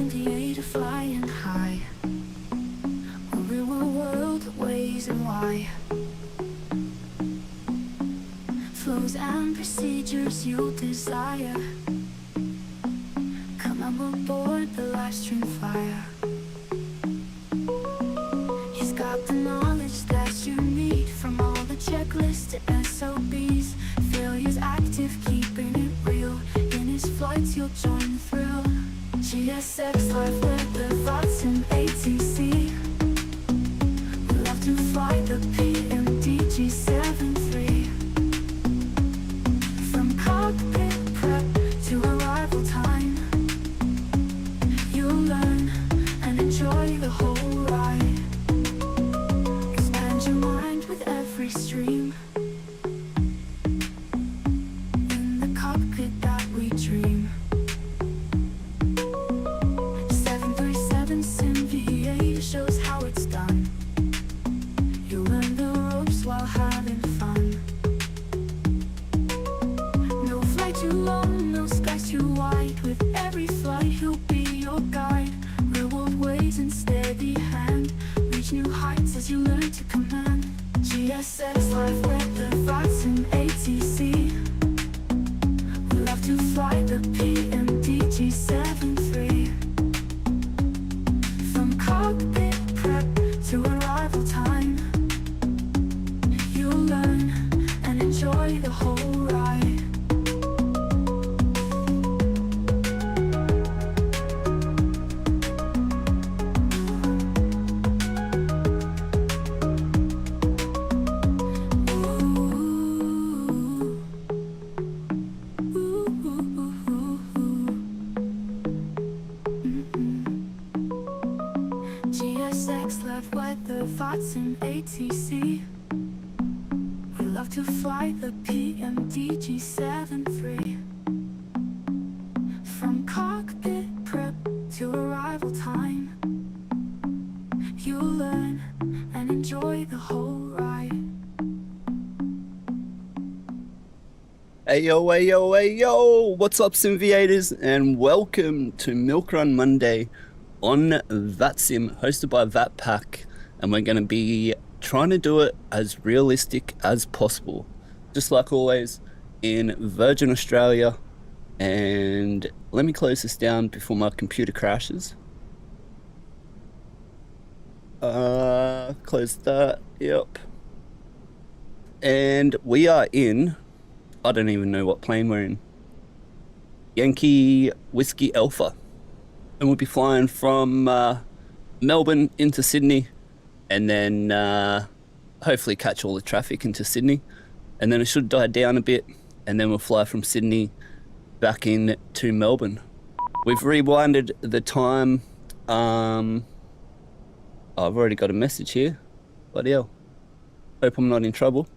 Simviator flying high, a real world ways and why. Flows and procedures you'll desire. Come aboard the live stream fire. He's got the knowledge that you need, from all the checklists to SOPs. Failure's active, keeping it real. In his flights you'll join the thrill. GSX live with the Vatsim ATC. We love to fly the PMDG 73. From cockpit prep to arrival time, you'll learn and enjoy the whole ride. Expand your mind with every stream. In the cockpit that we dream. 737 Simviator shows how it's done. You'll learn the ropes while having fun. No flight too long, no skies too wide. With every flight he'll be your guide. Real world ways and steady hand. Reach new heights as you learn to command. GSX live with the Vatsim ATC. We love to fly the PMDG 73. From cockpit prep to arrival time, you'll learn and enjoy the whole ride. GSX left with the Vatsim ATC. We love to fly the PMDG 73. From cockpit prep to arrival time, you'll learn and enjoy the whole ride. Hey yo, what's up Simviators, and welcome to Milk Run Monday on Vatsim, hosted by Vatpac, and we're going to be trying to do it as realistic as possible, just like always in Virgin Australia. And let me close this down before my computer crashes. Close that, yep. And we are in, I don't even know what plane we're in, Yankee Whiskey Alpha. And we'll be flying from Melbourne into Sydney, and then hopefully catch all the traffic into Sydney, and then it should die down a bit, and then we'll fly from Sydney back in to Melbourne. We've rewinded the time. I've already got a message here. Bloody hell. Hope I'm not in trouble.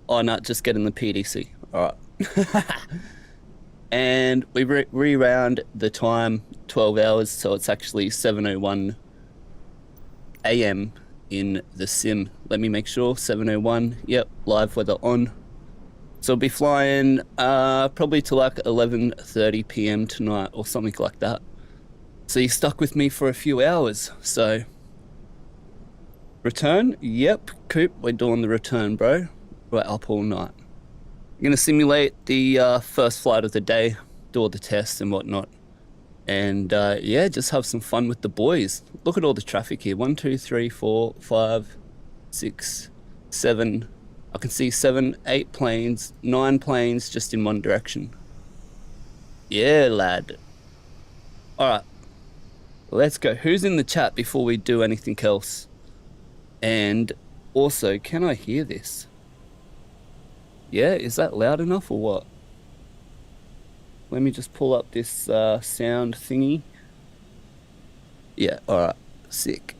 Oh no, just getting the PDC. Alright. And we rewound the time 12 hours, so it's actually 7:01 AM in the sim. Let me make sure, 7:01, yep, live weather on. So we'll be flying probably to like 11:30 PM tonight or something like that. So you're stuck with me for a few hours. So return, yep, Coop, we're doing the return, bro. We're up all night. I'm going to simulate the first flight of the day, do all the tests and whatnot. And yeah, just have some fun with the boys. Look at all the traffic here. 1, 2, 3, 4, 5, 6, 7. I can see 7, 8 planes, 9 planes just in one direction. Yeah, lad. Alright, let's go. Who's in the chat before we do anything else? And also, can I hear this? Yeah, is that loud enough or what? Let me just pull up this sound thingy. Yeah, alright, sick.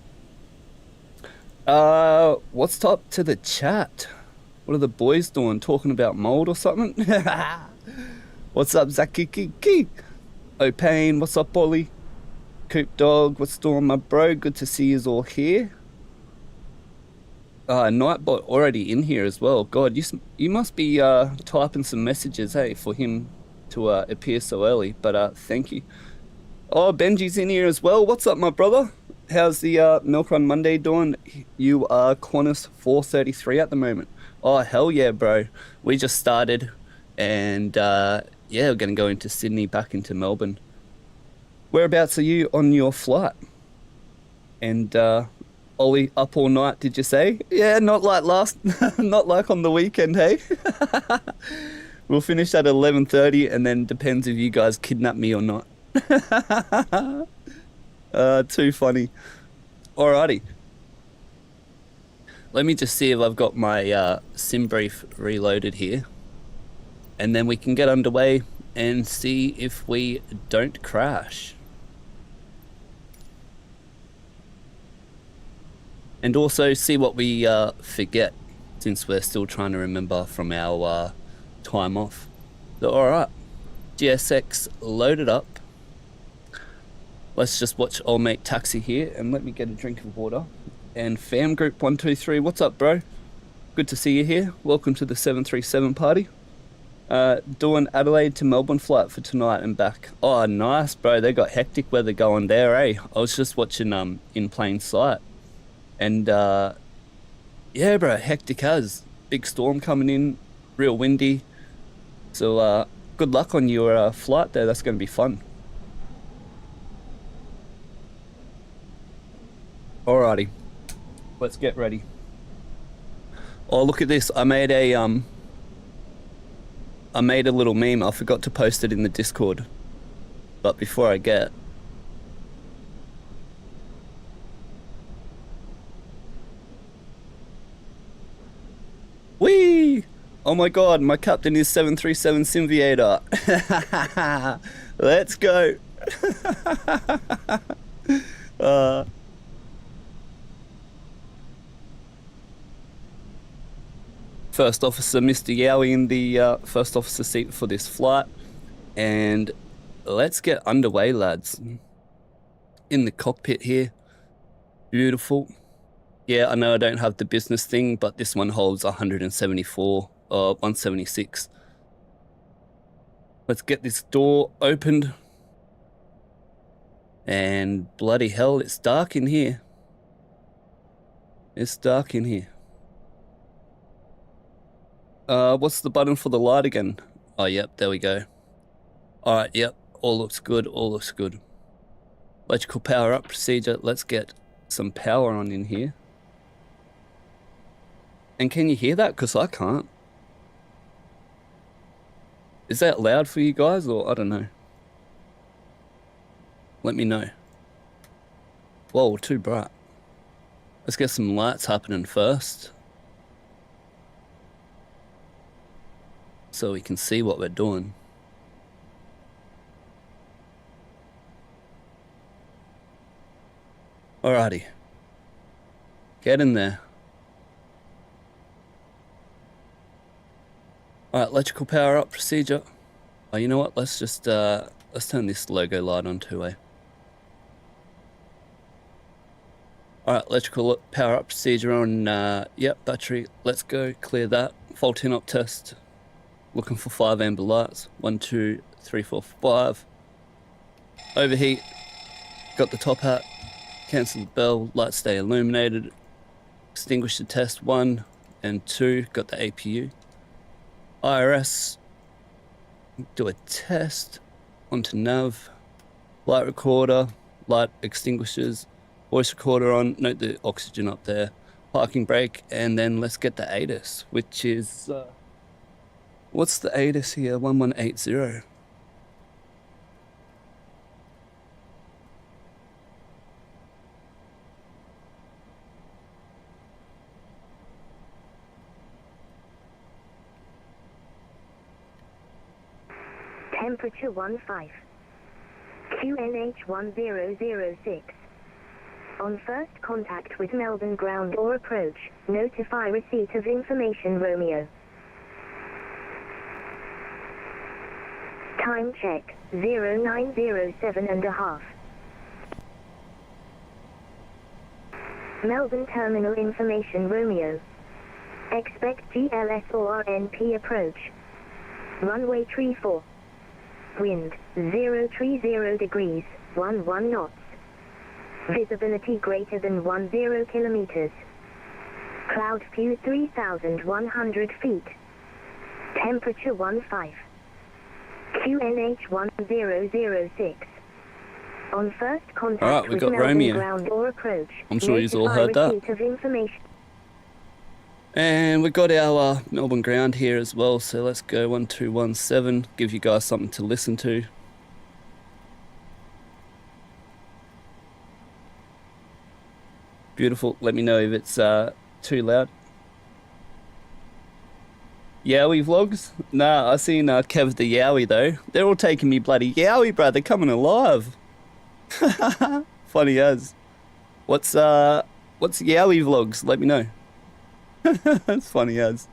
What's up to the chat? What are the boys doing? Talking about mold or something? What's up, Zakiki? O'Pain, what's up, Ollie? Coop Dog, what's doing, my bro? Good to see you all here. Nightbot already in here as well. God, you must be typing some messages, hey, for him to appear so early. But thank you. Oh, Benji's in here as well. What's up, my brother? How's the Milk Run Monday doing? You are Qantas 433 at the moment. Oh, hell yeah, bro. We just started and yeah, we're going to go into Sydney, back into Melbourne. Whereabouts are you on your flight? And Ollie, up all night, did you say? Yeah, not like not like on the weekend, hey? We'll finish at 11:30 and then depends if you guys kidnap me or not. Too funny. Alrighty. Let me just see if I've got my sim brief reloaded here. And then we can get underway and see if we don't crash. And also see what we forget, since we're still trying to remember from our time off. So, alright. GSX loaded up. Let's just watch old mate Taxi here, and let me get a drink of water. And Fam Group 123, what's up, bro? Good to see you here. Welcome to the 737 party. Doing Adelaide to Melbourne flight for tonight and back. Oh, nice, bro. They got hectic weather going there, eh? I was just watching in plain sight. And yeah, bro, hectic as. Big storm coming in, real windy. So good luck on your flight there. That's going to be fun. Alrighty, let's get ready. Oh, look at this. I made a little meme. I forgot to post it in the Discord. But before I get... Whee! Oh my god, my captain is 737 Simviator. Let's go. First officer Mr. YWA in the first officer seat for this flight. And let's get underway, lads. In the cockpit here. Beautiful. Yeah, I know I don't have the business thing, but this one holds 174 or 176. Let's get this door opened. And bloody hell, it's dark in here. It's dark in here. What's the button for the light again? Oh, yep, there we go. Alright, yep, all looks good, all looks good. Electrical power up procedure. Let's get some power on in here. And can you hear that? Because I can't. Is that loud for you guys, or I don't know? Let me know. Whoa, too bright. Let's get some lights happening first, so we can see what we're doing. Alrighty. Get in there. Alright, electrical power up procedure. Oh, you know what? Let's just, let's turn this logo light on two-way. Alright, electrical power up procedure on, yep, battery. Let's go, clear that. Fault in-op test. Looking for 5 amber lights. 1, 2, 3, 4, 5. Overheat. Got the top hat. Cancel the bell. Lights stay illuminated. Extinguish the test 1 and 2. Got the APU. IRS. Do a test. Onto nav. Light recorder. Light extinguishers. Voice recorder on. Note the oxygen up there. Parking brake. And then let's get the ATC, which is... what's the ATC here? 1180. Temperature 15. QNH 1006. On first contact with Melbourne ground or approach, notify receipt of information Romeo. Time check, 0907.5. Melbourne Terminal Information Romeo. Expect GLS or RNP approach. Runway 34. Wind, 030 degrees. 11 knots. Visibility greater than 10 kilometers. Cloud view 3,100 feet. Temperature 15. QNH 1006. On first contact Alright, we with got Melbourne Romeo. ground or approach, I'm sure you've all notify heard that. receipt of information. And we've got our Melbourne ground here as well, so let's go 1217, give you guys something to listen to. Beautiful. Let me know if it's too loud. Yowie vlogs? Nah, I seen Kev the Yowie though. They're all taking me bloody Yowie, bro. They're coming alive. Funny as. What's Yowie vlogs? Let me know. That's funny as.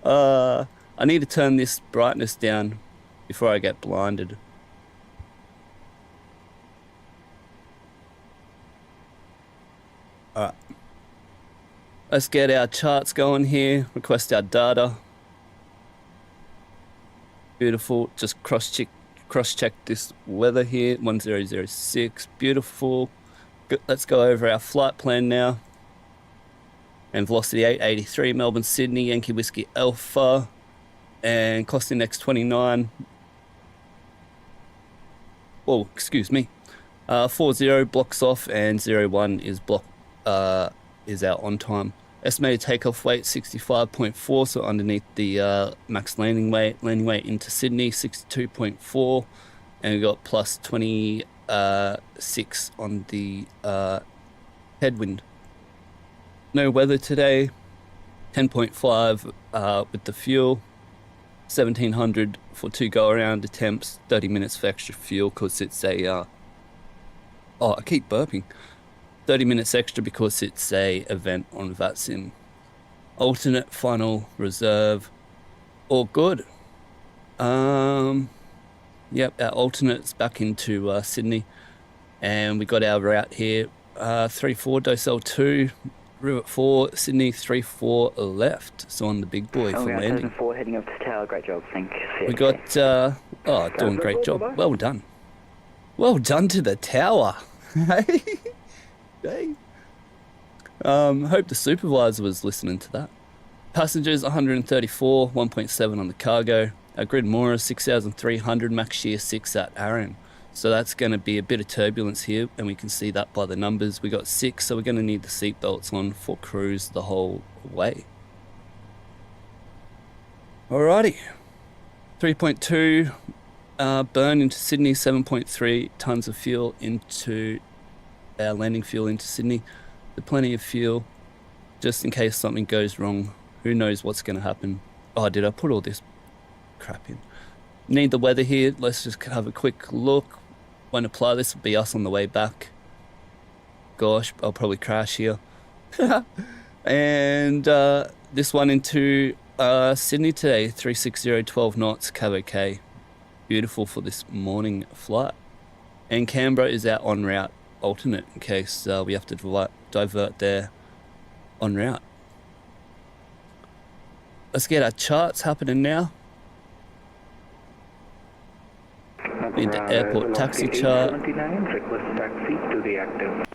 I need to turn this brightness down before I get blinded. Alright. Let's get our charts going here. Request our data. Beautiful. Just cross-check this weather here. 1006. Beautiful. Let's go over our flight plan now. And velocity 883, Melbourne, Sydney, Yankee Whiskey Alpha. And cost index 29. Oh, excuse me. 40 blocks off and 01 is is our on time. Estimated takeoff weight 65.4, so underneath the max landing weight into Sydney 62.4, and we got plus 26 on the headwind. No weather today. 10.5 with the fuel. 1700 for 2 go-around attempts. 30 minutes for extra fuel because it's a oh, I keep burping. 30 minutes extra because it's a event on Vatsim. Alternate, final, reserve, all good. Yep, our alternate's back into Sydney, and we got our route here. 34 Docel 2, Route 4, Sydney 34 left. So on the big boy for landing. 4 heading up to tower. Great job, thanks. We got oh, doing great job. Well done. Well done to the tower. Hey. Hey. Hope the supervisor was listening to that. Passengers 134, 1.7 on the cargo. Our grid moorer 6,300, max shear 6 at Arran. So that's going to be a bit of turbulence here, and we can see that by the numbers. We got 6, so we're going to need the seat belts on for cruise the whole way. Alrighty. 3.2 burn into Sydney, 7.3 tons of fuel into our landing fuel into Sydney. There's plenty of fuel just in case something goes wrong. Who knows what's going to happen. Oh, did I put all this crap in? Need the weather here. Let's just have a quick look. Won't apply. This will be us on the way back. Gosh, I'll probably crash here. And this one into Sydney today, 360, 12 knots, cab okay. Beautiful for this morning flight. And Canberra is our en route alternate in case we have to divert there en route. Let's get our charts happening now. Need the airport taxi chart. Request taxi to the active.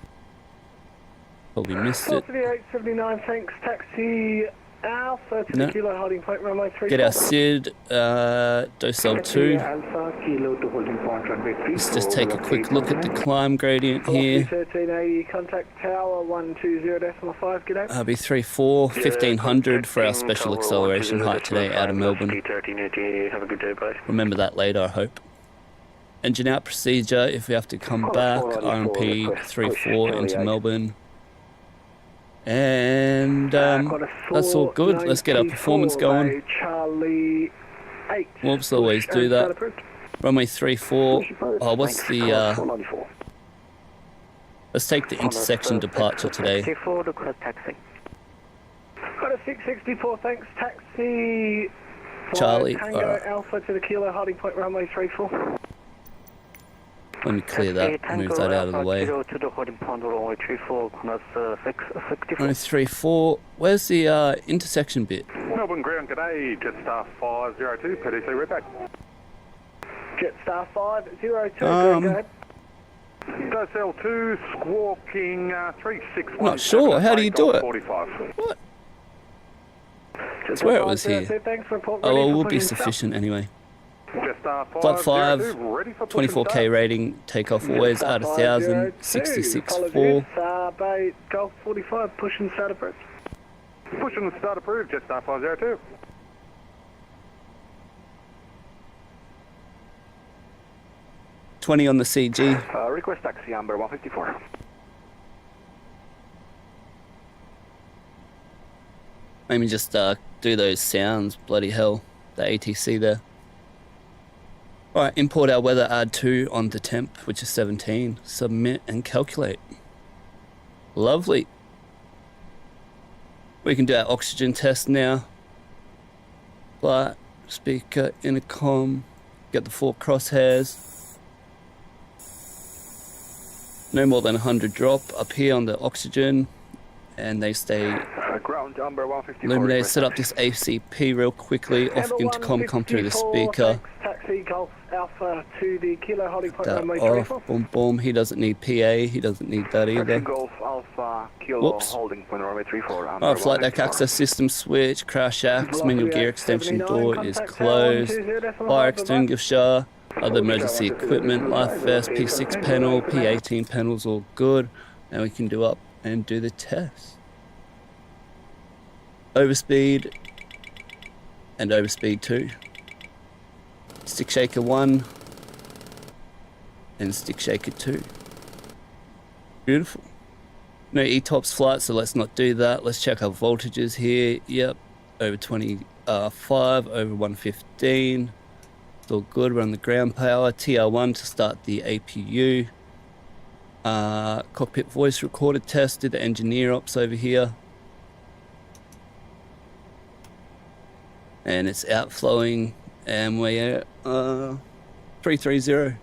Probably missed it. 879, thanks. Taxi Alpha to No. the Kilo holding point runway 3. Get our SID, Docel 2. Alpha Kilo to holding point runway 3. Let's just take a quick look at the climb gradient here. 1380, contact tower 120.5, g'day. RB34, 1500 for our special acceleration height today out of Melbourne. 1380, have a good day, bye. Remember that later, I hope. Engine out procedure if we have to come back. RMP 34 into Melbourne. And that's all good. Let's get our performance going. Charlie 8. Whoops, always do that. Runway 34. Oh, what's the let's take the intersection departure today. 64, request taxi. Got a 664, thanks. Taxi Charlie, Tango alright. Alpha to the Kilo holding point runway 34. Let me clear that, move that out of the way. To the holding point runway 34, Runway 34. Where's the intersection bit? Melbourne ground, g'day, Jetstar 502, PDC, we're back. Jetstar 502, go ahead. SL2, squawking 361. Not sure. How do you do it? 45. What? I swear it was here. Thanks for report. Oh, well, Ready it for will be pushing south. sufficient anyway. Just Flight 5, ready for pushing 24k south. rating, takeoff always at 1,000, 66.4. Bay Golf 45, pushing start approach. Pushing the start approved, Jetstar 502. On the CG. Request taxi number 154. Maybe just do those sounds, bloody hell, the ATC there. Alright, import our weather, add 2 on the temp, which is 17. Submit and calculate. Lovely. We can do our oxygen test now. Flight, speaker, intercom, get the 4 crosshairs. No more than 100 drop up here on the oxygen, and they stay Ground number 154. illuminated. Set up this ACP real quickly, off intercom, come through the speaker. Taxi Golf Alpha to the kilo holding point That runway off, 24. boom boom. He doesn't need PA, he doesn't need that Taxi either. Golf Alpha Kilo Whoops. holding point runway 34. Oh, flight deck access system switch, crash axe, manual gear extension door is closed. Fire extinguisher, other emergency equipment, life vest, P6 panel, P18 panels all good. And we can do up and do the test. Overspeed and overspeed 2. Stick shaker 1 and stick shaker 2. Beautiful. No ETOPS flight, so let's not do that. Let's check our voltages here. Yep, over 25, over 115. It's all good. We're on the ground power. TR1 to start the APU. Cockpit voice recorder test. Did the engineer ops over here. And it's outflowing, and we're 330.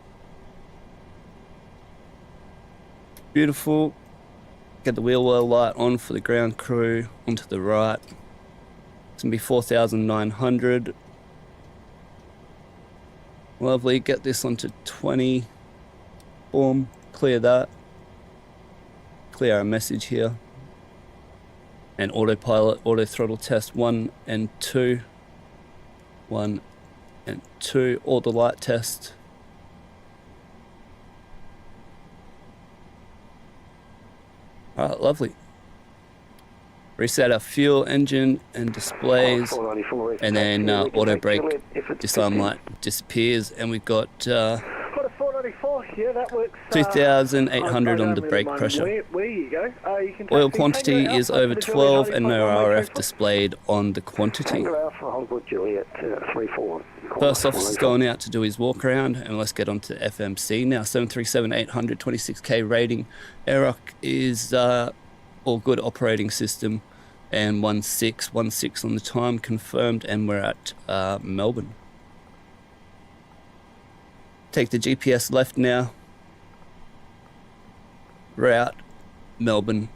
Beautiful. Get the wheel well light on for the ground crew onto the right. It's gonna be 4,900. Lovely. Get this onto 20. Boom. Clear that. Clear our message here. And autopilot, auto throttle test 1 and 2. 1 and 2, all the light test. Alright, lovely. Reset our fuel, engine and displays, and then auto brake disarm light disappears, and we've got 494, yeah, that works. 2,800 on the brake pressure. Where you go? You can Oil taxi quantity Tango is Alpha over to the 12 Juliet and no Holding Point RF displayed on the quantity. Tango Alpha Hollywood Juliet 34. First officer's going out to do his walk around, and let's get on to FMC now. 737-800, 26k rating. AirRock is all good operating system, and 16 on the time confirmed, and we're at Melbourne. Take the GPS left now. Route Melbourne.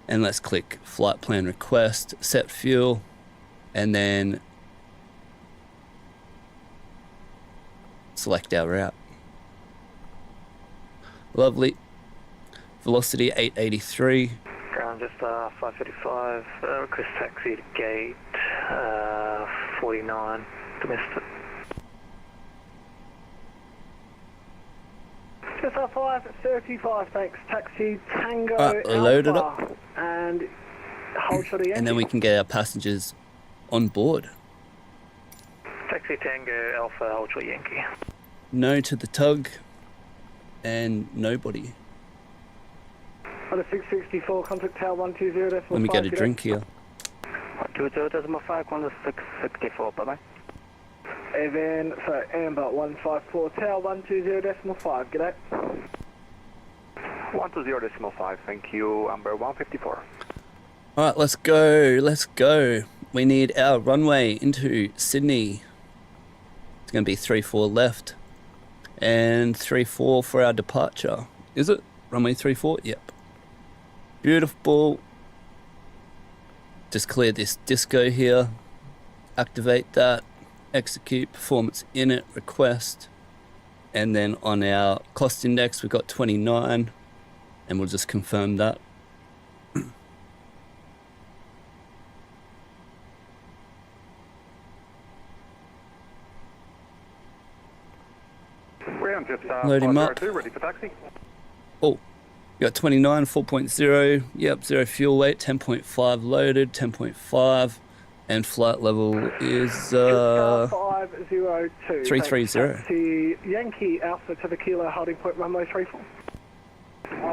And let's click flight plan request, set fuel, and then select our route. Lovely. Velocity 883. Ground just 555. Request taxi to gate 49. Domestic. Just 535, thanks. Taxi Tango load it Alpha. up. And hold shot again. And then we can get our passengers on board. Taxi Tango Alpha Ultra Yankee. No to the tug, and nobody. On a 664, contact tower 120.5. Let me get a drink here. 120.5, 664, bye-bye. Evan, so Amber 154, tower 120.5, g'day. 120.5, thank you, Amber 154. Alright, let's go. We need our runway into Sydney. It's going to be 34 left. And 34 for our departure. Is it? Runway 34? Yep. Beautiful. Just clear this disco here. Activate that. Execute performance init request. And then on our cost index, we've got 29, and we'll just confirm that. Ground Jet Load him up. 502, ready for taxi. Oh, we got 29, 4.0. Yep, 0 fuel weight, 10.5 loaded, 10.5. And flight level is 502. 330. Taxi Yankee Alpha to the Kilo holding point runway 34.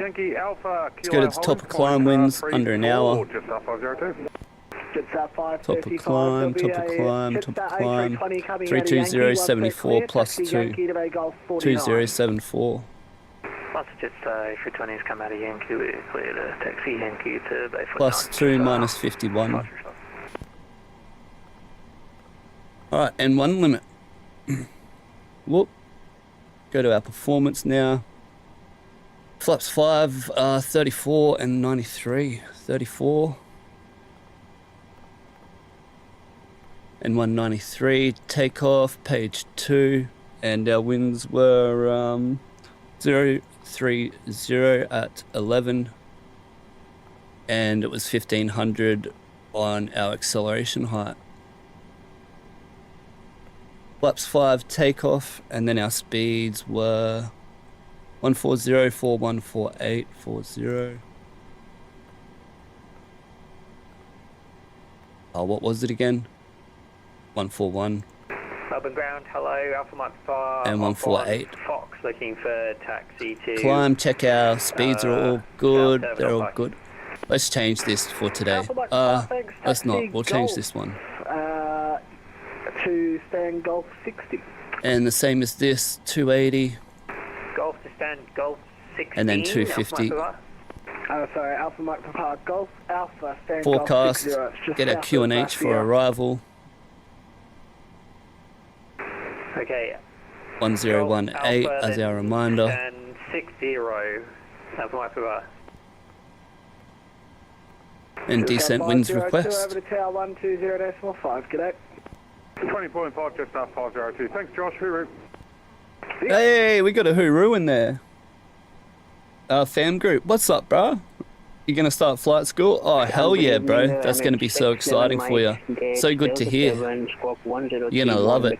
Yankee Alpha, Let's go to the top of climb winds, under an hour. Jet Star 502. Top of climb, top of climb, top of climb. 320, 74 plus 2. 2074. Master Jetstar A320 has come out of Yankee. We're clear to taxi Yankee to Bayfront. Plus 2 minus 51. Alright, and one limit. Whoop. Go to our performance now. Flaps 5, 34 and 93. 34. And 193. Takeoff, page 2. And our winds were 030 at 11. And it was 1500 on our acceleration height. Flaps 5 takeoff, and then our speeds were 140, 4148, 40. Oh, what was it again? 141. Melbourne ground, hello, Alpha Mike 5. And 148. Fox looking for taxi to... Climb, check our speeds are all good. They're all good. Let's change this for today. Let's not. We'll change this one. To stand Golf 60. And the same as this, 280. Golf to stand Golf 60. And then 250. Sorry, Alpha Mike Papa, Golf Alpha, stand Forecast, Golf 60. get our QNH for arrival. Okay. 1018 as our reminder. And 60. Alpha Mike Papa. And descent winds request. Over to tower 120.5, g'day. 20.5 Jet Star 502. Thanks, Josh. Hooroo. Hey, we got a hooroo in there. Fam group, what's up, bro? You gonna start flight school? Oh, hell yeah, bro. That's gonna be so exciting for you. So good to hear. You're gonna love it.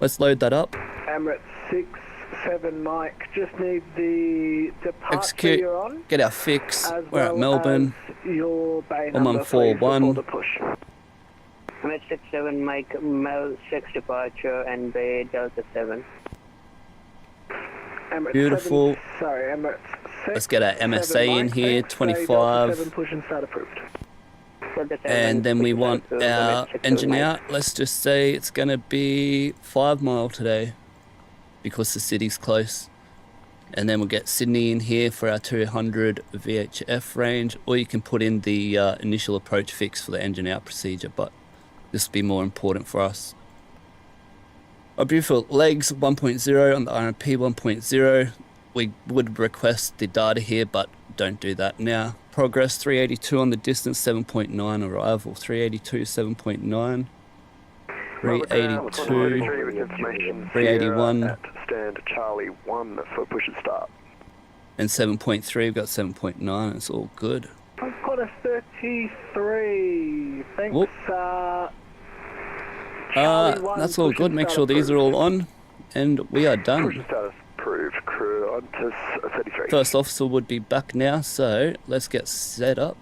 Let's load that up. Emirates 67 Mike, just need the departure Execute. you're on. Get our fix. As We're at Melbourne. Your bay number 1141. for the push. Emirates 67 Mike, Mel 6 departure and Bay Delta 7. Emirates Beautiful. 7, sorry, Emirates 6, Let's get our MSA in Mike, here, thanks, Bay 25. Delta 7 push and start approved. Delta 7, And then we push want to our Emirates 67 engine Mike. out. Let's just say it's gonna be 5 mile today because the city's close. And then we'll get Sydney in here for our 200 VHF range, or you can put in the initial approach fix for the engine out procedure, but this will be more important for us. Our beautiful legs 1.0 on the RMP 1.0. We would request the data here, but don't do that now. Progress 382 on the distance, 7.9 arrival. 382, 7.9. 382, 381. At stand Charlie 1 for push and start. And 7.3, we've got 7.9, it's all good. I've got a 33. Thanks, Whoop. Charlie 1, That's all push good. and Make start sure these are all approved. on, and we are Push done. and start approved. Crew on to 33. First officer would be back now, so let's get set up.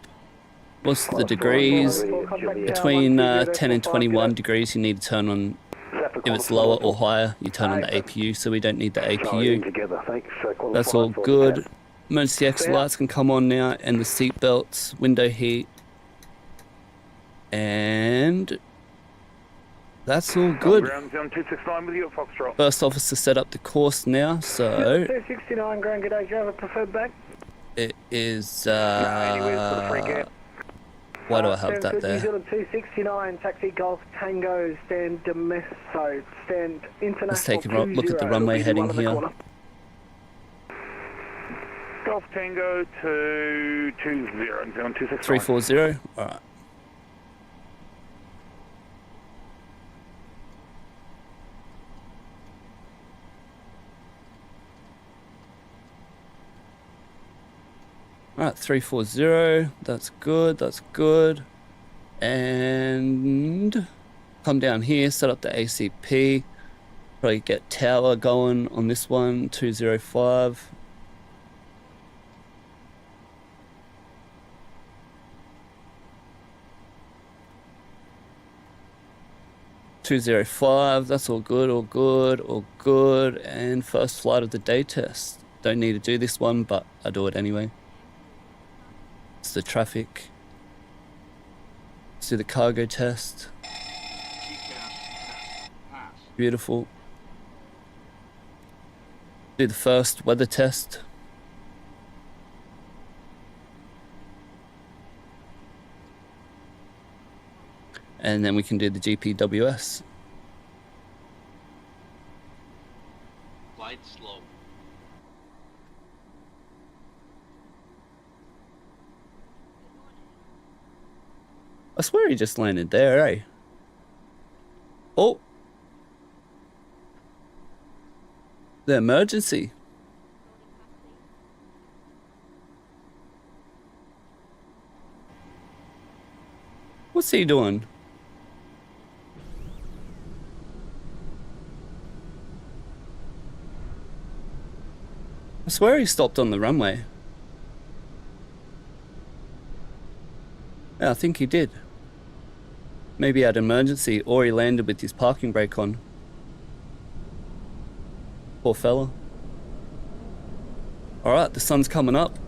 What's the degrees? Between 10 and 21 degrees, you need to turn on. If it's lower or higher, you turn on the APU, so we don't need the APU. Together. Thanks. That's all good. Emergency exit lights can come on now, and the seat belts, window heat, and that's all good. Ground 269 with you at Foxtrot. First officer set up the course now, so 269 Grand, g'day. Do you have a preferred bag? it is. Anyways, for the free gap. Why do I have that New there? Zealand 269, taxi Golf Tango, stand Domestic, stand International. Let's take a look at the runway heading here. Golf Tango to 20, 269. 340. All right. Alright, 340, that's good, that's good. And come down here, set up the ACP. Probably get tower going on this one, 205. That's all good, all good, all good. And first flight of the day test. Don't need to do this one, but I do it anyway. It's the traffic. Let's do the cargo test. Beautiful. Do the first weather test. And then we can do the GPWS. Flight slow. I swear he just landed there, eh? Oh! The emergency. What's he doing? I swear he stopped on the runway. Yeah, I think he did. Maybe he had an emergency or he landed with his parking brake on. Poor fella. Alright, the sun's coming up.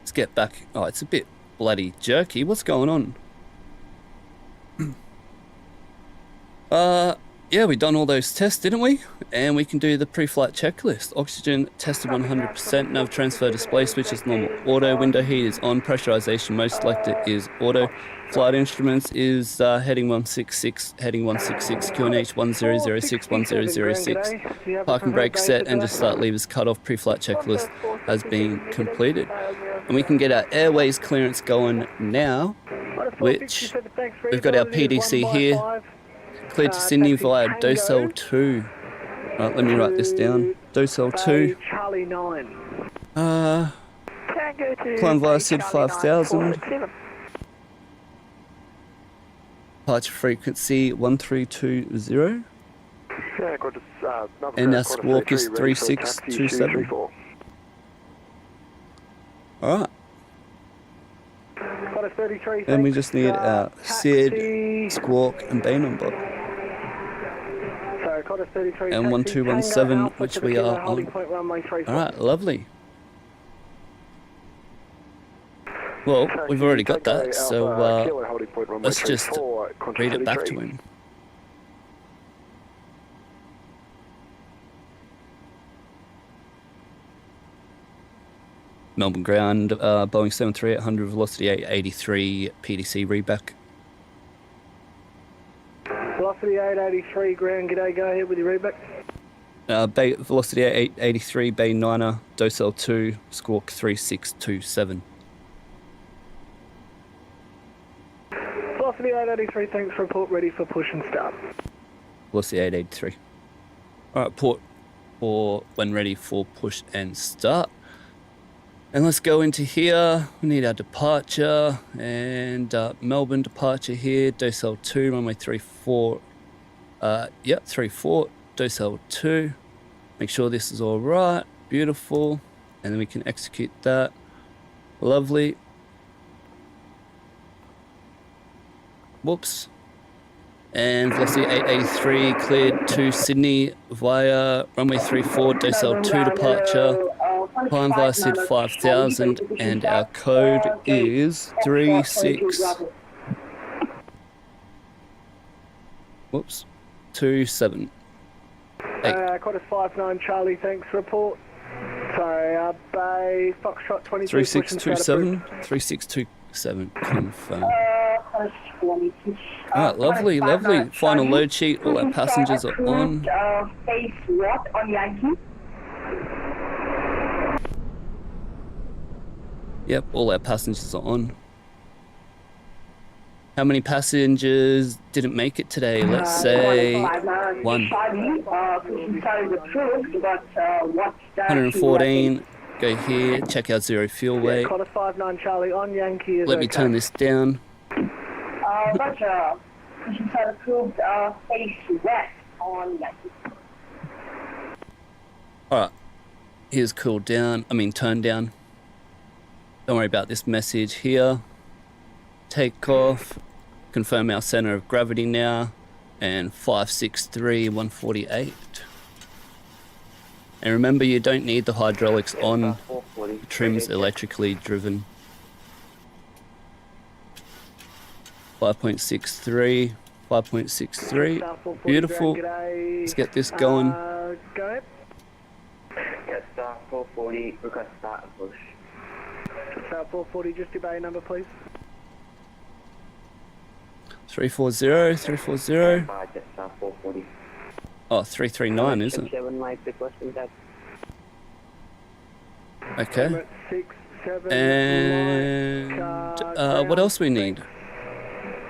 Let's get back. Oh, it's a bit bloody jerky. What's going on? Yeah, we done all those tests, didn't we? And we can do the pre-flight checklist. Oxygen tested 100%, nav transfer display switch is normal auto, window heat is on, pressurization mode selected is auto, flight instruments is heading 166, heading 166, QNH 1006, 1006, parking brake set, and just start levers cut off. Pre-flight checklist has been completed. And we can get our airways clearance going now, which we've got our PDC here. Cleared to Sydney via Docel 2. Right, let me write this down. Docel 2. Climb via SID 5000. Departure frequency 1320. And our squawk is 3627. Alright. Then we just need our SID, squawk, and bay number. And 1217, which we are on. Alright, lovely. Well, we've already got that, so let's just read it back to him. Melbourne ground, Boeing 73800, velocity 883, PDC readback. Velocity 883, ground, g'day, go ahead with your readback. Bay, velocity 883, Bay 9er, Docel 2, squawk 3627. Velocity 883, thanks, report ready for push and start. Velocity 883. Alright, port for when ready for push and start. And let's go into here. We need our departure and Melbourne departure here. Docel 2, runway 34. 34. Docel 2. Make sure this is all right. Beautiful. And then we can execute that. Lovely. Whoops. And velocity 883 cleared to Sydney via runway 34. Docel 2 departure. Climb via SID 5000 and our code is 3627. Qantas 59 Charlie, thanks, report. Sorry, Bay, Foxtrot 23. 3627, 3627, confirm. Alright, lovely, lovely. Final load sheet, all our passengers are on. Base what on Yankee? Yep, all our passengers are on. How many passengers didn't make it today? Let's say 1. 114. Go here, check out zero fuel weight. Connor 59 Charlie on Yankee is Let me turn this down. Roger. Pushing side approved, face west on Yankee. Alright, here's cool down, turn down. Don't worry about this message here. Take off, confirm our center of gravity now, and 563, 148. And remember, you don't need the hydraulics on, the trim's electrically driven. 5.63, 5.63, beautiful. Let's get this going. Go ahead. Yes, star 440, request start and push. Star 440, just your bay number, please. 340, 340. Just star 440. Oh, 339, isn't it? 7 Mike requesting that. Okay. 6, 7, And what else we need?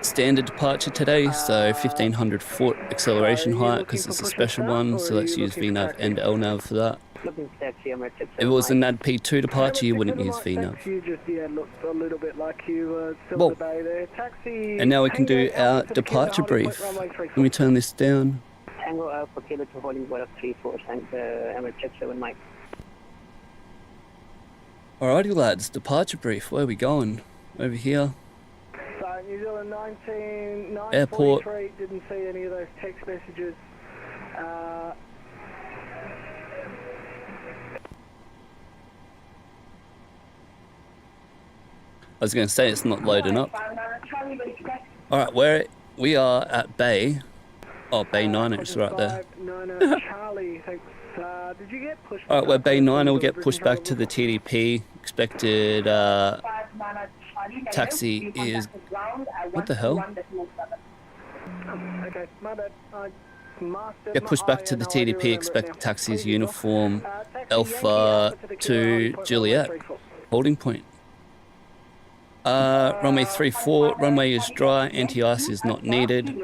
Standard departure today, so 1500 foot acceleration height because it's a special one, so let's use VNAV and LNAV for that. Looking for taxi, If it was a NAD P2 departure, you wouldn't use VNAV. You just, looked a little bit like you Well, the bay there. Taxi, and now we can do our departure brief. Let me turn this down. Tango Alpha Kilo to holding board of 34, Emirates check 7 Mike. Alrighty lads, departure brief, where are we going? Over here. So New Zealand 19, Airport. 943, didn't see any of those text messages. I was going to say it's not loading up. Alright, we are at Bay. Oh, Bay 9, it's right there. Charlie, thanks. Did you get pushed? Alright, we're Bay 9, will get pushed back to the TDP. Expected taxi is... What the hell? Okay, my bad. Get pushed back to the TDP, expect taxi's uniform Alpha to Juliet. Holding point. Runway 34, runway is dry, anti-ice is not needed.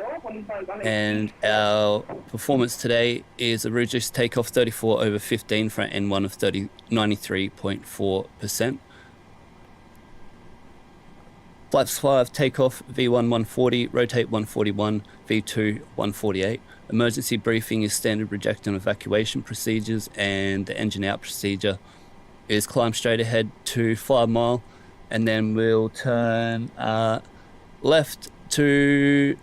And our performance today is a reduced takeoff 34 over 15 for an N1 of 93.4%. Flaps 5, takeoff, V1 140, rotate 141, V2 148. Emergency briefing is standard reject and evacuation procedures, and the engine out procedure is climb straight ahead to 5 mile, and then we'll turn left to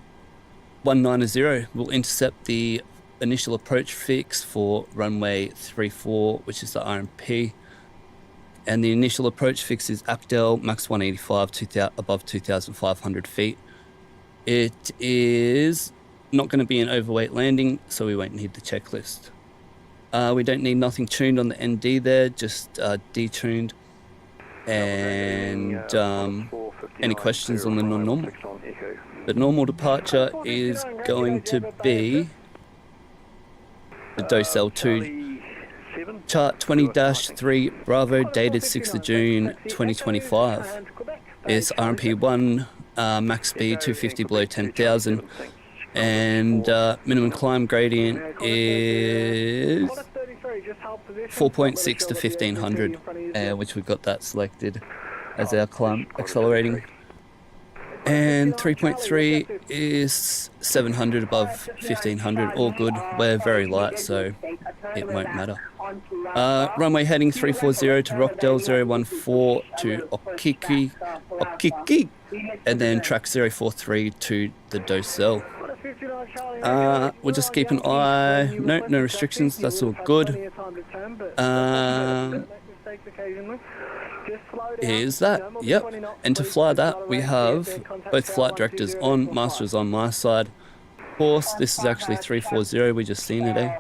190. We'll intercept the initial approach fix for runway 34, which is the RMP. And the initial approach fix is Actel, max 185, above 2,500 feet. It is not going to be an overweight landing, so we won't need the checklist. We don't need nothing tuned on the ND there, just detuned. And any questions on the non-normal? The normal departure is going to be the Docel 2. Chart 20-3 Bravo, dated 6th of June 2025. It's RMP1, max speed 250 below 10,000, and minimum climb gradient is 4.6 to 1500, which we've got that selected as our climb accelerating. And 3.3 is 700 above 1500, all good. We're very light, so it won't matter. Runway heading 340 to Rockdale, 014 to Okiki, and then track 043 to the Docel. We'll just keep an eye. No restrictions, that's all good. Here's that, yep. And to fly that, we have both flight directors on, master is on my side. Of course, this is actually 340, we just seen it, eh?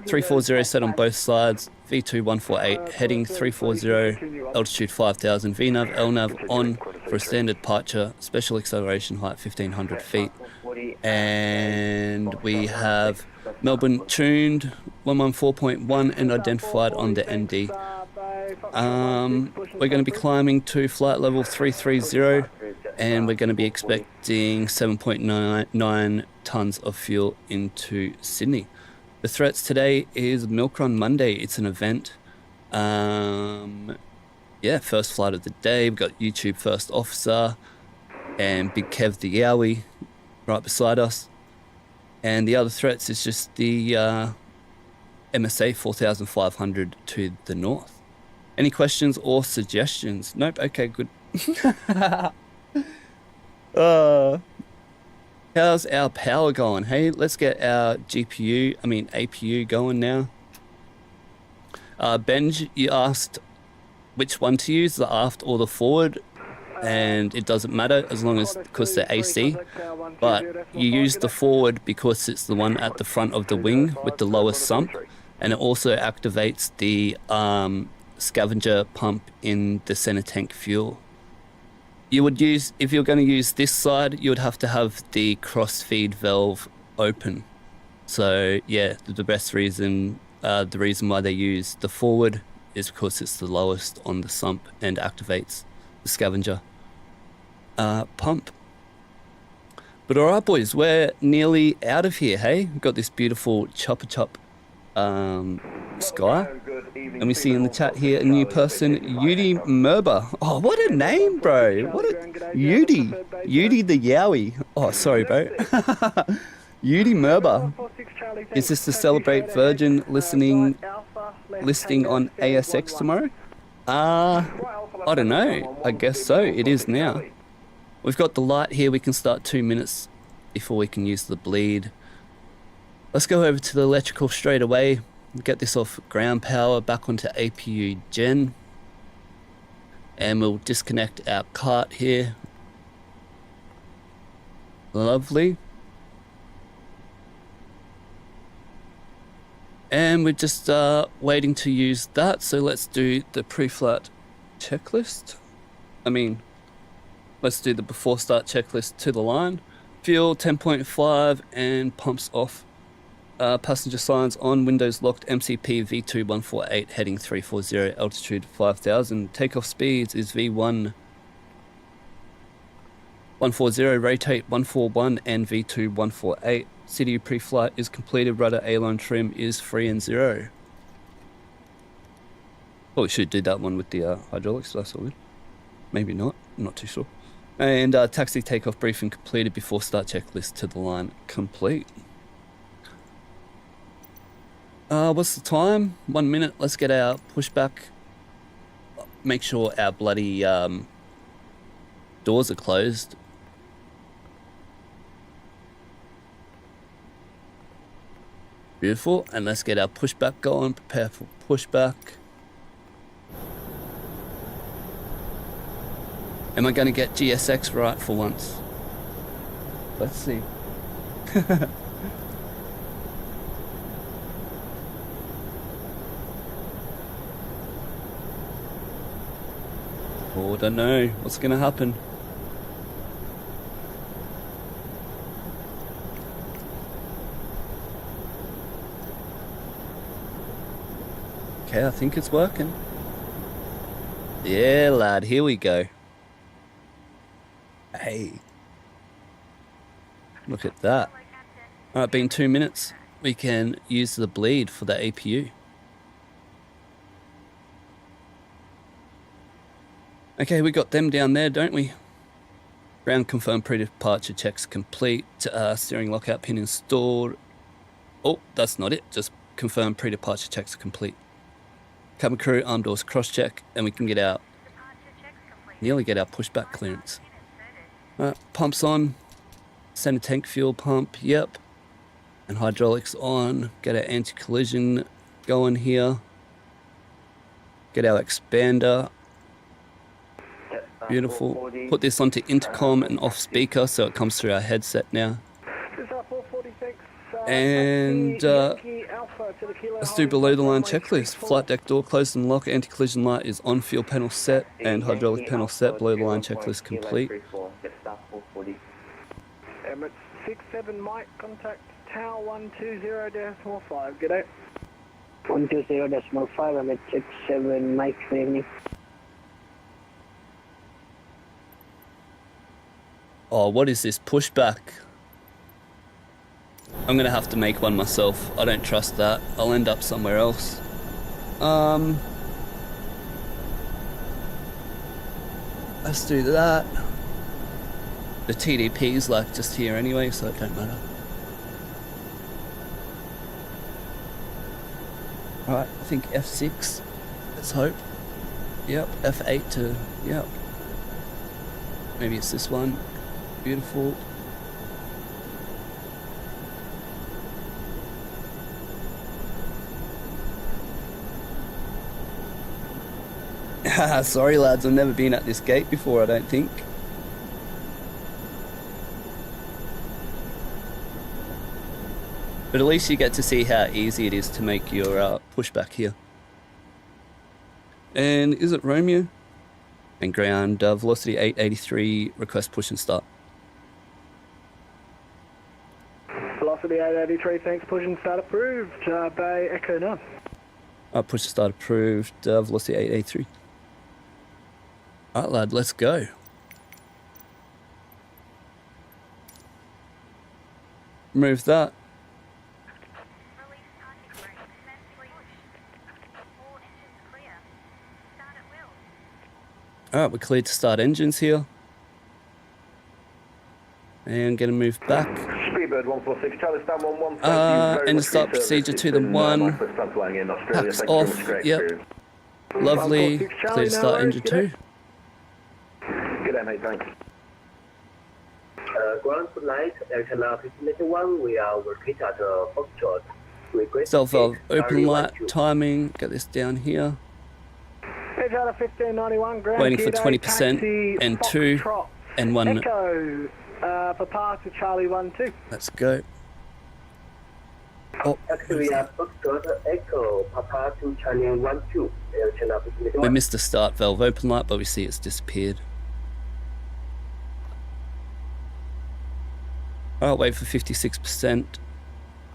340 set on both sides, V2 148, heading 340, altitude 5,000, VNAV, LNAV on for a standard departure, special acceleration height 1,500 feet. And we have Melbourne tuned 114.1 and identified on the ND. We're going to be climbing to flight level 330 and we're going to be expecting 7.99 tons of fuel into Sydney. The threats today is Milk Run Monday. It's an event. Yeah, first flight of the day. We've got YouTube First Officer and Big Kev the Yowie right beside us. And the other threats is just the MSA 4,500 to the north. Any questions or suggestions? Nope. Okay, good. How's our power going? Hey, let's get our APU going now. Benj, you asked which one to use, the aft or the forward, and it doesn't matter as long as, because they're AC, but you use the forward because it's the one at the front of the wing with the lowest sump, and it also activates the scavenger pump in the center tank fuel. You would use, if you're going to use this side, you would have to have the cross feed valve open. So yeah, the best reason, the reason why they use the forward is because it's the lowest on the sump and activates the scavenger pump. But alright boys, we're nearly out of here, hey? We've got this beautiful chopper chop sky. And we see in the chat here a new person, Yudi Merba. Oh, what a name, bro. What a Yudi the Yowie. Oh, sorry, bro. Yudi Merba. Is this to celebrate Virgin listing on ASX tomorrow? I don't know. I guess so. It is now. We've got the light here. We can start 2 minutes before we can use the bleed. Let's go over to the electrical straight away. Get this off ground power back onto APU gen. And we'll disconnect our cart here. Lovely. And we're just waiting to use that. So let's do the pre-flight checklist. Let's do the before start checklist to the line. Fuel 10.5 and pumps off. Passenger signs on, windows locked, MCP V2148, heading 340, altitude 5,000. Takeoff speeds is V1 140, rotate 141 and V2 148. CDU pre-flight is completed, rudder airline trim is 3 and 0. Well, we should do that one with the hydraulics, that's all good. Maybe not, I'm not too sure. And taxi takeoff briefing completed, before start checklist to the line complete. What's the time? 1 minute. Let's get our pushback. Make sure our bloody doors are closed. Beautiful. And let's get our pushback going. Prepare for pushback. Am I going to get GSX right for once? Let's see. Oh, I don't know what's going to happen. Okay, I think it's working. Yeah, lad, here we go. Hey. Look at that. Alright, been 2 minutes. We can use the bleed for the APU. Okay, we got them down there, don't we? Ground confirmed pre-departure checks complete. Steering lockout pin installed. Oh, that's not it. Just confirmed pre-departure checks complete. Cabin crew, arm doors cross-check, and we can get out. Nearly get our pushback clearance. Pumps on. Center tank fuel pump, yep. And hydraulics on. Get our anti-collision going here. Get our expander. Beautiful. Put this onto intercom and off speaker so it comes through our headset now. And let's do below the line checklist. Flight deck door closed and locked. Anti-collision light is on. Fuel panel set and hydraulic panel set. Below the line checklist complete. Emirates 67 Mike, contact Tower 120.5. G'day. 120.5, I'm at 67 Mike, good evening. Oh, what is this pushback? I'm gonna have to make one myself. I don't trust that. I'll end up somewhere else. Let's do that. The TDP's like just here anyway, so it don't matter. Alright, I think F6. Let's hope. Yep, F8 to, yep. Maybe it's this one. Beautiful. Sorry lads, I've never been at this gate before, I don't think. But at least you get to see how easy it is to make your pushback here. And is it Romeo? And ground, velocity 883, request push and start. Velocity 883, thanks, push and start approved. Bay Echo 9. Push and start approved, velocity 883. Alright lad, let's go. Move that. Alright, we're cleared to start engines here. And gonna move back. Speedbird 146, Charlie Stan 11. Engine start procedure to the 1. Packs off, yep. Lovely. Clear to start engine 2. Good day, mate, thanks. Ground flight, Air Channel 1581, we are working at Foxtrot. Stealth valve open light, timing, get this down here. Air 1591, ground Waiting for 20% and 2 and 1. Echo, Papa to Charlie 12. Let's go. Oh, Actually, we are Foxtrot, Echo, Papa to Charlie 12. Air Channel 1581. we missed the start valve open light, but we see it's disappeared. Alright, wait for 56%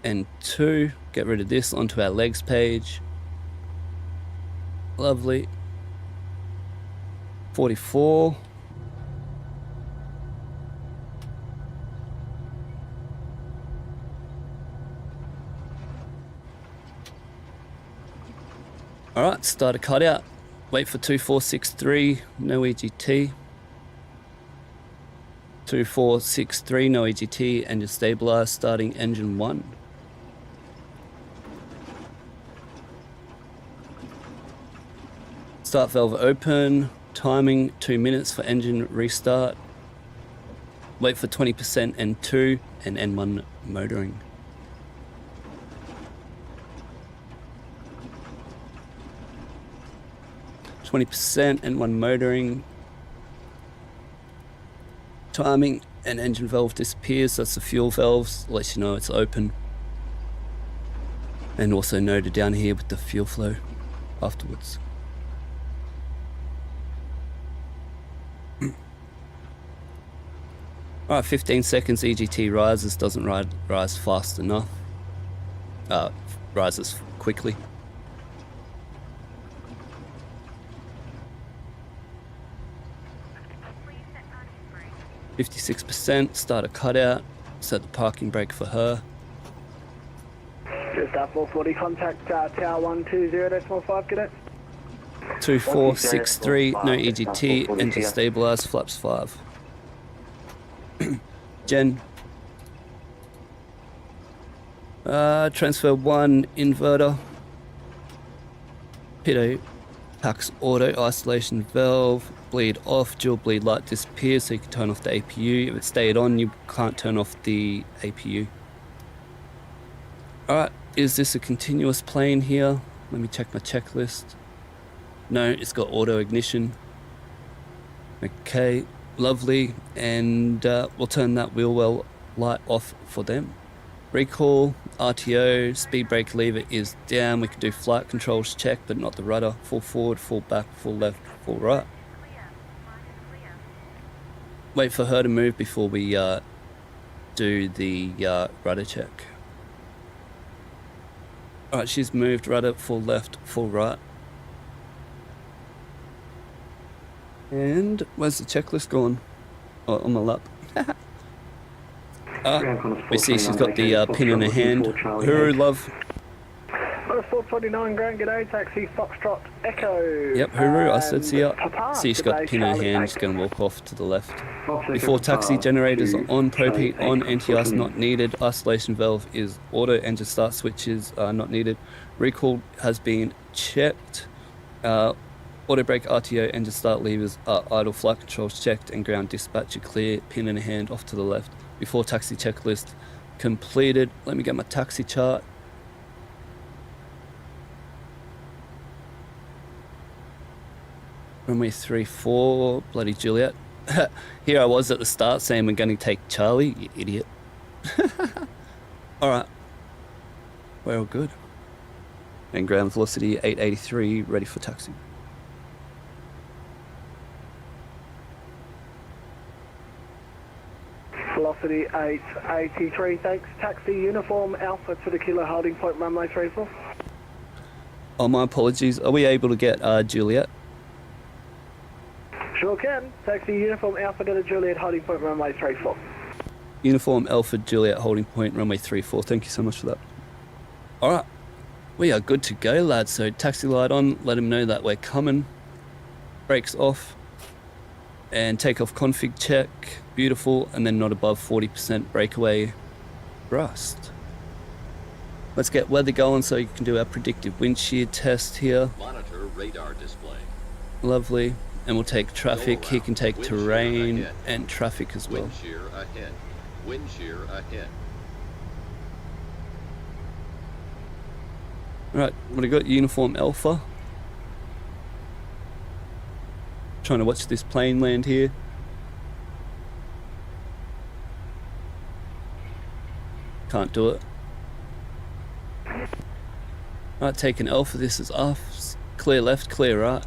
and 2. Get rid of this onto our legs page. Lovely. 44. Alright, start a cutout. Wait for 2463, no EGT. 2463, no EGT, engine stabilized, starting engine 1. Start valve open, timing 2 minutes for engine restart. Wait for 20% N2 and N1 motoring. %, N1 motoring. Timing and engine valve disappears, that's the fuel valves, lets you know it's open. And also noted down here with the fuel flow afterwards. Alright, 15 seconds EGT rises, doesn't rise fast enough. Rises quickly. %, start a cutout, set the parking brake for her. Just 440, contact Tower 120.5, cadet. 2463, no EGT, engine stabilized, flaps 5. Gen. Transfer 1 inverter. Pitot packs auto isolation valve. Bleed off, dual bleed light disappears, so you can turn off the APU. If it stayed on, you can't turn off the APU. Alright, is this a continuous plane here? Let me check my checklist. No, it's got auto ignition. Okay, lovely. And we'll turn that wheel well light off for them. Recall, RTO, speed brake lever is down. We can do flight controls check, but not the rudder. Full forward, full back, full left, full right. Wait for her to move before we do the rudder check. Alright, she's moved, rudder, full left, full right. And where's the checklist gone? Oh, on my lap. We see she's got the pin in her hand. Huru, love. 429 Grand, g'day, taxi Foxtrot Echo. Yep, Huru, I said see ya. Papa, See she's got the pin in her Charlie hand, Mike. she's going to walk off to the left. Before taxi, generators are on, probe heat on, anti-ice not needed, isolation valve is auto, engine start switches are not needed, recall has been checked, auto brake RTO, engine start levers are idle, flight controls checked, and ground dispatcher clear, pin in hand off to the left. Before taxi checklist completed. Let me get my taxi chart. Runway 34, bloody Juliet. Here I was at the start saying we're going to take Charlie, you idiot. Alright. We're all good. And ground velocity 883, ready for taxi. Velocity 883, thanks. Taxi uniform Alpha to the kilo holding point runway 34. Oh, my apologies. Are we able to get Juliet? Sure can. Taxi uniform Alpha to the Juliet holding point runway 34. Uniform Alpha Juliet holding point runway 34. Thank you so much for that. Alright. We are good to go, lads. So taxi light on, let him know that we're coming. Brakes off. And takeoff config check. Beautiful. And then not above 40% breakaway thrust. Let's get weather going so you can do our predictive wind shear test here. Monitor radar display. Lovely. And we'll take traffic. He can take terrain and traffic as well. Wind shear ahead. Wind shear ahead. Alright, what do we got? Uniform Alpha. Trying to watch this plane land here. Can't do it. Alright, taking Alpha. This is off. Clear left, clear right.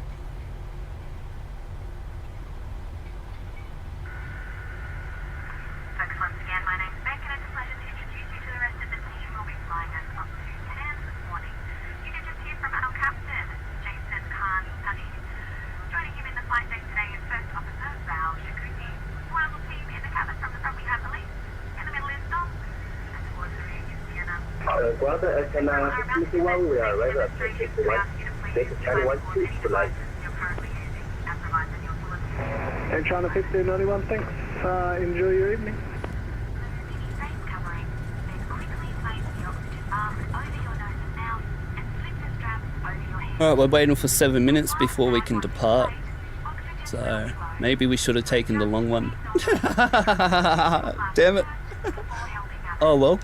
We are right up to take the light. Take the Charlie 12 to the light. And trying to 1591, thanks. Enjoy your evening. Alright, we're waiting for 7 minutes before we can depart. So maybe we should have taken the long one. Damn it. Oh well.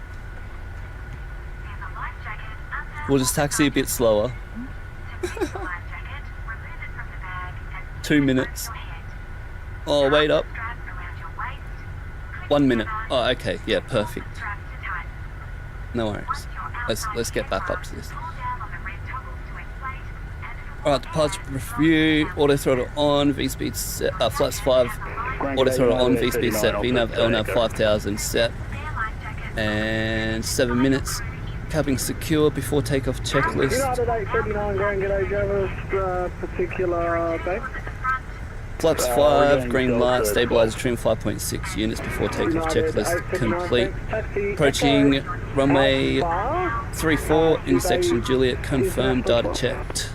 We'll just taxi a bit slower. 2 minutes. Oh, wait up. 1 minute. Oh, okay. Yeah, perfect. No worries. Let's get back up to this. Alright, departure review. Auto throttle on. V-speed set. Flaps 5. Auto throttle on. V-speed set. VNAV, LNAV 5000 set. And 7 minutes. Cabin secure before takeoff checklist. United 839 Grand, g'day, Jarvis, particular bank. Flaps 5, green light, stabilizer trim 5.6 units before takeoff checklist complete. Approaching runway 34, intersection Juliet, confirmed, data checked.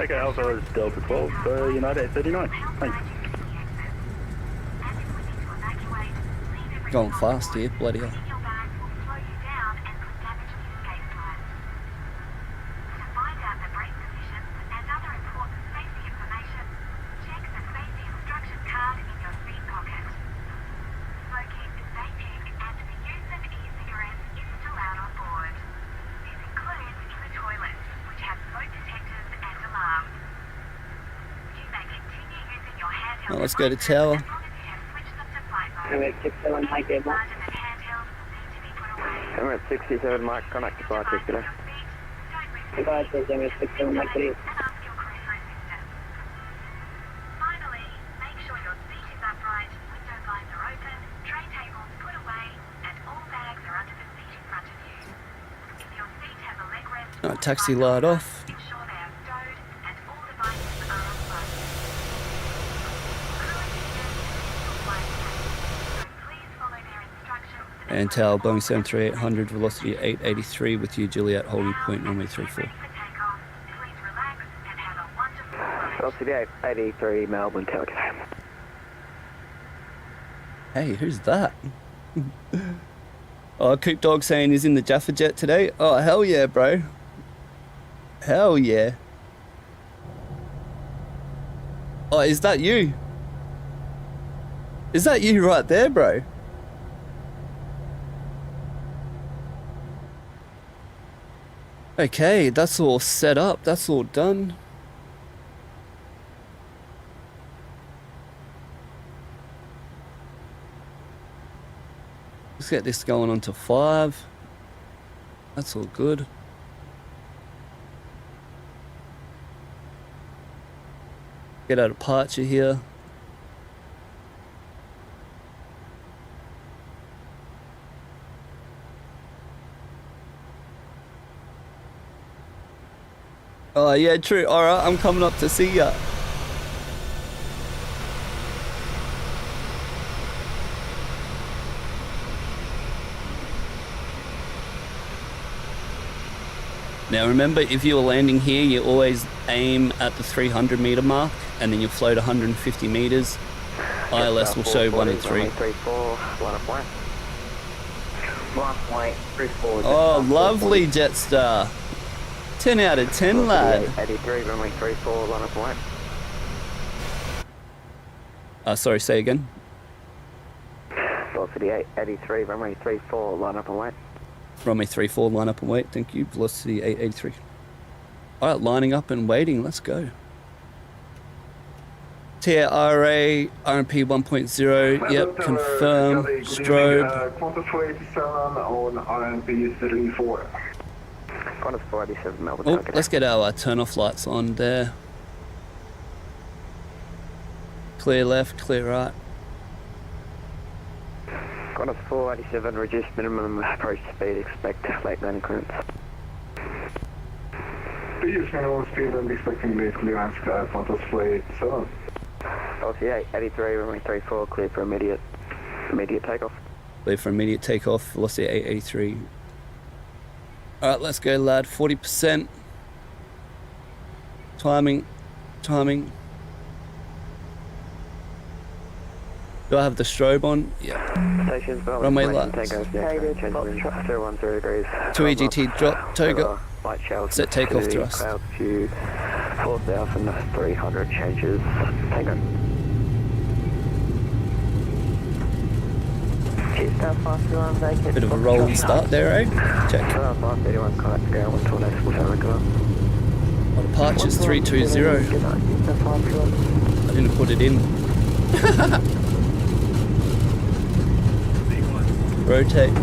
Okay, Alpha is Delta 12 for United 839. Thanks. Going fast here, bloody hell. Now let's go to tower. Emirates 67 Mike Able. Emirates 67 Mike, connect departure today. Departure Emirates 67 Mike 3. Alright, taxi light off. And tower, Boeing 73800, velocity 883 with you, Juliet, holding point runway 34. Velocity 883, Melbourne, Calgary. Hey, who's that? Oh, Coop Dog saying he's in the Jaffa Jet today. Oh, hell yeah, bro. Hell yeah. Oh, is that you? Is that you right there, bro? Okay, that's all set up. That's all done. Let's get this going on to 5. That's all good. Get our departure here. Oh yeah, true. Alright, I'm coming up to see ya. Now remember, if you are landing here, you always aim at the 300 meter mark and then you float 150 meters. ILS will show 1 and 3. 34, line up point. Runway 34. Oh, lovely Jetstar. 10 out of 10, lad. 83, runway 34, line up point. Sorry, say again. Velocity 883, runway 34, line up and wait. Runway 34, line up and wait. Thank you. Velocity 883. All right, lining up and waiting. Let's go. TRA, RMP 1.0. Yep, confirm. Strobe. Qantas 487 on RMP 34. Qantas 487, Melbourne. Oh, let's get our turn-off lights on there. Clear left, clear right. Qantas 487, reduced minimum approach speed, expect late landing clearance. Reduced minimum speed and expecting late clearance, Qantas 487. Velocity 883, runway 34, clear for immediate takeoff. Clear for immediate takeoff, velocity 883. Alright, let's go, lad. 40%. Timing. Do I have the strobe on? Yeah. Stations, Runway lights. 010 degrees. 2 EGT drop, toga. Light showers. Set takeoff thrust. Clouds to 4,300 changes. Tango. Bit of a rolling start there, eh? Check. 531, contact ground 1 decimal tower. Oh, departure's 320. I didn't put it in. Rotate.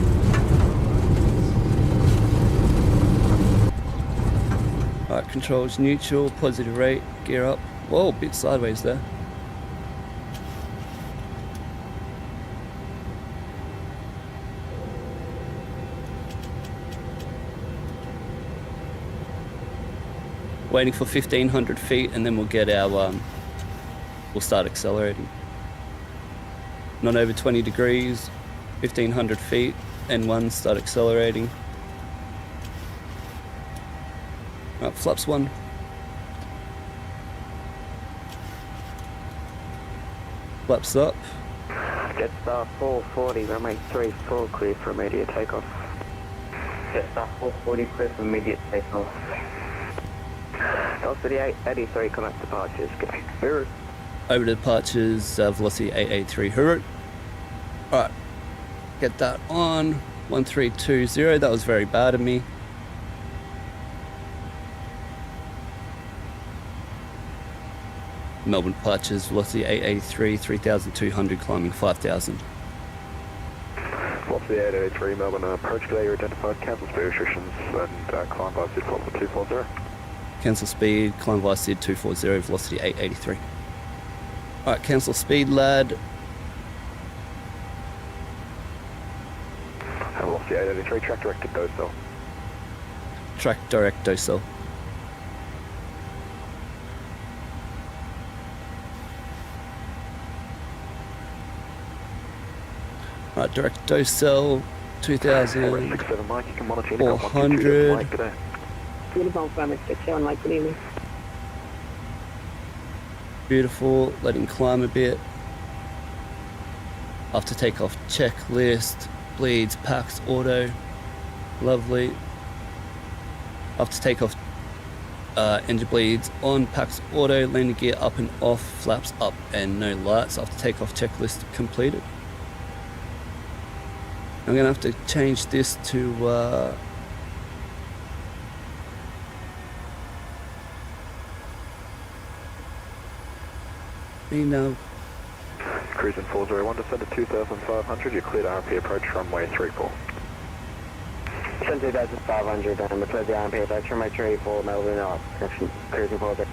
Alright, controls neutral, positive rate, gear up. Whoa, bit sideways there. Waiting for 1500 feet and then we'll get our, we'll start accelerating. Not over 20 degrees, 1500 feet, N1, start accelerating. Right, flaps 1. Flaps up. Jetstar 440, runway 34, clear for immediate takeoff. Jetstar 440, clear for immediate takeoff. Velocity 883, connect departures, go. Over to departures, velocity 883, hooroo. Alright, get that on. 1320, that was very bad of me. Melbourne departures, velocity 883, 3,200, climbing 5,000. Velocity 883, Melbourne, approach failure identified, cancel speed restrictions, and climb by SID 240. Cancel speed, climb via SID 240, velocity 883. Alright, cancel speed, lad. Velocity 883, track directed docile. Track direct docile. Right, direct docile, 67 Mike, you can monitor any 2,400. Mike today. Uniform Farmer 67 Mike, good evening. Beautiful, letting climb a bit. After takeoff checklist, bleeds, packs, auto, lovely. After takeoff, engine bleeds on, packs, auto, landing gear up and off, flaps up and no lights. After takeoff checklist completed. I'm gonna have to change this to Cruising 401, descend to 2,500, you're cleared RP approach runway 34. Descend 2,500 and we're cleared the RP approach runway 34, Melbourne, cruising 401.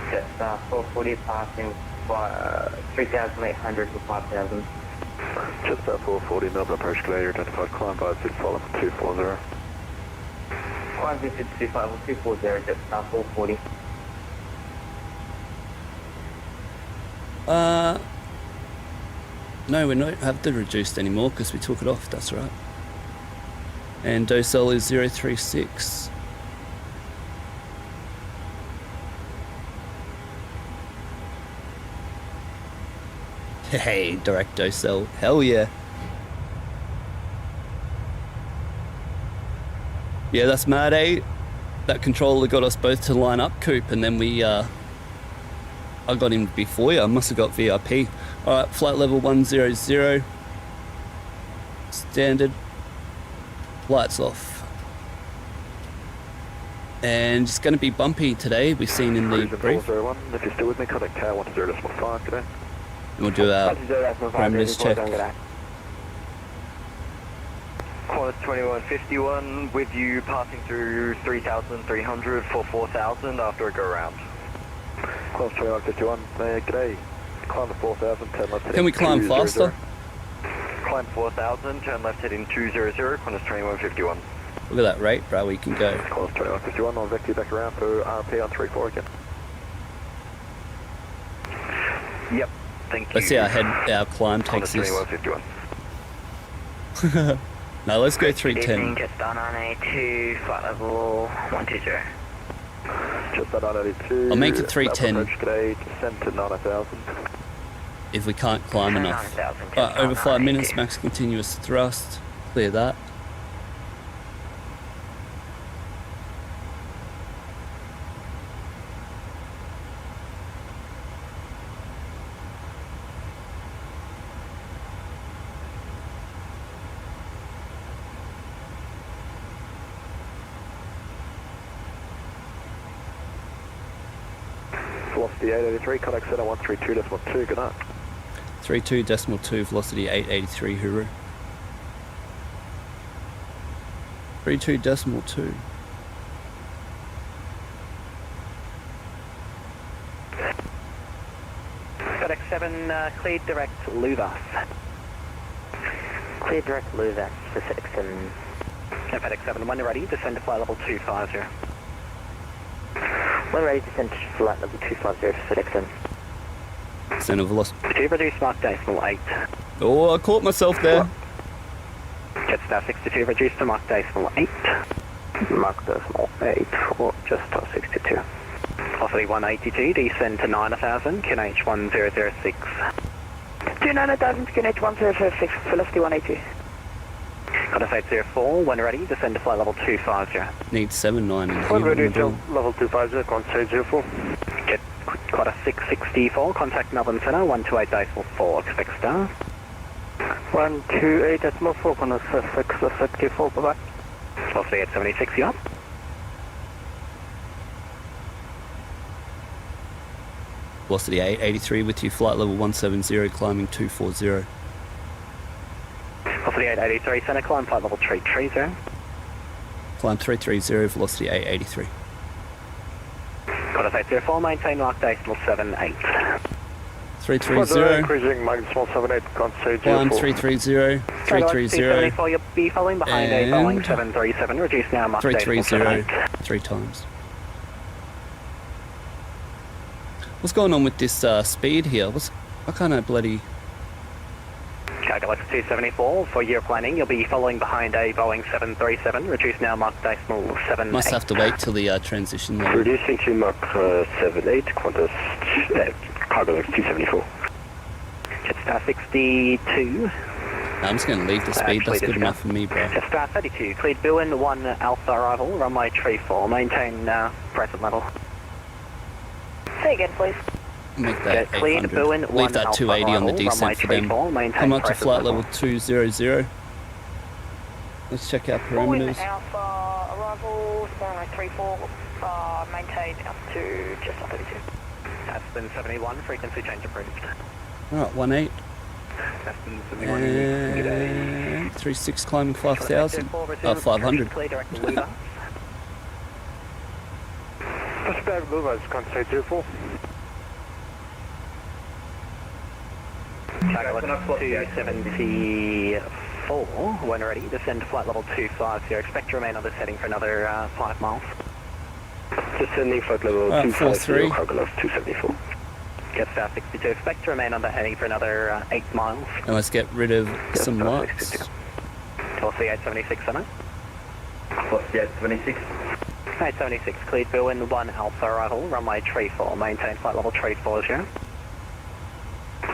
Jetstar 440 passing 3,800 to 5,000. Jetstar 440, Melbourne approach clear, identified climb by zip file 240. Climb visit 240, Jetstar 440. No, we don't have the reduced anymore because we took it off, that's right. And docel is 036. Hey, direct docel, hell yeah. Yeah, that's mad, eh? That controller got us both to line up, Coop, and then I got him before you. I must have got VIP. Alright, flight level 100. Standard. Lights off. And it's going to be bumpy today, we've seen in the brief. 401, if you're still with me, contact tower 10.5 today. And we'll do our parameters check. Qantas 2151 with you passing through 3,300 for 4,000 after a go round. Qantas 2151, g'day. Climb to 4,000, turn left heading. Can we climb 200. faster? Climb 4,000, turn left heading 200, Qantas 2151. Look at that rate, bro, we can go. Qantas 2151, I'll vector you back around for RP on 34 again. Yep, thank you. Let's see our climb takes Qantas this. 2151. No, let's go 310. Jetstar 982, flight level 120. Jetstar 982. I'll make it 310. Approach today, descend to 9,000. If we can't climb enough. Over 5 minutes, max continuous thrust. Clear that. Velocity 883, contact center 132.2, good night. 32.2, velocity 883, hooroo. 32.2. FedEx 7, cleared direct Luvas. Clear direct Luvas for FedEx 7. FedEx 7, when you're ready, descend to flight level 250. When ready, descend to flight level 250 for FedEx 7. Center velocity. To reduce Mark decimal 8. Oh, I caught myself there. Jetstar 62, reduce to Mark decimal 8. Mark decimal 8 for Jetstar 62. Velocity 182, descend to 9,000, QNH 1006. 29,000, QNH 1006, velocity 182. Qantas 804, when ready, descend to flight level 250. Need 79 in here. Level 250, Qantas 804. Get Qantas 664, contact Melbourne Centre, 128.4, expect star. 128.4, Qantas 664, bye-bye. Velocity 876, you up? Velocity 883 with you, flight level 170, climbing 240. Velocity 883, centre climb, flight level 330. Climb 330, velocity 883. Qantas 804, maintain mark decimal 78. 330. Cruising maximal 78, contact Climb 04. 330. 330. You'll be following behind a Boeing And 737, reduce now Mach 330. 3 times. What's going on with this speed here? What kind of bloody... Calculus 274, for Europe landing, you'll be following behind a Boeing 737, reduce now Mach 78. Must have to wait till the transition level. Reducing to Mach 78, Qantas, Calculus 274. Jetstar 62. I'm just going to leave the speed, that's good enough for me, bro. Jetstar 32, cleared Boeing 1 Alpha arrival, runway 34, maintain present level. Say again, please. Make that cleared 800. Boeing Leave 1 that Alpha 280 on the arrival, descent runway for them. 34, maintain Come up to present flight level. level 200. Let's check our Boeing parameters. Alpha arrival, runway 34, maintain altitude just on 32. Aspen 71, frequency change approved. Alright, 18. Aspen 71, And 36 climbing 5,000. 500. Clear direct to Luda. Pacific Luvas, contact 04. Calculus 274, when ready, descend to flight level 250, expect to remain on this heading for another 5 miles. Descending flight level 250, Calculus 274. Jetstar 62, expect to remain on the heading for another 8 miles. And let's get rid of some lights. Kelsey 876, Center. Kelsey 876. 876, cleared Boeing 1 Alpha arrival, runway 34, maintain flight level 340.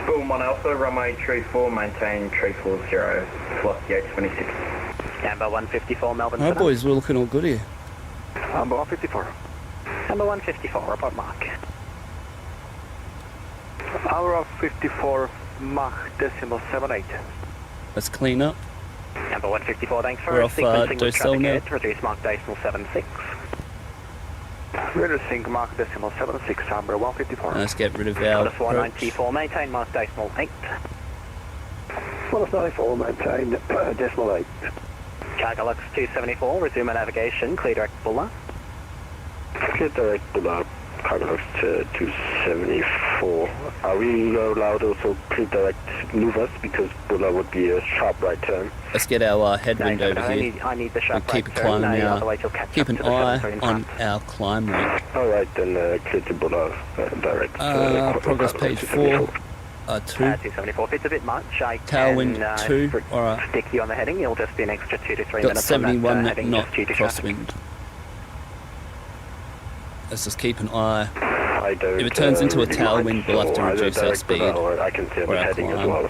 Boeing 1 Alpha, runway 34, maintain 340, Kelsey 826. Amber 154, Melbourne Oh Center. boys, we're looking all good here. Amber 154. Amber 154, report mark. Hour 54, Mach 78. Let's clean up. Amber 154, thanks for We're off sequencing with Docel traffic now. ahead, reduce Mach 76. Reducing Mach 76, Amber 154. And let's get rid of our Qantas 194, maintain Mach 8. Qantas 94, maintain decimal 8. Calculus 274, resume navigation, clear direct Bulla. Clear direct Bulla, Calculus 274. Are we allowed also clear direct Luvas because Bulla would be a sharp right turn? Let's get our headwind No, over here. I need the sharp We'll keep right a turn, climb now. otherwise you'll catch Keep up an to the eye 73 in on front. our climb rate. Alright, then clear to Bulla direct. Progress page 4. 2. 274, if it's a bit much, I Tailwind can 2. Alright. stick you on the heading, it'll just be an extra 2 to 3 Got minutes on that 71 heading, knot just due to traffic. crosswind. Let's just keep an eye. I don't, If it turns into a tailwind, we'll have to either reduce our direct speed. Bulla or I can see or the our heading as climb. well.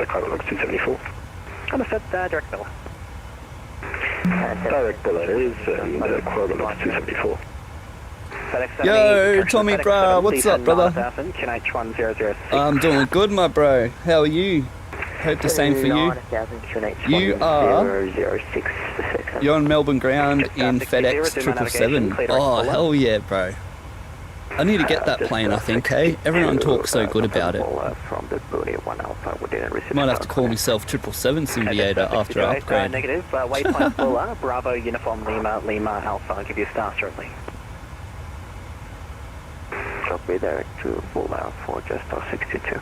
Calculus 274. Understood, direct Bulla. Direct Bulla it is, and Calculus 274. Yo, Tommy, bro, what's up, brother? I'm doing good, my bro. How are you? Hope the same for you. You are... You're on Melbourne ground in FedEx 777. Oh, hell yeah, bro. I need to get that plane, I think, hey? Everyone talks so good about it. Might have to call myself 777 Simviator after I upgrade. Negative, waypoint Bulla, Bravo, Uniform Lima, Lima Alpha, I'll give you a star shortly. Copy direct to Bulla for Jetstar 62.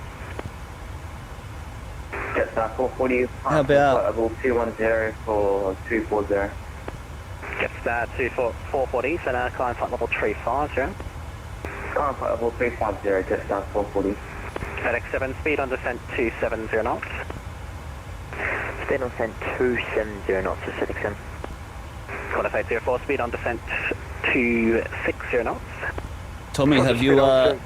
Jetstar 440, How about... level 210 for 240. Jetstar 440, center, climb flight level 350. Climb flight level 350, Jetstar 440. FedEx 7, speed on descent 270 knots. Speed on descent 270 knots to FedEx 7. Qantas 804, speed on descent 260 knots. Tommy, have you, oh,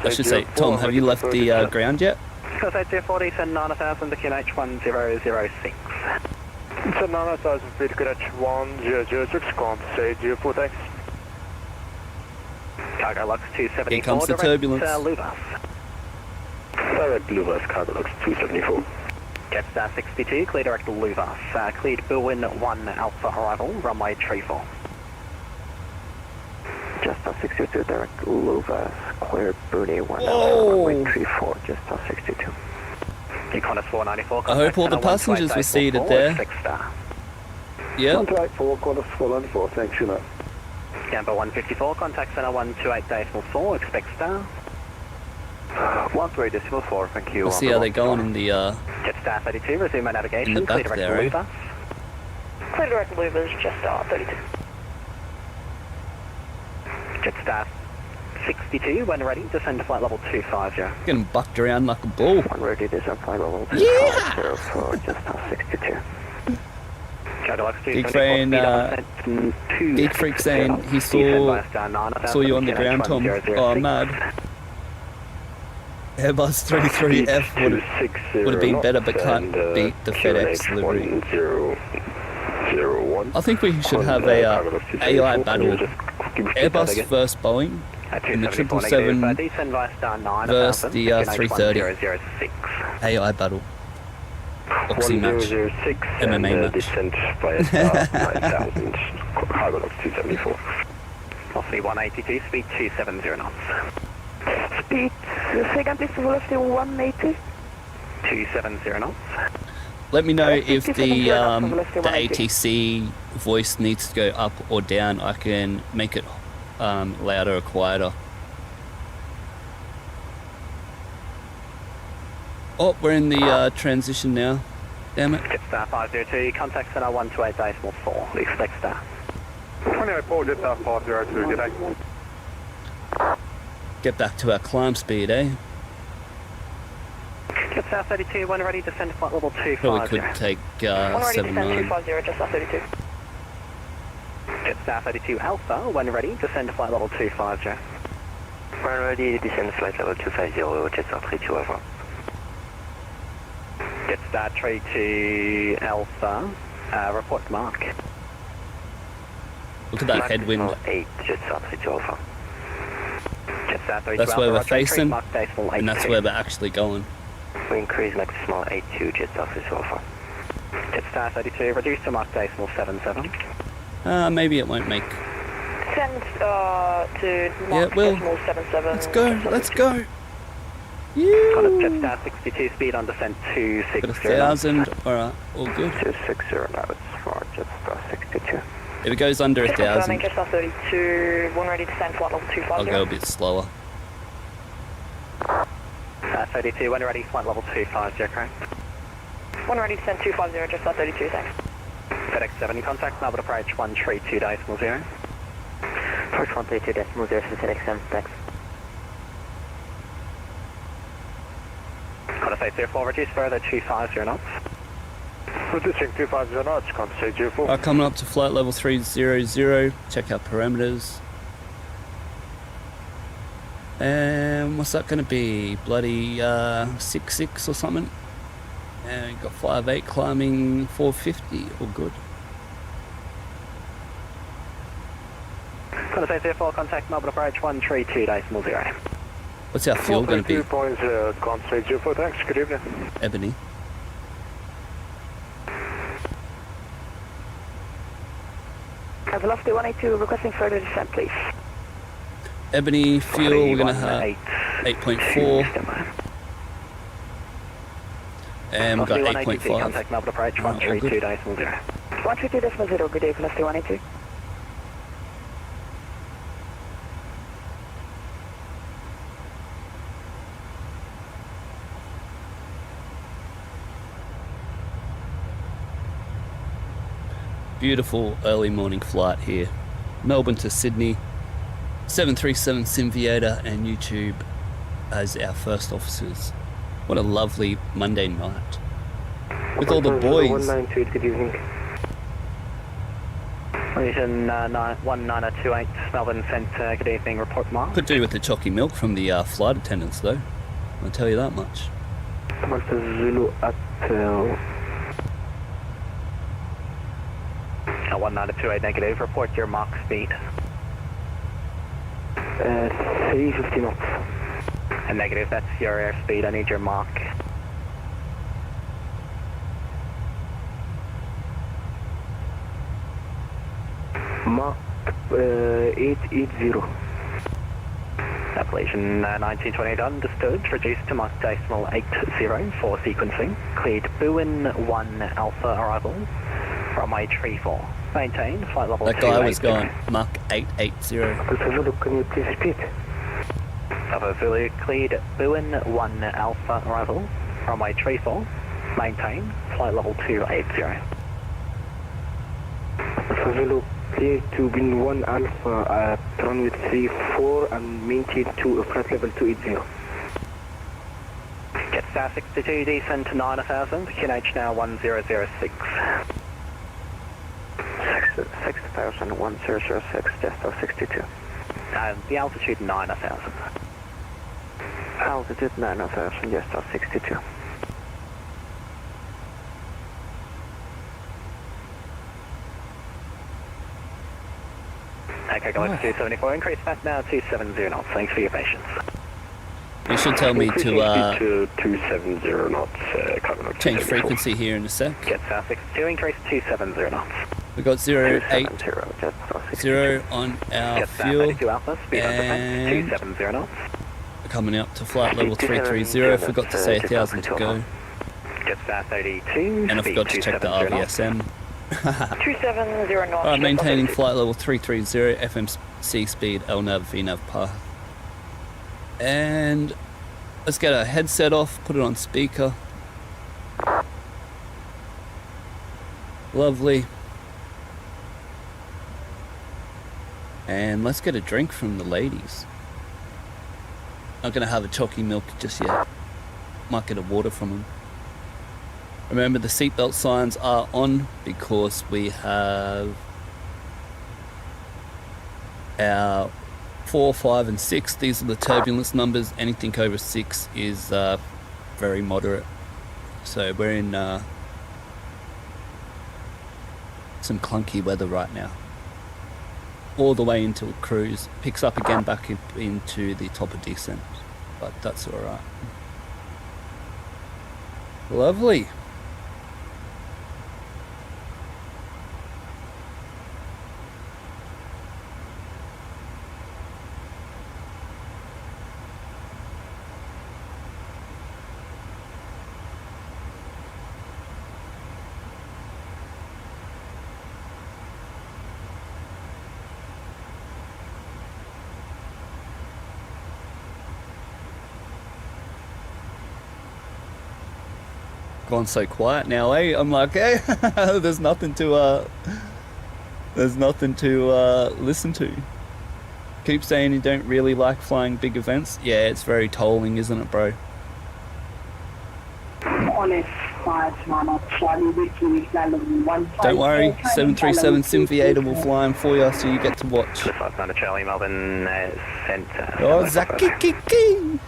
I should say, Tom, have you left the ground yet? Qantas 804, descend 9000 to QNH 1006. Descend 9000 feet, QNH 1006, Qantas 804, thanks. Cargo Lux 274, Here comes the turbulence. Luvas. Direct Luvas, Cargo Lux 274. Jetstar 62, clear direct Luvas. Cleared Boeing 1 Alpha arrival, runway 34. Jetstar 62, direct Luvas, clear Boeing 1 Alpha, runway 34, Jetstar 62. Qantas 494. I hope all the passengers were seated there. Yep. 184, Qantas 494, thanks, you know. Gambo 154, contact center 128.4, expect star. 13.4, thank you. We'll see how they're going in the Jet Star 32, resume my navigation. in the back clear there, direct eh? Louvers. Clear direct Louvers, Jet Star 32. Jet Star 62, when ready, descend to flight level 250. Getting bucked around like a bull. When ready, descend flight level 250 for Jet Star 62. Geek Freak saying he saw you on the ground, Tom. Oh, mad. Airbus 33F would have been better, but can't beat the FedEx delivery. I think we should have a AI battle. Airbus versus Boeing in the 777 versus the 330. AI battle. Boxing match. MMA match. Velocity 182, speed 270 knots. Speed, say again please, velocity 180. 270 knots. Let me know if the ATC voice needs to go up or down. I can make it louder or quieter. Oh, we're in the transition now. Damn it. Jet Star 502, contact center 128.4, expect star. 28.4, Jet Star 502, good day. Get back to our climb speed, eh? Jet Star 32, when ready, descend to flight level 250. Probably could take 79. 250, Jet Star 32. Jet Star 32 Alpha, when ready, descend to flight level 250. When ready, descend to flight level 250, Jet Star 32 Alpha. Jet Star 32 Alpha, report mark. Look at that headwind. 8, Jet Star 32 Alpha. Jet Star 32 That's Alpha, where we're Roger, facing, mark decimal and that's 82. where they're actually going. We increase maximal 82, Jet Star 32 Alpha. Jet Star 32, reduce to mark decimal 77. Maybe it won't make. Send to mark well, decimal 77. Let's go, let's go. Jet Star 62, speed on descent 260. Got 1,000, alright, all good. 260 knots for Jet Star 62. If it goes under 1,000, Jet Star 32, when ready, descend flight level 250. I'll go a bit slower. 32, when ready, flight level 250, correct? When ready, descend 250, Jet Star 32, thanks. FedEx 7, contact Melbourne approach 132.0. Approach 132.0 for FedEx 7, thanks. Contact 04, reduce further 250 knots. Reducing 250 knots, contact 04. Coming up to flight level 300, check out parameters. And what's that going to be? Bloody 66 or something? And got 58 climbing 450, all good. Contact 04, contact Melbourne approach 132.0. What's our fuel going to be? 432.0, contact 04, thanks, good evening. Ebony. Velocity 182, requesting further descent, please. Ebony fuel, we're going to have 8.4. And we've got 8.5. Contact Melbourne approach 132.0. 132.0, good day, velocity 182. Beautiful early morning flight here. Melbourne to Sydney. 737 Simviator and YouTube as our first officers. What a lovely Monday night. With all the boys. 192, good evening. Region 19028, Melbourne Centre, good evening, report mark. Could do with the chalky milk from the flight attendants though. I'll tell you that much. Zulu at 19028 negative, report your Mach speed. 350 knots. And negative, that's your airspeed, I need your Mach. Mach 880. Appellation 1928 understood, reduced to Mach decimal 80 for sequencing. Cleared Boeing 1 Alpha arrival from A34. Maintain flight level 280. That guy was going Mach 880. Can you please repeat? Bravo Zulu, cleared Boeing 1 Alpha arrival, runway 34, maintain, flight level 280. Alpha Zulu, clear to bin 1 Alpha at runway 34 and maintain to flight level 280. Jetstar 62, descend to 9000, QNH now 1006. 6000, 1006, Jetstar 62. The altitude 9000. Altitude 9000, Jetstar 62. Okay, Galaxy 274, increase back now 270 knots. Thanks for your patience. You should tell me to 270 knots, change frequency here in a sec. Jetstar 62, increase 270 knots. We've got 080 on our fuel, 32 Alpha, speed on descent, 270 knots. we're coming up to flight level 330, forgot to say 1000 to go, Jetstar 32, and I forgot to check the RVSM. 270 knots. Alright, maintaining flight level 330, FMC speed, LNAV, VNAV path. And let's get our headset off, put it on speaker. Lovely. And let's get a drink from the ladies. Not gonna have a chalky milk just yet. Might get a water from them. Remember, the seatbelt signs are on because we have our 4, 5 and 6. These are the turbulence numbers. Anything over 6 is very moderate. So we're in some clunky weather right now. All the way into cruise. Picks up again back into the top of descent. But that's alright. Lovely. Gone so quiet now, eh? I'm like, hey, there's nothing to listen to. Keep saying you don't really like flying big events. Yeah, it's very tolling, isn't it, bro? Don't worry, 737 Simviator will fly in for you, so you get to watch. 500 Charlie, Melbourne Centre. Oh, Zakiki!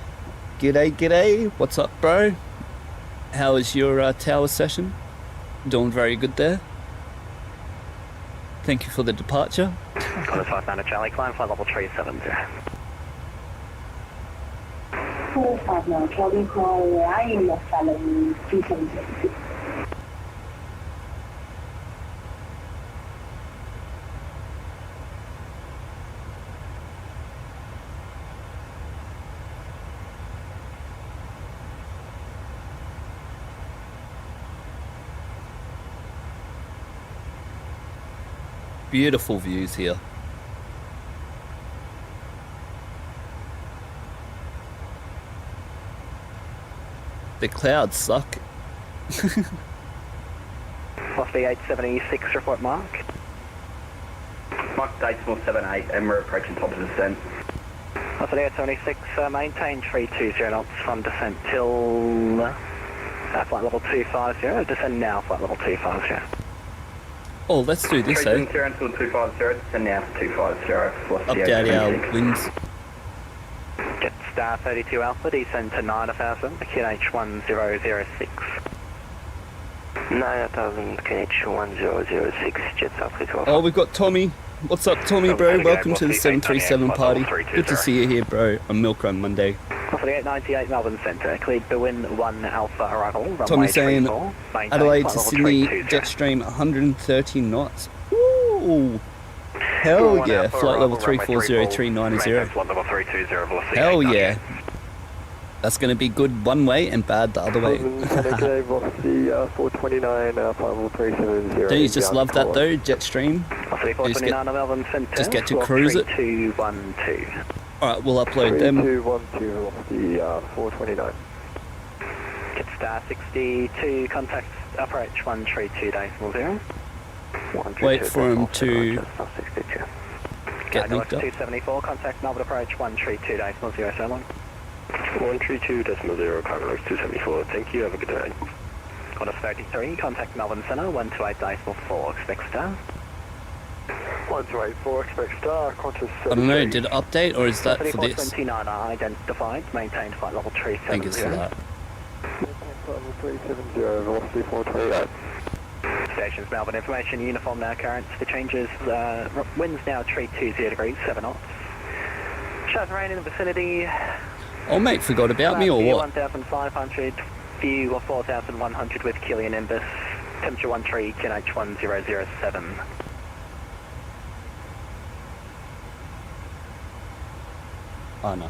G'day, g'day. What's up, bro? How was your tower session? Doing very good there. Thank you for the departure. 500 Charlie, climb flight level 370. 459 Charlie, call YMML 370. Beautiful views here. The clouds suck. Plus the 876 report mark. Mark Decimal 78 and we're approaching top of descent. Plus the 876, maintain 320 knots from descent till flight level 250. Descend now, flight level 250. Oh, let's do this, eh? Until 250, descend now to 250. Update our winds. Jetstar 32 Alpha, descend to 9000, QNH 1006. 9000, QNH 1006, Jetstar 32 Alpha. Oh, we've got Tommy. What's up, Tommy, bro? Welcome to the 737 party. Good to see you here, bro, on Milk Run Monday. For the 898 Melbourne Centre, cleared Boeing 1 Alpha arrival. Tommy saying Adelaide to Sydney, Jetstream 130 knots. Ooh. Hell yeah, flight level 340-390. Hell yeah. That's going to be good one way and bad the other way. Don't you just love that though, Jetstream? You just get to cruise it. Alright, we'll upload them. 3212 off the 429. Jetstar 62, contact approach 132.0. Wait for him to get North linked up. 274, contact Melbourne approach 132.071. 132.0, Carlos 274. Thank you, have a good day. Qantas 33, contact Melbourne Centre 128.4, expect star. 1284, expect star, Qantas I don't know, did it update or is that for this? 3429 identified, maintained flight level 370. I think it's for that. level 370, velocity 428. Stations Melbourne information, uniform now currents for changes, winds now 320 degrees, 7 knots. Showers of rain in the vicinity. Oh mate, forgot about me or what? 1,500, view of 4,100 with Killian Nimbus, temperature 13, QNH 1007. Oh no.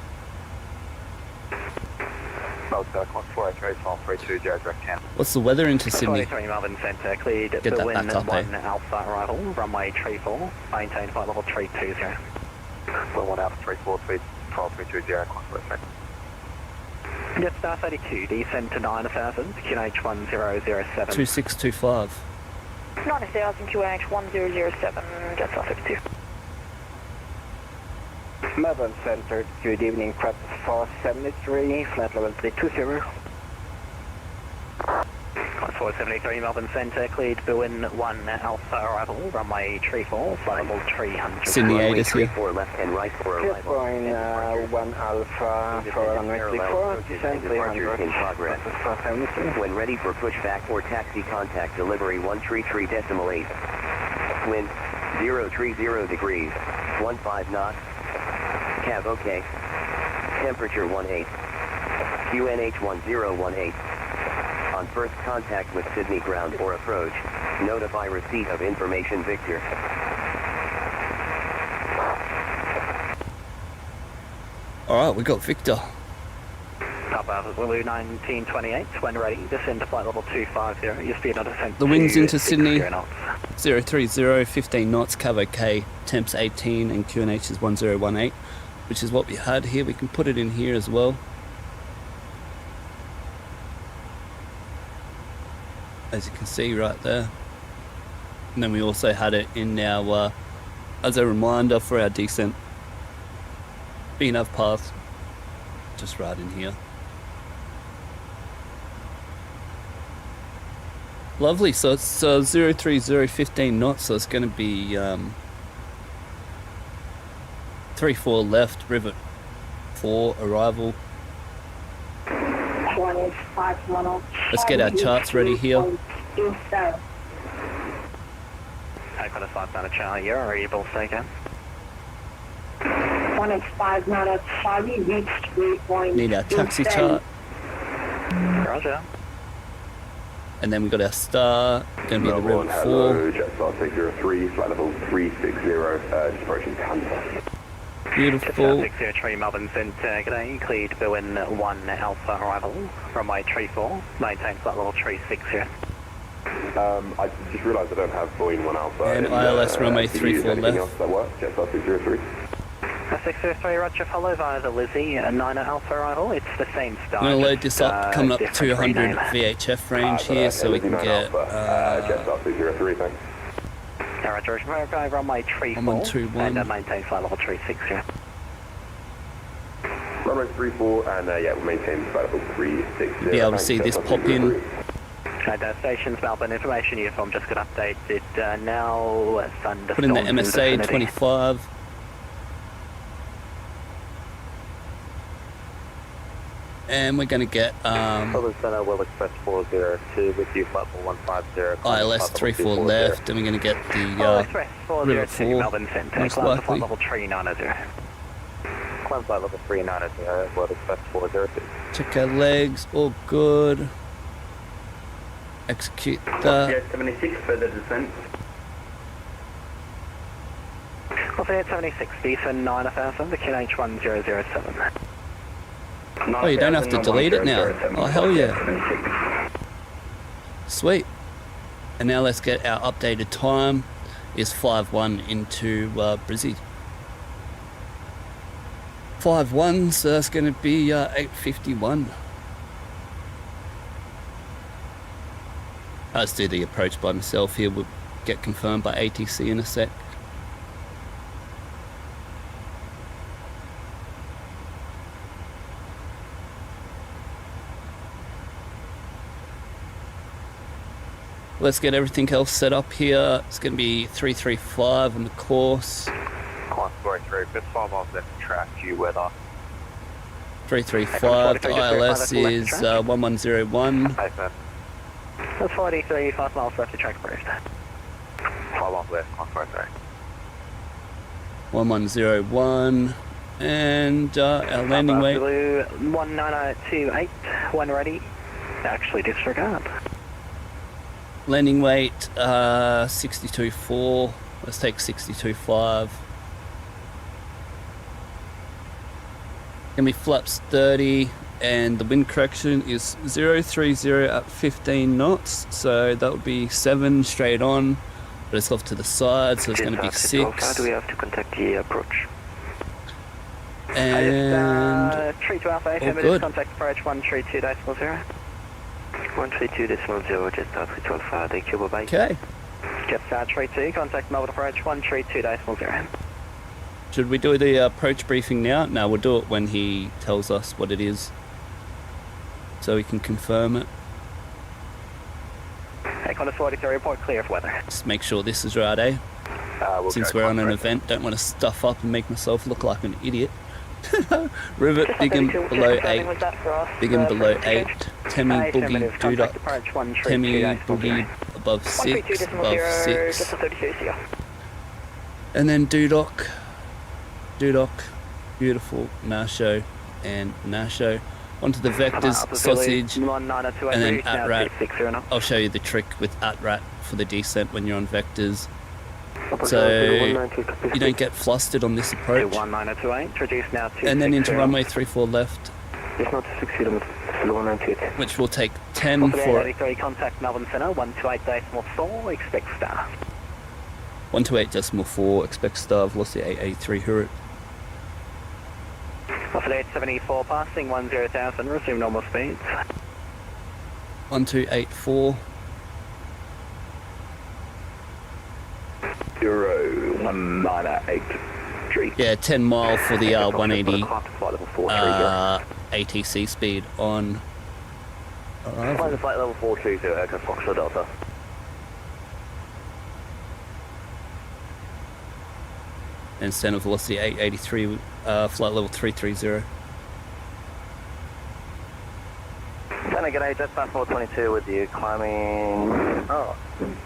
What's the weather into Sydney? 23 Melbourne Centre, cleared Get that Berlin back up, 1 Alpha arrival, runway 34, maintain flight level 320. Well, 1 Alpha 34, speed 12320, Qantas. Jetstar 32, descend to 9,000, QNH 1007. 2625. 9000 QNH 1007, Jetstar 32. Melbourne Centre, good evening, prep 473, flight level 320. 473 Melbourne Centre, cleared Boeing 1 Alpha arrival, runway 34, flight level 300. Simviator here. left and right for arrival. Boeing 1 Alpha for runway 34, descend 300. In progress. 473. When ready for pushback or taxi, contact delivery 133.8. Wind 030 degrees, 15 knots. Cav OK. Temperature 18. QNH 1018. On first contact with Sydney ground or approach, notify receipt of information Victor. Alright, we got Victor. Papa Zulu 1928, when ready, descend to flight level 250, your speed on descent. The wind's into 60 Sydney. knots. 030, 15 knots, Cav OK, temps 18 and QNH is 1018, which is what we had here. We can put it in here as well. As you can see right there. And then we also had it in our, as a reminder for our descent. BNAV path, just right in here. Lovely, so it's 030, 15 knots, so it's going to be 34 left, rivet 4, arrival. Let's get our charts ready here. I've got a 5 minute Charlie, you're able to take it. 1X5 minutes, Charlie, reached waypoint. Need our taxi chart. Roger. And then we got our star, going to be the rivet 4. Jetstar 603, flight level 360, just approaching Tampa. Beautiful. 603 Melbourne Centre, g'day, cleared Boeing 1 Alpha arrival, runway 34, maintain flight level 360. I just realised I don't have Boeing 1 Alpha. And ILS runway 34 left. Else that works? Jetstar 603. 603 Roger, follow via the Lizzie, 9 Alpha arrival, it's the same start. I'm going to load this up, coming up to different 200 rename. VHF range here, so we can get... Jetstar 603, thanks. Roger, runway 34, I'm on 21. and maintain flight level 360. Runway 34, and yeah, we'll maintain flight level 360. Be able to see this pop in. Stations, Melbourne information uniform just got updated now. Thunderstorms Put in the in MSA vicinity. 25. And we're going to get Melbourne Centre, Will Express 402 with you, flight level 150. ILS 34 left, and we're going to get the Express rivet 402 4, Melbourne Centre, most climb to likely. flight level 390. Climb flight level 390, Will Express 402. Check our legs, all good. Execute that. 76, further descent. Lafayette 76, descend 9000, the QNH 1007. Oh, you don't have to delete it now. Oh, hell yeah. Sweet. And now let's get our updated time. Is 5-1 into Brizzy. 5-1, so that's going to be 851. Let's do the approach by myself here. We'll get confirmed by ATC in a sec. Let's get everything else set up here. It's going to be 335 on the course. Climb 43, just 5 miles left of track, due weather. 335, the ILS is 1101. That's 43, 5 miles left of track approved. 5 miles left, climb 43. 1101. And our landing weight. Blue 19028, when ready. Actually disregard. Landing weight 62.4. Let's take 62.5. Gonna be flaps 30, and the wind correction is 030 at 15 knots. So that would be 7 straight on, but it's off to the side, so it's going to be 6. Do we have to contact the approach? And 32 Alpha, 8 oh, minutes, good. contact approach 132.0. 132.0, just start with 12, thank you, bye-bye. Okay. Jetstar 32, contact Melbourne approach 132.0. Should we do the approach briefing now? No, we'll do it when he tells us what it is, so we can confirm it. Hey, Qantas 43, report clear for weather. Just make sure this is right, eh? Since we're on an event, don't want to stuff up and make myself look like an idiot. Rivet, big and below 8, big and below 8, Temi, boogie, dude up, Temi, boogie, above 6, above 6, and then Dudok, beautiful, Nasho, and Nasho, onto the vectors, sausage, and then ATRAT. I'll show you the trick with ATRAT for the descent when you're on vectors, so you don't get flustered on this approach. And then into runway 34 left, which will take 10 for it. Contact Melbourne Centre 128.4, expect star. 128.4, expect star, velocity 883, Hurrit. Offer 874 passing 10,000, resume normal speeds. 1284. 01983. Yeah, 10 mile for the 180 ATC speed on arrival. Flight level 420, Echo Foxtrot Delta. And center velocity 883, flight level 330. Center, g'day, Jetstar 422 with you, climbing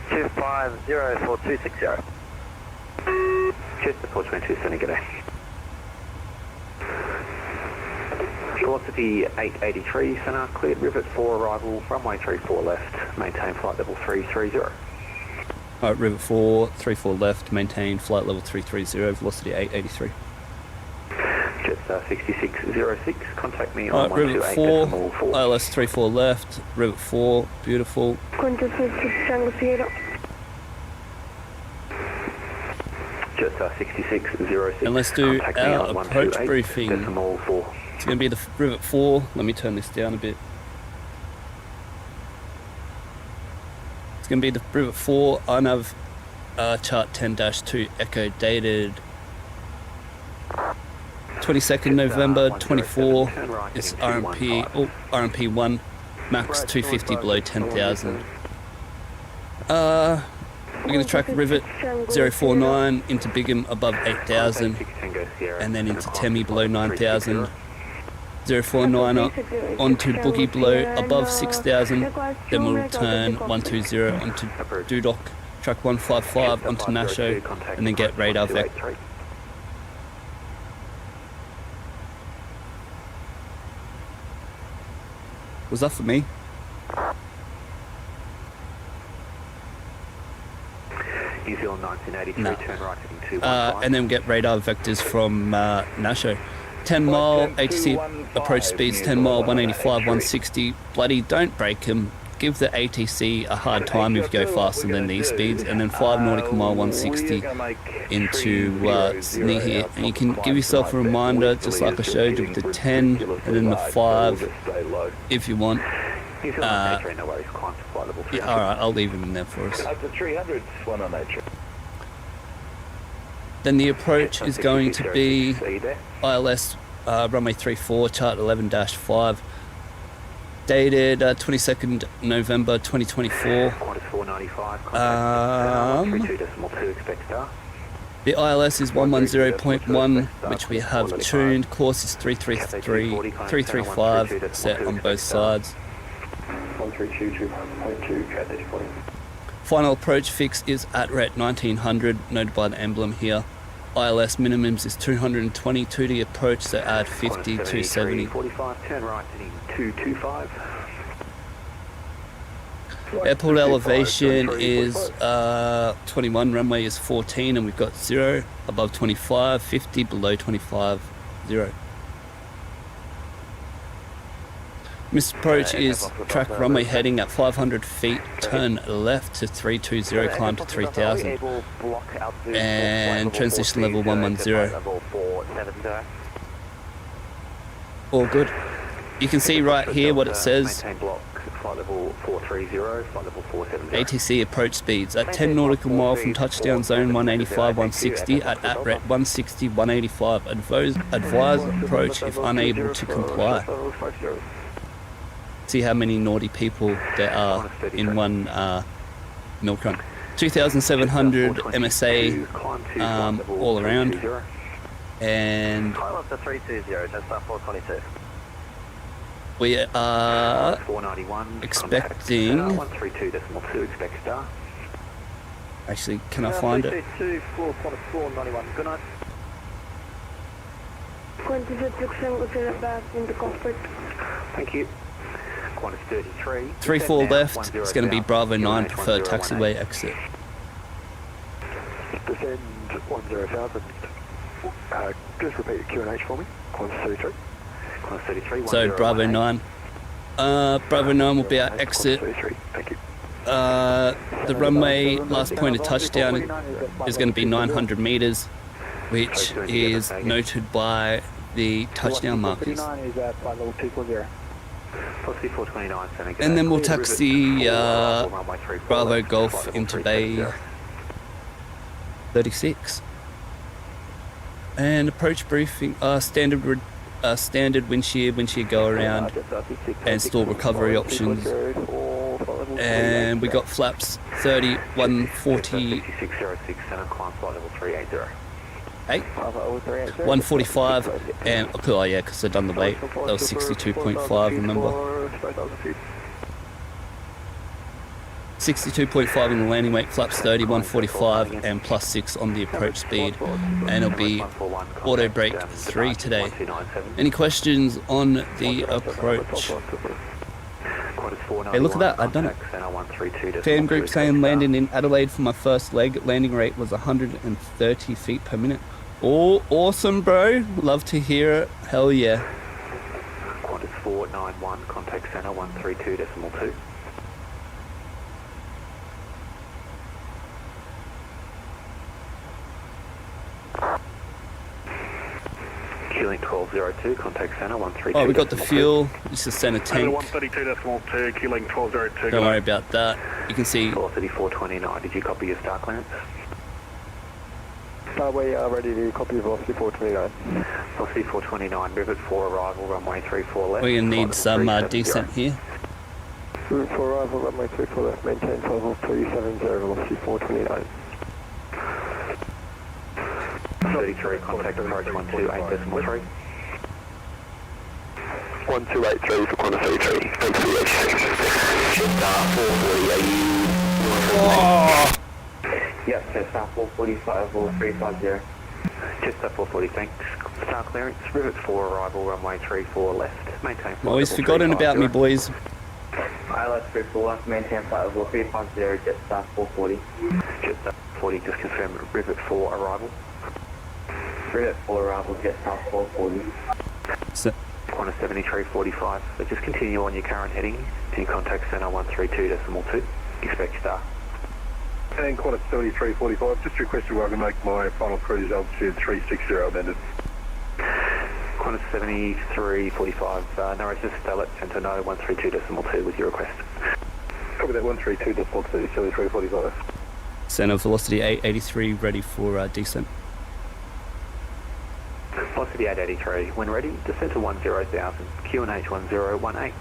2504260. Jetstar 422, Center, g'day. Velocity 883, Center, cleared, Rivet 4 arrival, runway 34 left, maintain flight level 330. Alright, Rivet 4, 34 left, maintain flight level 330, velocity 883. Jetstar 6606, contact me on Alright, Rivet 4, 128.4. ILS 34 left, Rivet 4, beautiful. Jetstar 6606. And let's do contact me our on approach 128.4. briefing. It's going to be the Rivet 4, let me turn this down a bit. It's going to be the Rivet 4, INAV chart 10-2, echo dated 22nd November 24. It's RMP 1, max 250 below 10,000. We're going to track Rivet 049 into Bigham above 8,000, and then into Temi below 9,000. 049 onto Boogie below above 6,000, then we'll return 120 onto Dudok, track 155 onto Nasho, and then get radar vec. Was that for me? New Zealand 1983, No. turn right heading 215. And then get radar vectors from Nasho. 10 mile ATC approach speeds, 10 mile 185, 160. Bloody don't break him. give the ATC a hard time if you go faster than these speeds, and then 5 nautical mile 160 into Sydney here. And you can give yourself a reminder, just like I showed you with the 10 and then the 5 if you want. Yeah, alright, I'll leave him in there for us. Then the approach is going to be ILS runway 34, chart 11-5, dated 22nd November 2024. The ILS is 110.1, which we have tuned. Course is 335 set on both sides. 1322.2, Final approach fix is at ret 1900, noted by the emblem here. ILS minimums is 220 to the approach, so add 50, 270. 45, turn right, heading 225. Airport elevation is 21, runway is 14, and we've got 0, above 25, 50, below 25, 0. Missed approach is track runway heading at 500 feet, turn left to 320, climb to 3000, and transition level 110. All good. You can see right here what it says. ATC approach speeds at 10 nautical mile from touchdown zone 185, 160 at ret 160, 185. Advise approach if unable to comply. See how many naughty people there are in one milk run. 2,700 MSA all around, and we are expecting. Actually, can I find it? Thank you. 34 left, it's going to be Bravo 9 preferred taxiway exit. Descend 10,000. Just repeat the Q&H for me. Qantas 33. Qantas 33. So Bravo 9. Bravo 9 will be our exit. Thank you. The runway last point of touchdown is going to be 900 meters, which is noted by the touchdown markers. And then we'll taxi Bravo Golf into Bay 36. And approach briefing, standard wind shear go around, and stall recovery options. And we got flaps 30, 140, 145, and oh yeah, because I've done the weight. That was 62.5, remember? 62.5 on the landing weight, flaps 30, 145, and +6 on the approach speed. And it'll be auto brake 3 today. Any questions on the approach? Hey, look at that, I've done it. Fan group saying landing in Adelaide for my first leg. Landing rate was 130 feet per minute. Oh, awesome, bro. Love to hear it. Hell yeah. Qantas 491, contact center 132.2. Q-link 1202, contact center 132. Oh, we got the fuel. It's the center tank. 132.2, Q-link 1202. Don't worry about that. You can see. 434.29. Did you copy your star clearance? We are ready to copy velocity 429. Velocity 429, rivet 4 arrival, runway 34 left. We're going to need some descent here. Rivet 4 arrival, runway 34 left, maintain level 370, velocity 429. 33, contact approach 128.3. 1283 for Qantas 33, MCH. Star 440, are you... Oh. Yep, so Star 445 or 350. Just Star 440, thanks. Star clearance, rivet 4 arrival, runway 34 left. Maintain flight Always forgotten about me, boys. ILS 34 left, maintain flight level 350, Jet Star 440. Jet Star 40, just confirm rivet 4 arrival. Rivet 4 arrival, Jet Star 440. Qantas 7345, so just continue on your current heading to contact center 132.2. Expect star. And Qantas 7345, just requested where I can make my final cruise altitude 360 amended. Qantas 7345, no races, stay at center no 132.2 with your request. Copy that 132.2, 7345. Center velocity 883, ready for descent. Velocity 883, when ready, descent to 10,000, QNH 1018.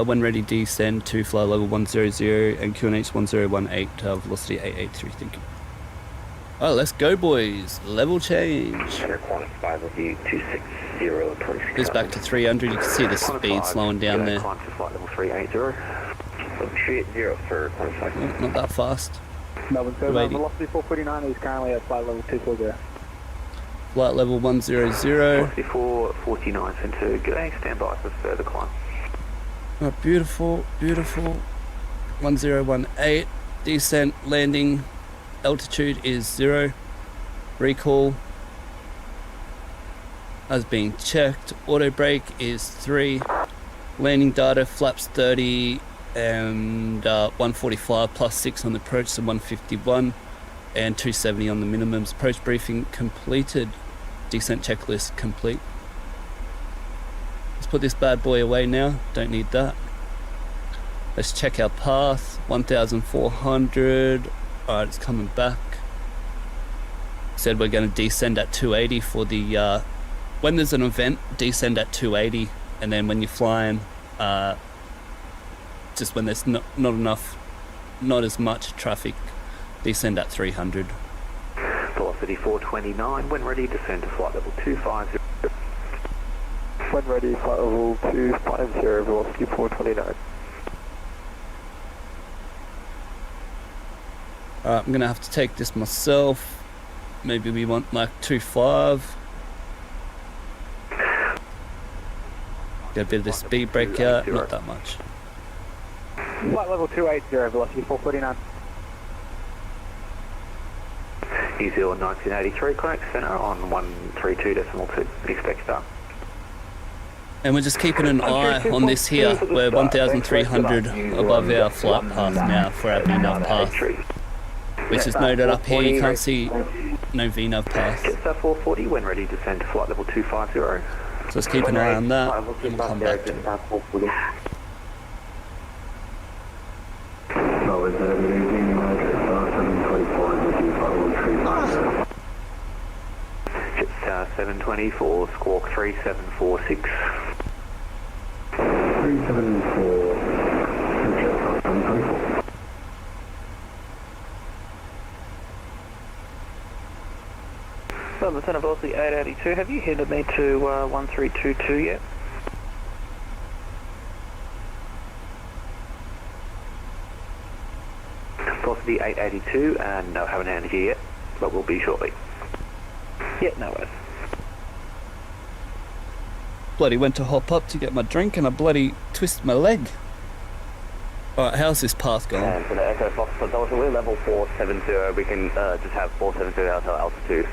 When ready, descend to flight level 100 and QNH 1018, velocity 883, thank you. Oh, let's go, boys. Level change. Qantas 5 with you, 260. Goes back to 300. You can see the speed slowing down there. Climb to flight level 380. 380 for Qantas 5. Not that fast. Melbourne, so 280. velocity 449 is currently at flight level 240. Flight level 100. Velocity 449, center, good day, stand by for further climb. Oh, beautiful, beautiful. 1018. Descent, landing. Altitude is 0. Recall has been checked. Auto brake is 3. Landing data, flaps 30 and 145 plus 6 on the approach, so 151 and 270 on the minimums. Approach briefing completed. Descent checklist complete. Let's put this bad boy away now. Don't need that. Let's check our path. 1,400. Alright, it's coming back. Said we're going to descend at 280 for the when there's an event, descend at 280, and then when you're flying, just when there's not as much traffic, descend at 300. Velocity 429, when ready, descend to flight level 250. When ready, flight level 250, velocity 429. Alright, I'm gonna have to take this myself. Maybe we want like 2.5. Get a bit of the speed brake out, not that much. Flight level 280, velocity 449. New Zealand 1983, connect center on 132.2. Expect start. And we're just keeping an eye on this here. We're 1,300 above our flight path now for our VNAV path, which is noted up here. You can't see no VNAV path. Jetstar 440, when ready, descend to flight level 250. So let's keep an eye on that and we'll come back to it. Jetstar 724, squawk 3746. 374, Jetstar 724. Melbourne Centre velocity 882, have you headed me to 1322 yet? Velocity 882, and no, haven't handed you yet, but will be shortly. Yeah, no worries. Bloody went to hop up to get my drink and I bloody twisted my leg. Alright, how's this path going? And for the Echo Foxtrot Delta, we're level 470, we can just have 470 out to altitude.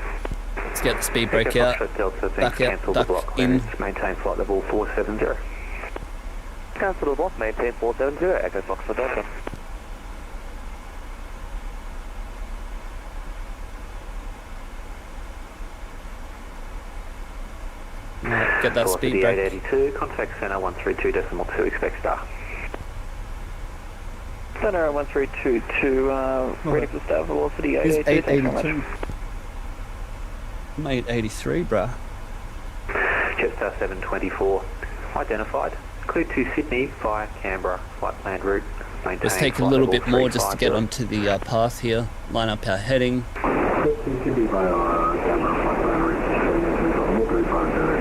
Let's get the speed brake Echo out. Foxtrot Delta, Back cancel out, the block back in. clearance, maintain flight level 470. Cancel the block, maintain 470, Echo Foxtrot Delta. Right, get that Velocity speed brake. 882, contact center 132.2, expect star. Center 1322, ready for start, velocity Who's 882. 882? I'm 883, bruh. Jetstar 724, identified. Cleared to Sydney via Canberra, flight planned route. Maintain Let's take a flight little level bit more just to get 350. onto the path here. Line up our heading. Sydney via Canberra, flight plan route 350.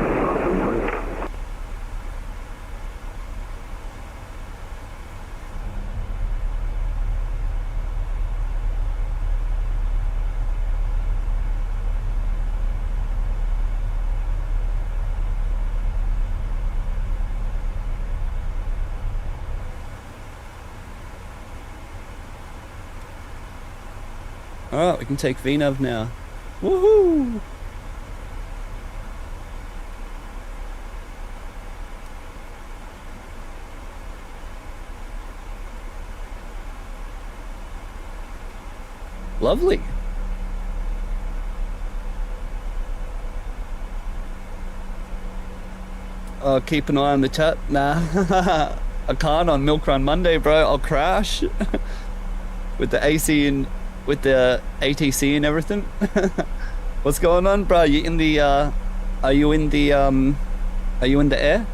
Alright, we can take VNAV now. Woohoo! Lovely. Keep an eye on the chat. Nah, I can't on Milk Run Monday, bro. I'll crash with the AC and with the ATC and everything. What's going on, bro? You in the? Are you in the? Are you in the air?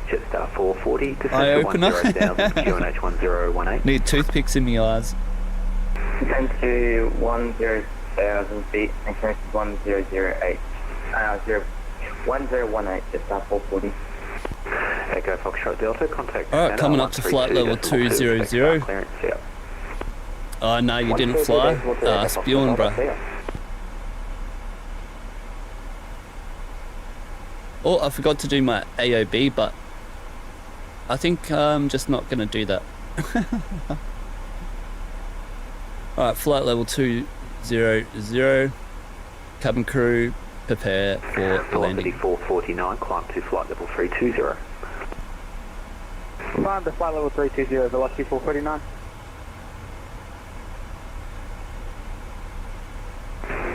Jetstar 440 to Eye opener. QNH1018. Need toothpicks in my eyes. Descend to 10,000 feet, next is 1008. 1018, Jetstar 440. Echo Foxtrot Delta, contact. Alright, coming up to flight level 200. Clearance, yeah. Oh no, you didn't fly. Spewing, bro. Oh, I forgot to do my AOB, but I think I'm just not going to do that. Alright, flight level 200. Cabin crew, prepare for landing. 449, climb to flight level 320. Climb to flight level 320, velocity 449.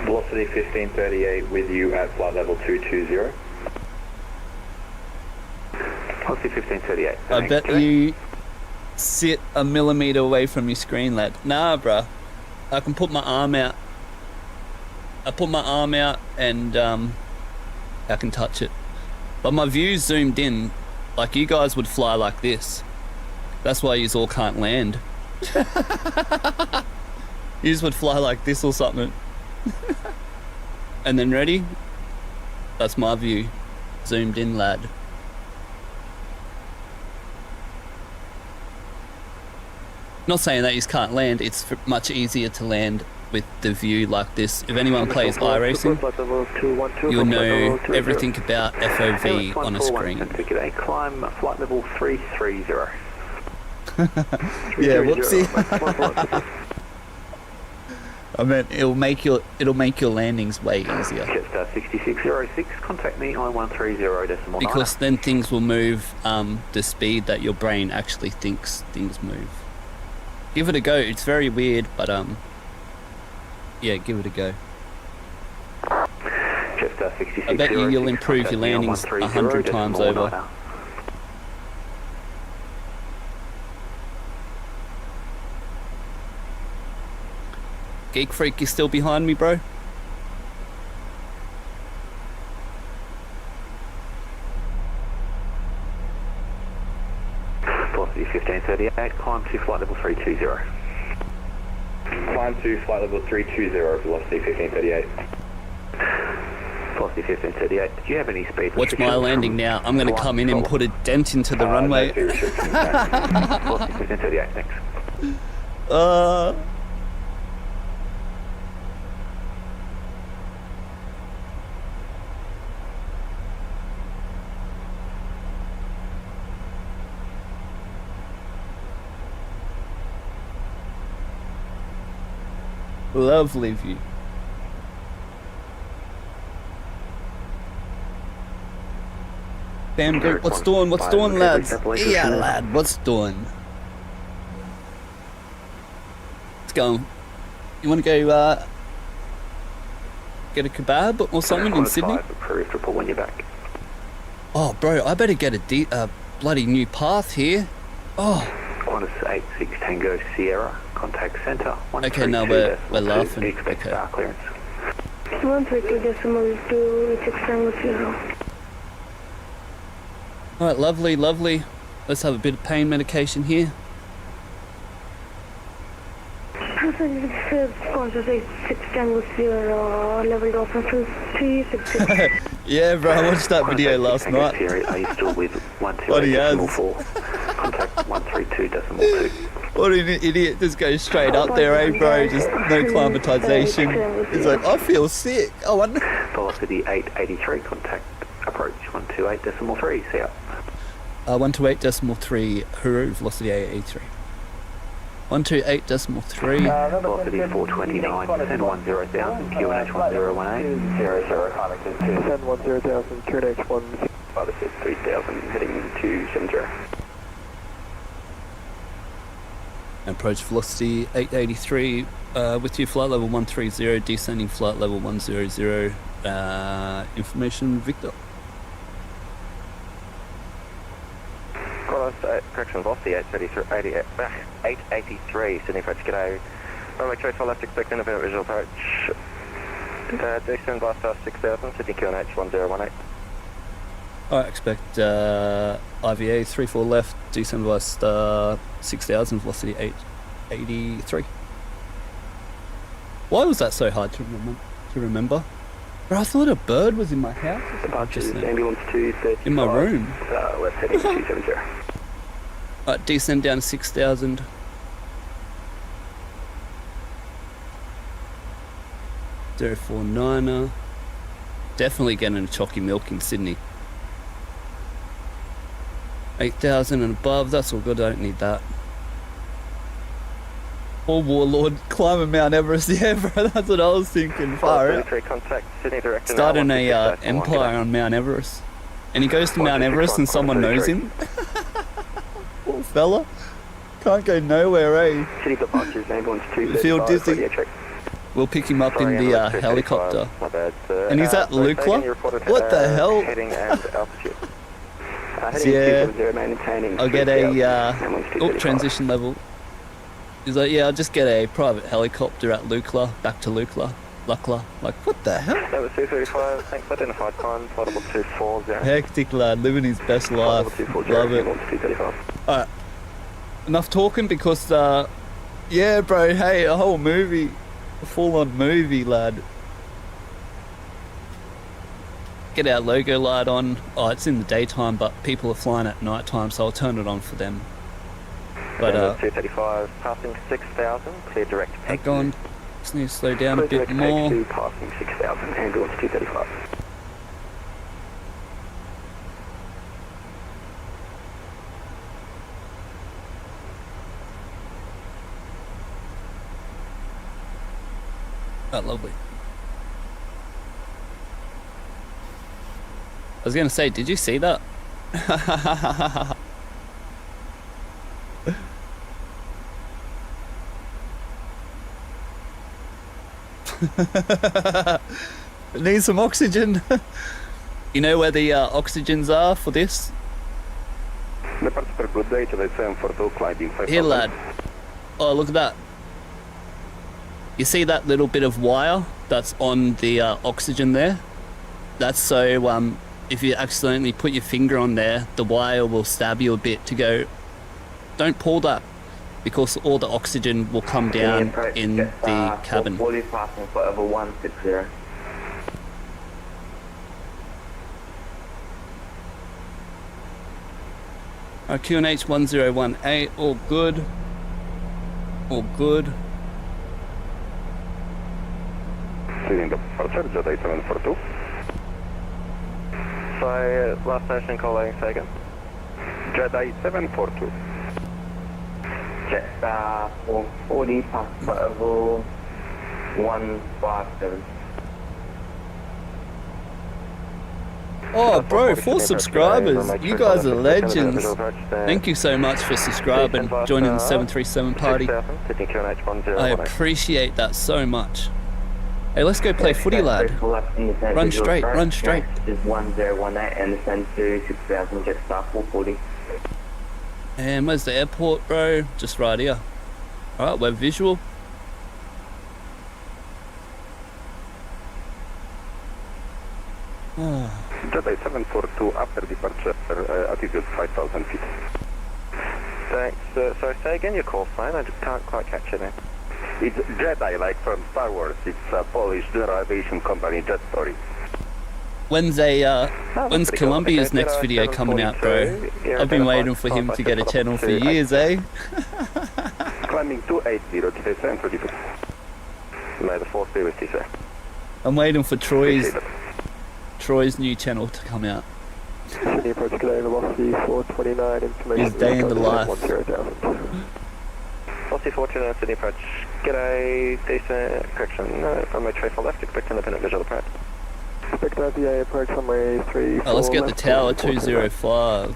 Velocity 1538 with you at flight level 220. Velocity 1538. I bet you sit a millimeter away from your screen, lad. Nah, bruh. I can put my arm out. I put my arm out and I can touch it. But my view's zoomed in. Like you guys would fly like this. That's why you all can't land. You would fly like this or something. And then ready? That's my view. Zoomed in, lad. Not saying that you can't land, it's much easier to land with the view like this. If anyone plays iRacing, you'll know everything about FOV on a screen. Climb flight level 330. Yeah, whoopsie. I meant it'll make your landings way easier. Jetstar 6606, contact me I130.9. Because then things will move the speed that your brain actually thinks things move. Give it a go. It's very weird, but yeah, give it a go. Jetstar 6606, I bet you'll improve your landings 100 times over. Geek Freak, you still behind me, bro? Velocity 1538, climb to flight level 320. Climb to flight level 320, velocity 1538. Velocity 1538, did you have any speed? Watch my landing now. I'm going to come in and put a dent into the runway. Velocity 1538, thanks. Lovely view. Damn group, what's doing, lads? Yeah, lad, what's doing? Let's go. You want to go get a kebab or something in Sydney? Report when you're back. Oh, bro, I better get a bloody new path here. Oh. Qantas 86 Tango Sierra, contact centre. Okay, now we're laughing. Expect Okay. clearance. 132.260. Alright, lovely, lovely. Let's have a bit of pain medication here. Qantas 86 Tango Sierra, leveled off to 360. Yeah, bro, I watched that video last night. Are you still with 128.4? Contact 132.2. What an idiot, just goes straight up there, eh, bro? Just no climatization. It's like, I feel sick. I wonder. Velocity 883, contact approach 128.3. See ya. 128.3, Huru, velocity 883. 128.3. Velocity 429, send 10,000, QNH1018. 00, connected to. Send 10,000, QNH 10. Velocity 3000, heading to 70. Approach velocity 883 with you, flight level 130, descending flight level 100. Information, Victor. Correction, velocity 883, Sydney approach, g'day. Runway 24 left, expect independent visual approach. Descend by star 6000, Sydney QNH 1018. Alright, expect IVA 34 left, descend by star 6000, velocity 883. Why was that so hard to remember? Bro, I thought a bird was in my house. Ambulance 235. In my room. Left heading 270. Alright, descend down to 6000. .049er. Definitely getting a chalky milk in Sydney. 8,000 and above, that's all good, I don't need that. Or Warlord climbing Mount Everest, yeah bro, that's what I was thinking. Far out. Contact Sydney direct. Starting a empire on Mount Everest. And he goes to Mount Everest and someone knows him. Poor fella. Can't go nowhere, eh? City departures, ambulance 235. Feel dizzy. We'll pick him up in the helicopter. And he's at Lukla? What the hell? Heading and altitude. Yeah, I'll get a transition level. He's like, yeah, I'll just get a private helicopter at Lukla, back to Lukla. Like, what the hell? That was 235, thanks, identified time, flight level 240. Hectic lad, living his best life. Love it. Alright, enough talking because, yeah bro, hey, a whole movie. A full-on movie, lad. Get our logo light on. Oh, it's in the daytime, but people are flying at night time, so I'll turn it on for them. But 235, passing 6,000, clear direct. Heck on. Just need to slow down a bit more. Passing 6,000, ambulance 235. Oh, lovely. I was gonna say, did you see that? Need some oxygen. You know where the oxygens are for this? Here, lad. Oh, look at that. You see that little bit of wire that's on the oxygen there? That's so if you accidentally put your finger on there, the wire will stab you a bit to go, don't pull that, because all the oxygen will come down in the cabin. Fully passing for over 160. QNH 1018, all good. All good. So, last station calling second. Jedi 742. Jetstar 440, pass for over 157. Oh bro, 4 subscribers. You guys are legends. Thank you so much for subscribing, joining the 737 party. I appreciate that so much. Hey, let's go play footy, lad. Run straight, run straight. Is 1018 and descend to 6000, Jetstar 440. And where's the airport, bro? Just right here. Alright, we're visual. Jedi 742 after departure, altitude 5,000 feet. Thanks. So say again your call sign, I just can't quite catch it now. It's Jedi, like from Star Wars. It's a Polish general aviation company jet story. When's Columbia's next video coming out, bro? I've been waiting for him to get a channel for years, eh? Climbing 280, Jedi 742. May the force be with you, sir. I'm waiting for Troy's new channel to come out. City approach today, velocity 429, information. His day in the life. Velocity 429, City approach. G'day, decent, correction, runway 34 left, expect independent visual approach. Expect IVA approach runway 34 Oh, let's get the tower 205.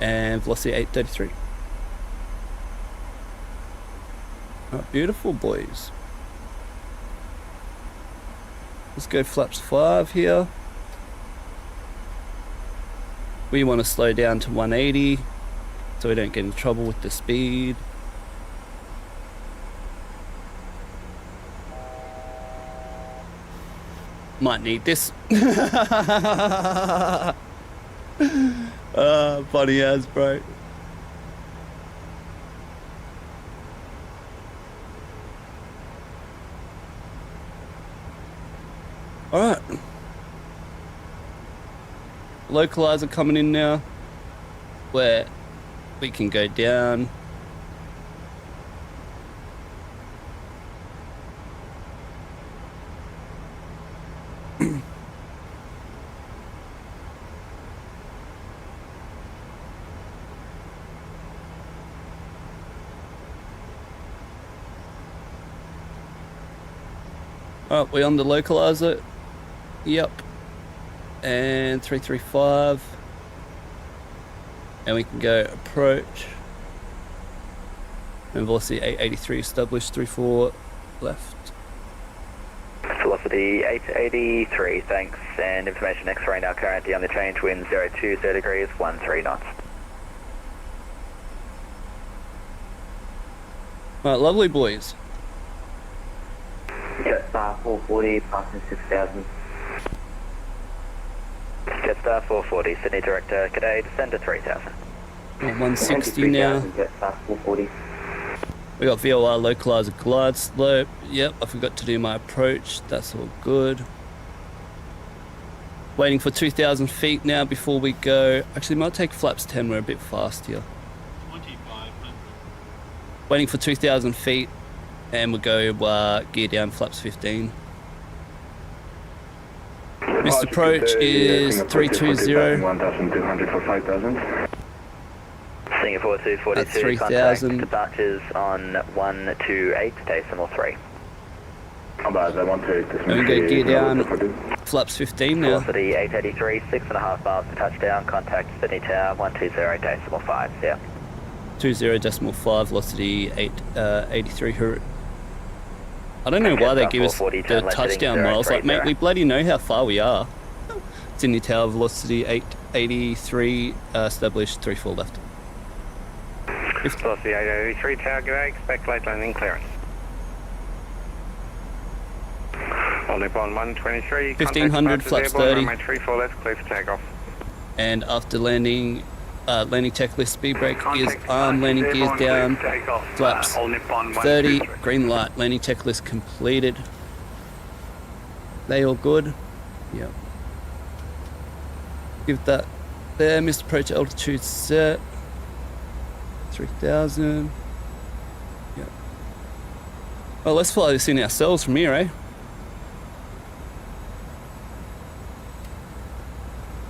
and velocity 833. Oh, beautiful, boys. Let's go flaps 5 here. We want to slow down to 180 so we don't get in trouble with the speed. Might need this. Funny as, bro. Alright. Localizer coming in now, where we can go down. Alright, we're on the localizer. Yep. And 335. And we can go approach. And velocity 883 established, 34 left. Velocity 883, thanks. And information X-ray now currently on the change, wind 020 degrees, 13 knots. Alright, lovely boys. Jetstar 440, passing 6,000. Jetstar 440, Sydney Director, Cadet, descend to 3,000. 160 now. Jetstar 440. We got VOR localizer glide slope. Yep, I forgot to do my approach. That's all good. Waiting for 2,000 feet now before we go. Actually, might take flaps 10. We're a bit fast here. 2,500. Waiting for 2,000 feet. And we'll go gear down flaps 15. Missed approach is 320. 1,200 for 5,000. Singapore 242, at 3,000. departures on 128.3. About that 128. And we go gear down flaps 15 now. Velocity 883, 6.5 miles to touchdown, contact Sydney Tower 120.5, yeah. 20.5, velocity 883. I don't know why they give us the touchdown miles. Like, mate, we bloody know how far we are. Sydney Tower, velocity 883, established, 34 left. Velocity 883, Tower, go, expect late landing clearance. On Nippon 123, 1500, flaps 30. Runway 34 left, clear for takeoff. And after landing, landing checklist speed brake is arm, landing gears down, flaps 30, green light, landing checklist completed. They all good? Yep. Give that there, missed approach altitude set, 3,000. Yep. Well, let's fly this in ourselves from here, eh?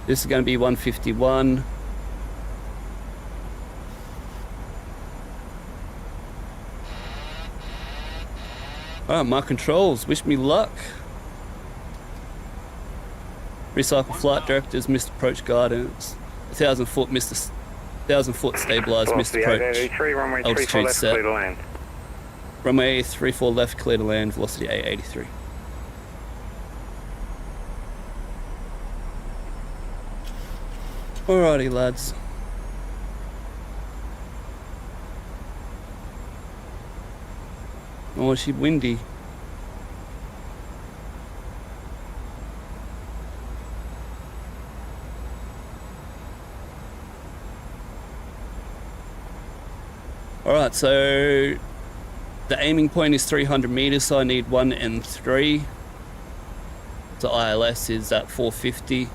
This is going to be 151. Alright, my controls, wish me luck. Recycle flight directors, missed approach guidance. 1,000 foot, 1,000 foot stabilised, missed approach. Runway 34 Altitude left, set. clear to land. Runway 34 left, clear to land, velocity 883. Alrighty, lads. Oh, is she windy? Alright, so the aiming point is 300 meters, so I need 1 and 3. So ILS is at 450.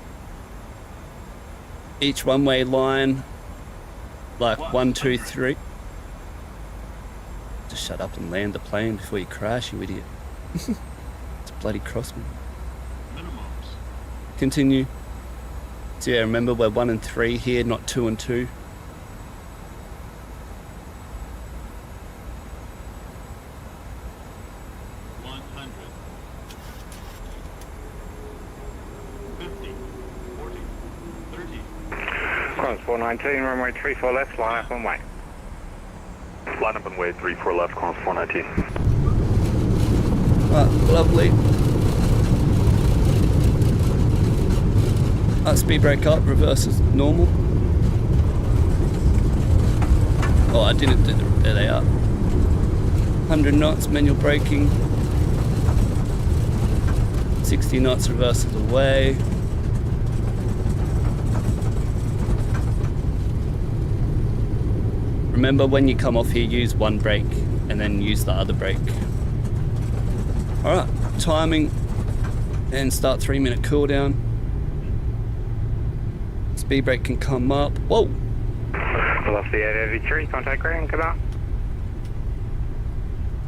Each one-way line, like 1, 2, 3. Just shut up and land the plane before you crash, you idiot. It's bloody cross me. Continue. So yeah, remember we're 1 and 3 here, not 2 and 2. Cross 419, runway 34 left, line up and wait. Line up and wait, 34 left, cross 419. Lovely. Speed brake up, reverse is normal. Oh, I didn't do there they are. 100 knots, manual braking. 60 knots, reverse is away. Remember, when you come off here, use one brake and then use the other brake. Alright, timing and start 3-minute cooldown. Speed brake can come up. Whoa! Velocity 883, contact ground, come on.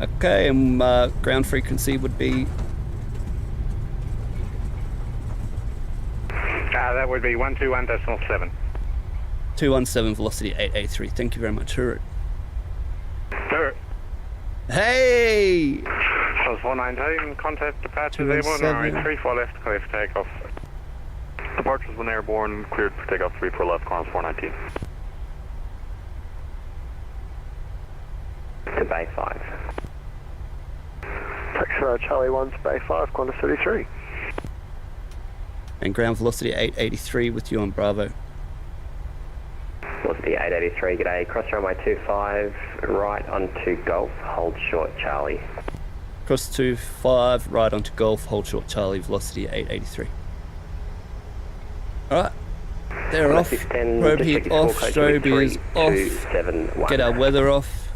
Okay, and ground frequency would be... That would be 121.7. 217, velocity 883. Thank you very much. Hurry. Sir. Hey! Cross 419, contact departures airborne, runway 34 left, clear for takeoff. Departures when airborne, cleared for takeoff 34 left, cross 419. To Bay 5. Taxi Charlie 1 to Bay 5, Qantas 33. And ground velocity 883 with you on Bravo. Velocity 883, g'day. Cross runway 25, right onto Golf, hold short Charlie. Cross 25, right onto Golf, hold short Charlie, velocity 883. Alright, they're off. Probe heat off, strobe is off. Get our weather off.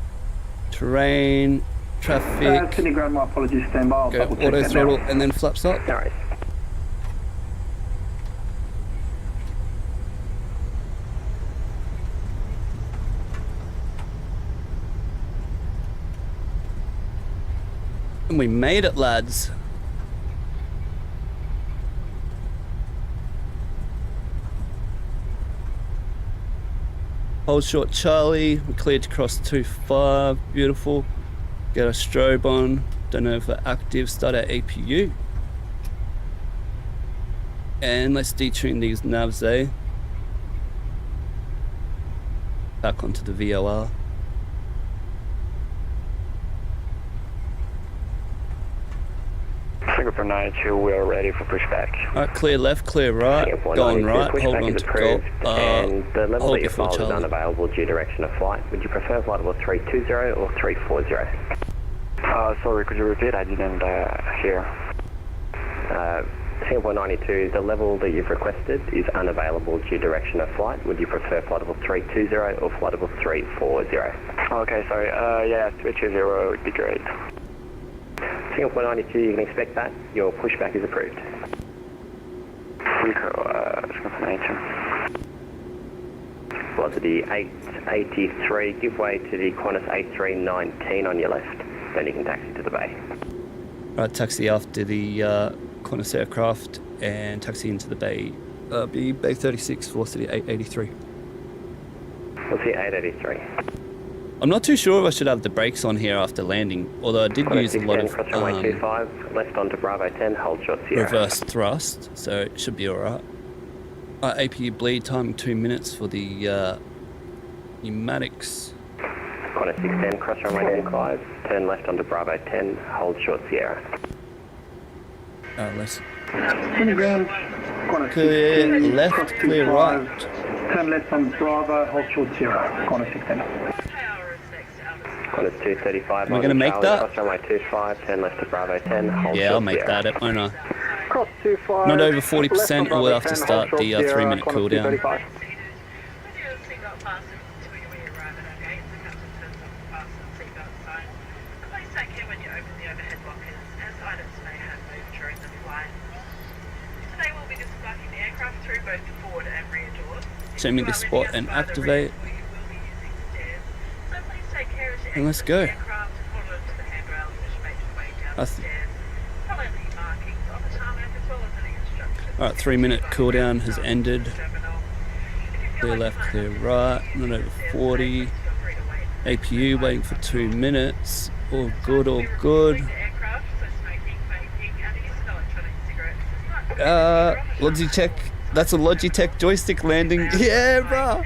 Terrain, traffic. Sydney Ground, my apologies, stand by. Go auto throttle and then flaps up. No worries. And we made it, lads. Hold short Charlie, we cleared to cross 25, beautiful. Get our strobe on, don't know if we're active, start our APU. And let's detune these navs, eh? Back onto the VOR. Singapore 92, we are ready for pushback. Alright, clear left, clear right, going right, hold on to Golf, and the level hold that you before filed is Charlie. unavailable due direction of flight. Would you prefer flight level 320 or 340? Sorry, could you repeat? I didn't hear. Singapore 92, the level that you've requested is unavailable due direction of flight. Would you prefer flight level 320 or flight level 340? Okay, sorry. Yeah, 320 would be great. Singapore 92, you can expect that. Your pushback is approved. Singapore 92. Velocity 883, give way to the Qantas 8319 on your left. Then you can taxi to the bay. Right, taxi after the Qantas aircraft and taxi into the bay. Be Bay 36, velocity 883. Velocity 883. I'm not too sure if I should have the brakes on here after landing, although I did use a lot of cross runway 25, left onto Bravo 10, hold short Sierra. reverse thrust, so it should be alright. APU bleed time 2 minutes for the pneumatics. Qantas 610, cross runway 25, turn left onto Bravo 10, hold short Sierra. Let's Sydney Ground, Qantas clear 16, left, cross clear 25, right. Turn left on Bravo, hold short Sierra, Qantas 16. Qantas 235, Am I gonna make Charlie, that? cross runway 25, turn left to Bravo 10, hold Yeah, short I'll make Sierra. that, won't I? Cross 25. Not over 40%, left on or we'll have Bravo to 10, start hold the short Sierra, 3-minute Qantas cooldown. 235. Show me the spot and activate. And let's go. Alright, 3-minute cooldown has ended. Clear left, clear right, not over 40. APU waiting for 2 minutes. All good, all good. Lodsy check That's a Logitech joystick landing. Yeah, bro.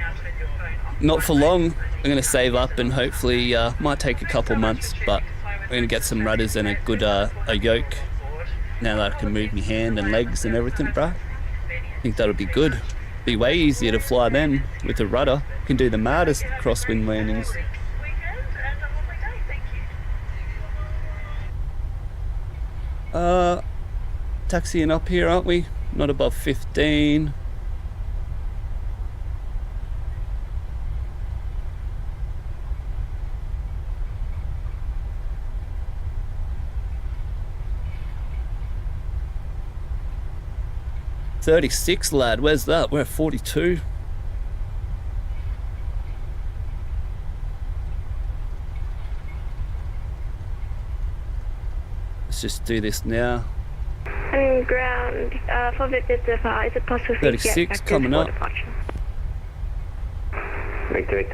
Not for long. I'm going to save up and hopefully might take a couple months, but we're going to get some rudders and a good a yoke. Now that I can move my hand and legs and everything, bro. I think that'll be good. Be way easier to fly then with a rudder. You can do the maddest crosswind landings. Taxiing up here, aren't we? Not above 15. $36, lad. Where's that? We're at 42. Let's just do this now. And ground, for Victor, is it possible to 36 coming up. Victor,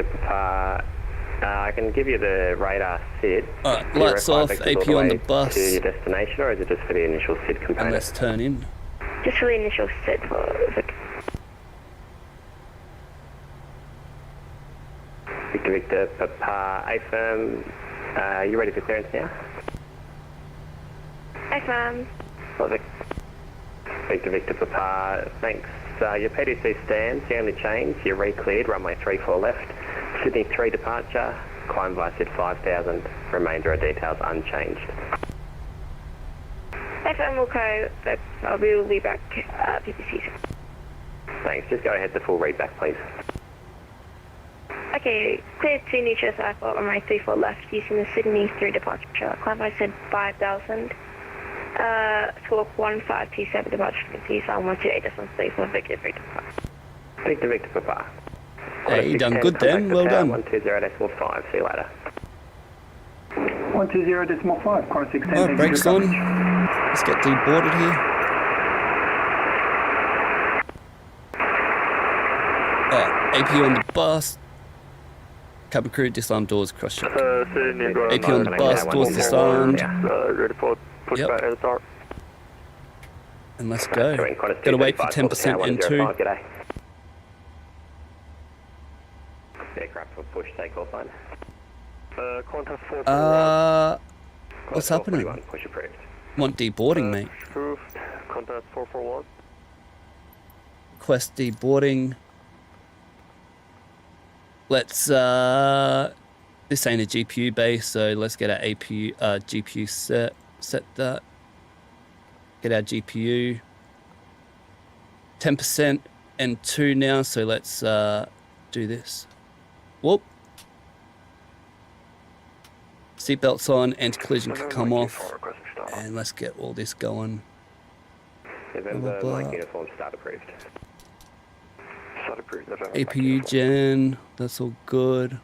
I can give you the radar SID. Alright, lights off, AP on the bus. To your destination, or is it just for the initial SID component? And let's turn in. Just for the initial SID for Victor. Victor, Papa, AFIRM, you ready for clearance now? AFIRM. Victor, Papa, thanks. Your PDC stands, the only change, you're re-cleared, runway 34 left, Sydney 3 departure, climb via SID 5000, remainder of details unchanged. AFIRM will go, but we will be back PPCs. Thanks, just go ahead to full readback, please. Okay, clear to neutral cycle, runway 34 left, using the Sydney 3 departure, climb via SID 5000. Squawk 1527 departure frequency, Psalm 128.3 for Victor Victor, Papa. Hey, you done good then, well done. 120.5, see you later. 120.5, Connor 610. Alright, brakes on. Let's get deboarded here. Alright, AP on the bus. Cabin crew, disarm doors, cross shot. AP on the bus, doors disarmed. Ready for pushback at the start. And let's go. Gotta wait for 10% N2. Aircraft for push takeoff line. Contact 441. What's happening? Push approved. Want deboarding, mate. Approved. Contact 441. Request deboarding. Let's this ain't a GPU base, so let's get our APU GPU set that. Get our GPU. 10% N2 now, so let's do this. Whoop. Seatbelts on, anti-collision can come off. And let's get all this going. November, Mike uniform, start approved. Start approved. APU gen, that's all good.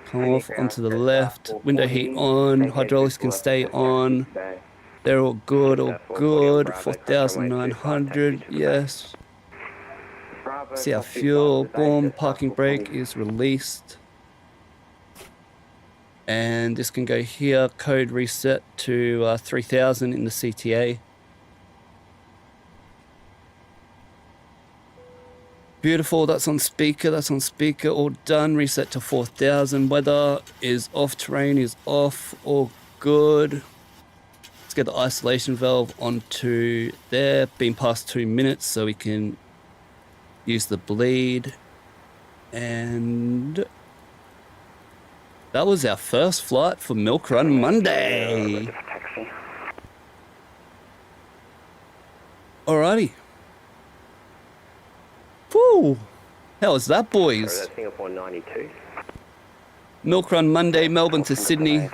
Come off onto the left. Window heat on, hydraulics can stay on. They're all good, 4,900, yes. See our fuel, boom, parking brake is released. And this can go here, code reset to 3000 in the CTA. Beautiful, that's on speaker, all done, reset to 4000. Weather is off, terrain is off, all good. Let's get the isolation valve onto there, been past 2 minutes so we can use the bleed. And that was our first flight for Milk Run Monday. Alrighty. Woo! How was that, boys? That's Singapore 92. Milk Run Monday, Melbourne to Sydney.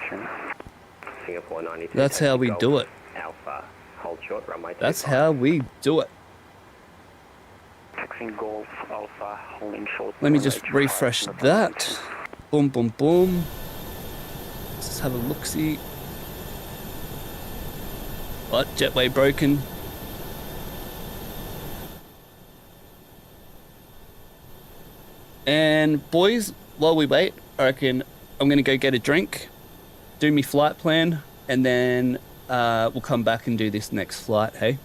Singapore 92. That's how we do it. Alpha, hold short, runway. That's how we do it. Taxing Golf Alpha, holding short. Let me just refresh that. Boom, boom, boom. Let's just have a look-see. What? Jetway broken. And boys, while we wait, I reckon I'm going to go get a drink, do me flight plan, and then we'll come back and do this next flight, hey?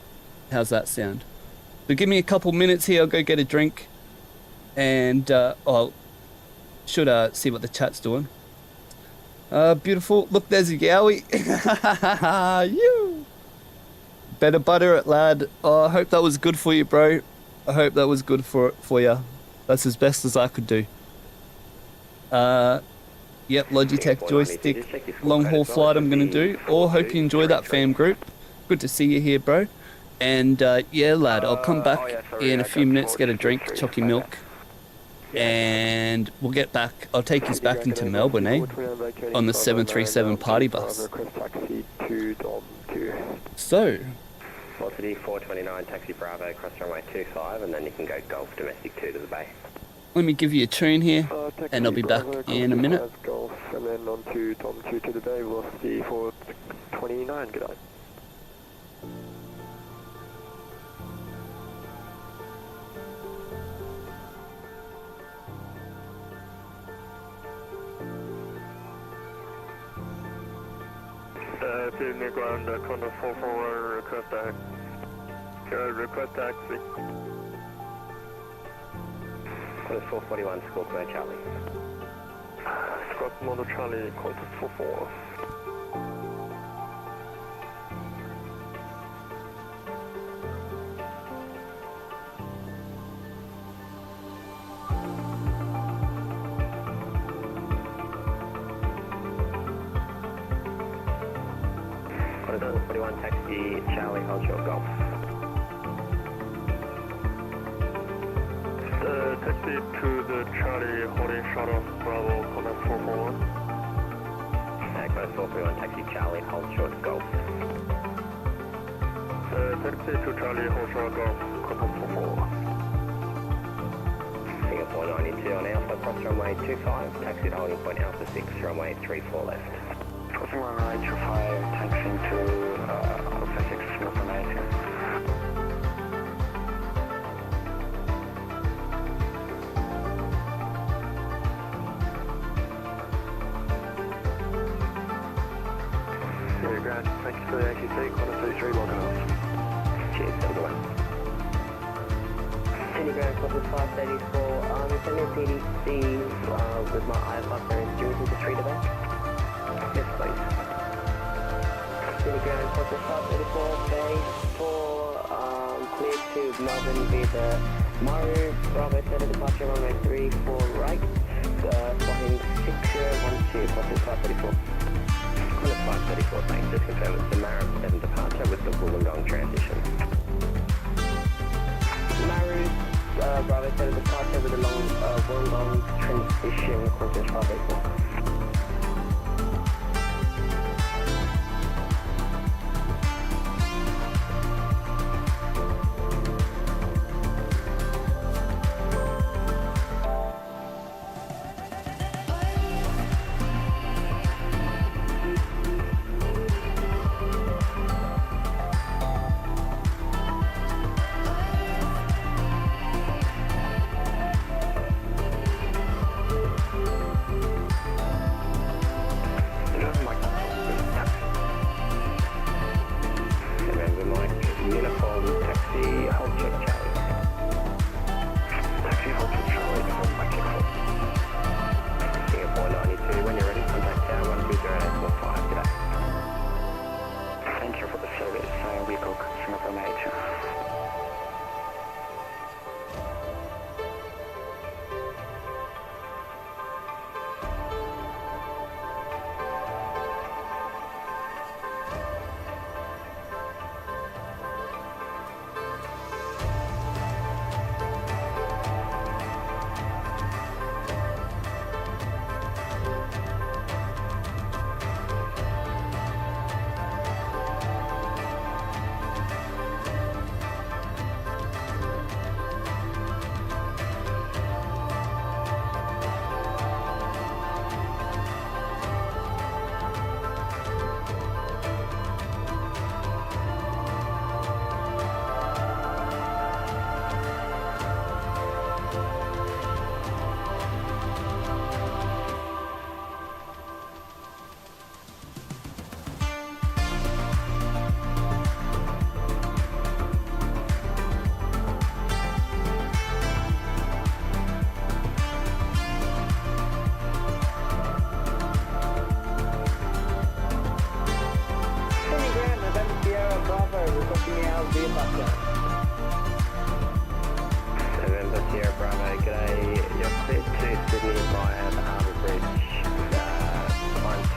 How's that sound? But give me a couple minutes here, I'll go get a drink. And I'll should see what the chat's doing. Beautiful. Look, there's a Yowie. You. Better butter it, lad. Oh, I hope that was good for you, bro. I hope that was good for you. That's as best as I could do. Yep, Logitech joystick long haul flight I'm gonna do. Or hope you enjoy that fam group. Good to see you here, bro. And yeah, lad, I'll come back in a few minutes, get a drink, chocky milk, and we'll get back. I'll take you back into Melbourne, on the 737 party bus. So. Velocity 429, taxi Bravo, cross runway 25, and then you can go Golf Domestic 2 to the bay. Let me give you a tune here, and I'll be back in a minute. Golf, and then on to Tom 2 to the bay, velocity 429, good night. Sydney ground, contact 44, request taxi. Request taxi. Contact 441, Squawk Mode Charlie. Squawk Mode Charlie, contact 44. Contact 441, taxi Charlie, hold short Golf. Taxi to the Charlie, holding short of Bravo, contact 441. Contact 441, taxi Charlie, hold short Golf. Taxi to Charlie, hold short Golf, contact 441. Singapore 92 on Alpha, cross runway 25, taxi to holding point Alpha 6, runway 34 left. Crossing runway 25, taxiing to Alpha 6, Singapore 92. Thank you for the ATC, contact 33, welcome off. Cheers, have a good one. Sydney Ground, Corpus 534, it's only a PDC with my IFR clearance. Do you want to treat it back? Yes, please. Sydney Ground, Corpus 534, base 4, clear to Melbourne via the Maru, Bravo 7 departure, runway 34 right, flying 6012, Corpus 534. Contact 534, thanks. Just confirm it's the Maru 7 departure with the Wollongong transition. Maru, Bravo 7 departure with the Wollongong transition, Corpus 534.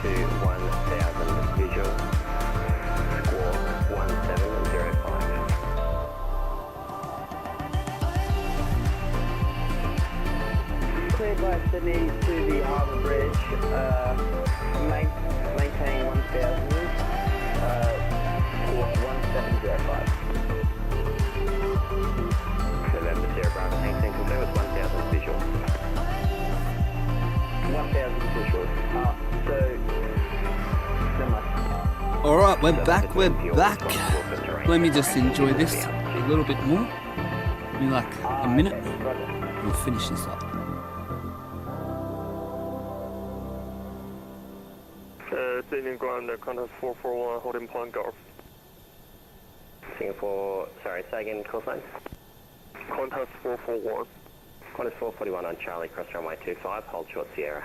to 1000 visual. Squawk 1705. Cleared by Sydney to the Harbour Bridge. Maintain 1000. Squawk 1705. November Sierra Bravo, maintain confirm with 1000 visual. 1000 visual. So, never mind. Alright, we're back. Let me just enjoy this a little bit more. Give me like a minute. We'll finish this up. Sydney ground, contact 441, holding point Golf. Singapore, sorry, say again, call sign? Contact 441. Contact 441 on Charlie, cross runway 25, hold short Sierra.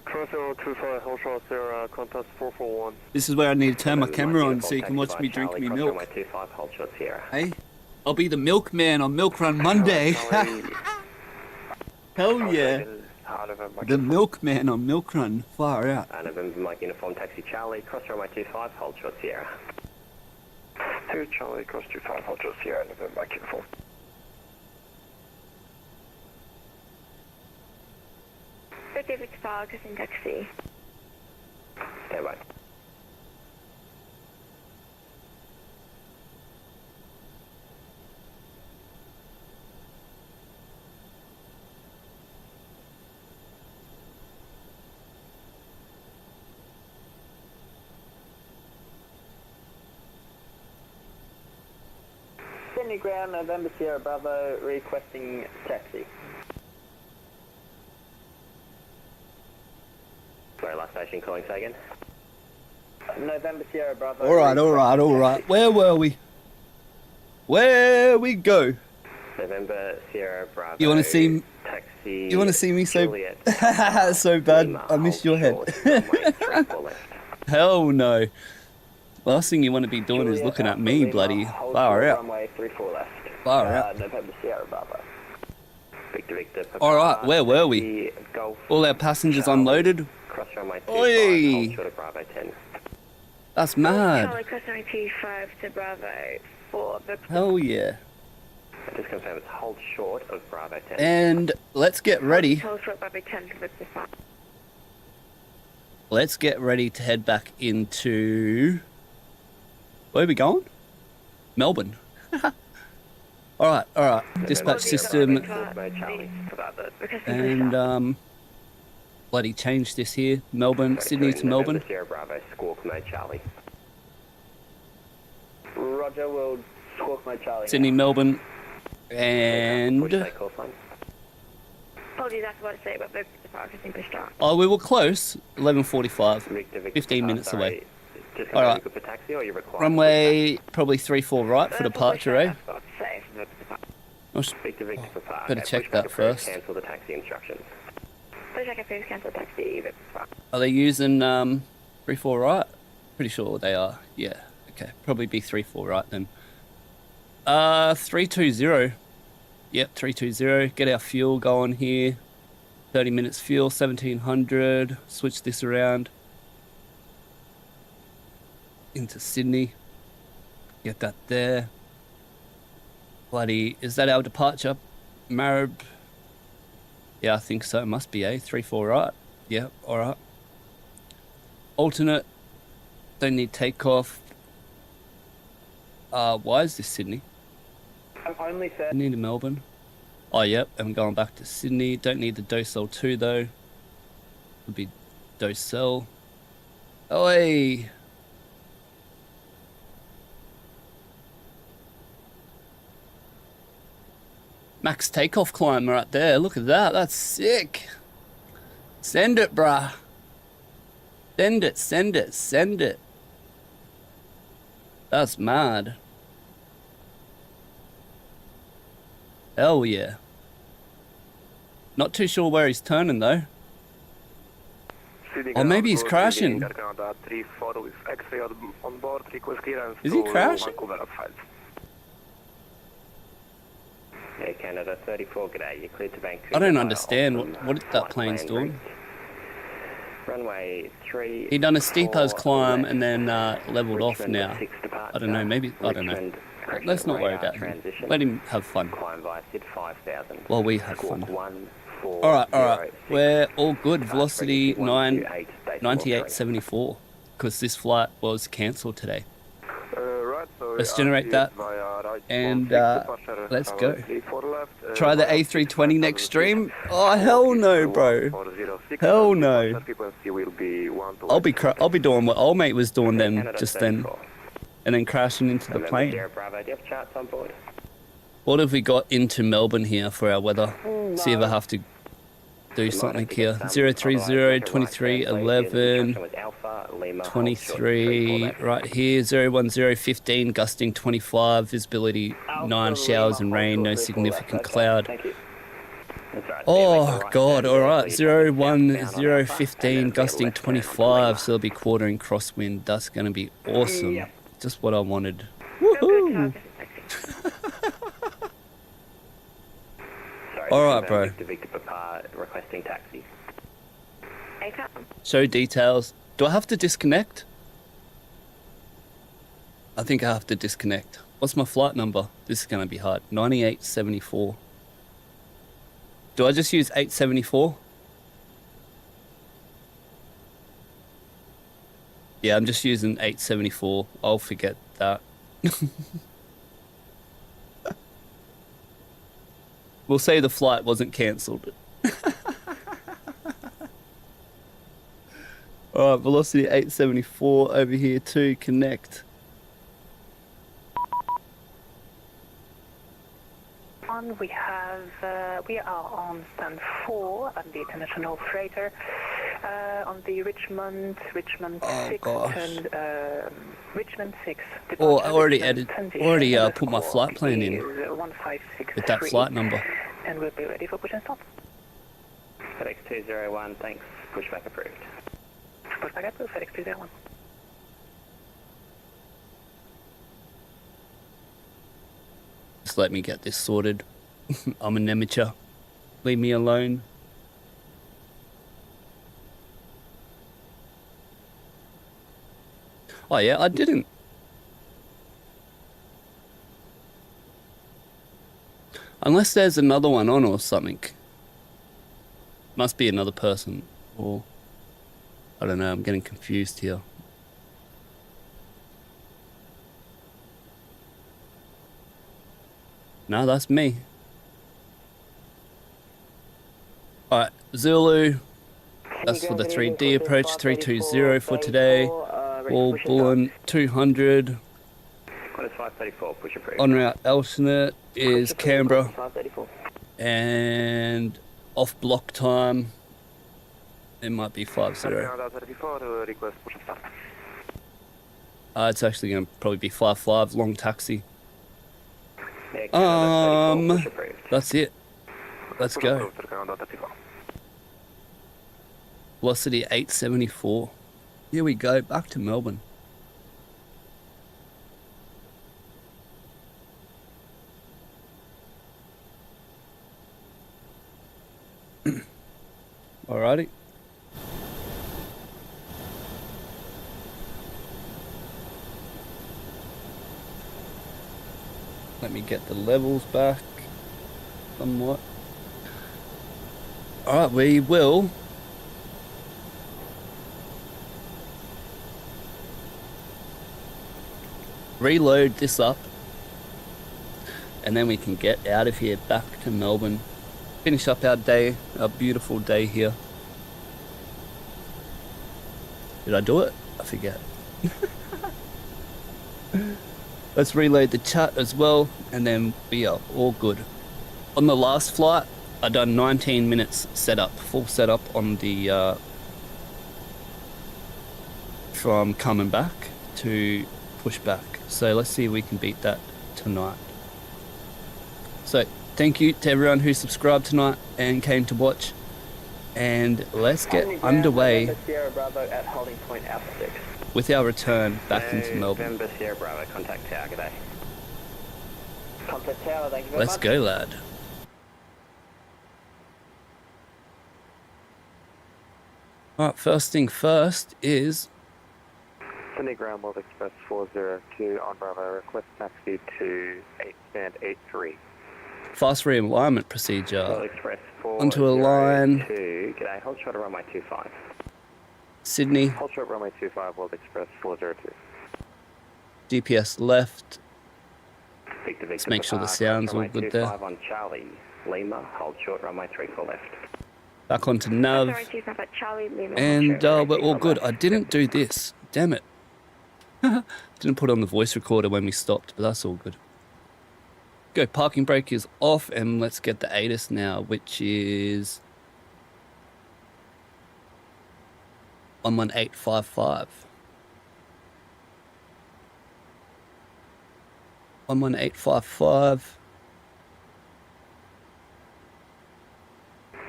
Crossing on 25, hold short Sierra, contact 441. This is where I need to turn my camera on so you can watch me drink me milk. Runway 25, hold short Sierra. Hey, I'll be the milkman on Milk Run Monday. Hell yeah. The milkman on Milk Run, far out. November Mike Uniform Taxi Charlie, cross runway 25, hold short Sierra. 2 Charlie, cross 25, hold short Sierra, November Mike Uniform. David Spark is in taxi. Stand by. Sydney ground, November Sierra Bravo, requesting taxi. Sorry, last station calling, say again. November Sierra Bravo. Alright. Where were we? Where we go? November Sierra Bravo. You wanna see taxi? You wanna see me so so bad? I missed your head. Hell no. Last thing you want to be doing is looking at me, bloody. Far out. Runway 34 left. Far out. November Sierra Bravo. Victor, Alright, where were we? All our passengers unloaded? Cross runway 25, Oi! hold short of Bravo 10. That's mad. Charlie, cross runway 25 to Bravo 4. Hell yeah. Just confirm it's hold short of Bravo 10. And let's get ready. Hold short Bravo 10 to Victor 5. Let's get ready to head back into... Where are we going? Melbourne. Alright. Dispatch system. And, bloody change this here. Melbourne, Sydney to Melbourne. Sierra Bravo, squawk mode Charlie. Roger, we'll squawk mode Charlie. Sydney, Melbourne. And... Apologies, that's what I say, but Victor Park has been pushed on. Oh, we were close. 11:45. 15 minutes away. Alright. Runway probably 34 right for departure, eh? Better check that first. Cancel the taxi instructions. Please check if please cancel taxi. Are they using 34 right? Pretty sure they are. Yeah. Okay. Probably be 34 right then. 320. Yep, 320. Get our fuel going here. 30 minutes fuel, 1700. Switch this around. Into Sydney. Get that there. Bloody, is that our departure? Marib. Yeah, I think so. It must be, 34 right. Yeah, alright. Alternate. Don't need takeoff. Why is this Sydney? Only fair. I need a Melbourne. Oh, yep. I'm going back to Sydney. Don't need the Docel 2 though. Would be Docel. Oi! Max takeoff climb right there. Look at that. That's sick. Send it, bruh. Send it. That's mad. Hell yeah. Not too sure where he's turning though. Or maybe he's crashing. Is he crashing? Yeah, Canada 34, g'day. You're cleared to Vancouver. I don't understand what that plane's doing. Runway 3. He done a steep as climb and then leveled off now. I don't know, maybe, I don't know. Let's not worry about him. Let him have fun. Climb via SID 5000. While we have fun. 1406. Alright. We're all good. Velocity 9874. Because this flight was cancelled today. Let's generate that. And let's go. Try the A320 next stream? Oh, hell no, bro. Hell no. I'll be doing what old mate was doing then, just then. And then crashing into the plane. What have we got into Melbourne here for our weather? See if I have to do something here. 030, 23, 11, 23, right here, 010, 15, gusting 25, visibility 9, showers and rain, no significant cloud. Oh god, alright, 010, 15, gusting 25, so it'll be quartering crosswind. That's going to be awesome. Just what I wanted. Woohoo! Alright, bro. Requesting taxi. Show details. Do I have to disconnect? I think I have to disconnect. What's my flight number? This is going to be hard. 9874. Do I just use 874? Yeah, I'm just using 874. I'll forget that. We'll say the flight wasn't cancelled. Alright, velocity 874 over here to connect. We are on stand 4 on the international freighter on the Richmond 6 and Richmond 6. Oh, I already put my flight plan in with that flight number. And we'll be ready for push and stop. FedEx 201, thanks. Pushback approved. Pushback approved, FedEx 201. Just let me get this sorted. I'm an amateur. Leave me alone. Oh yeah, I didn't. Unless there's another one on or something. Must be another person. Or I don't know, I'm getting confused here. No, that's me. Alright, Zulu. That's for the 3D approach, 320 for today. Wall Bullen 200. En route alternate is Canberra. And off block time, it might be 50. It's actually going to probably be 55, long taxi. That's it. Let's go. Velocity 874. Here we go, back to Melbourne. Alrighty. Let me get the levels back somewhat. Alright, we will reload this up and then we can get out of here back to Melbourne. Finish up our day, our beautiful day here. Did I do it? I forget. Let's reload the chat as well, and then we are all good. On the last flight, I done 19 minutes setup, full setup on the from coming back to push back. So let's see if we can beat that tonight. So thank you to everyone who subscribed tonight and came to watch. And let's get underway with our return back into Melbourne. Contact tower, g'day. Contact tower, thank you very Let's much. go, lad. Alright, first thing first is Sydney Ground World Express 402 on Bravo, request taxi to 8 stand 83. fast realignment procedure. World Express 402. Onto a line. G'day, hold short of runway 25. Sydney. Hold short runway 25, World Express 402. GPS left. Victor, Let's make sure the sound's all good there. on Charlie, Lima, hold short runway 34 left. Back onto nav. Sorry, 25 at Charlie, Lima. And we're all good. I didn't do this. Damn it. Didn't put on the voice recorder when we stopped, but that's all good. Go, parking brake is off, and let's get the ATIS now, which is 11855. 11855.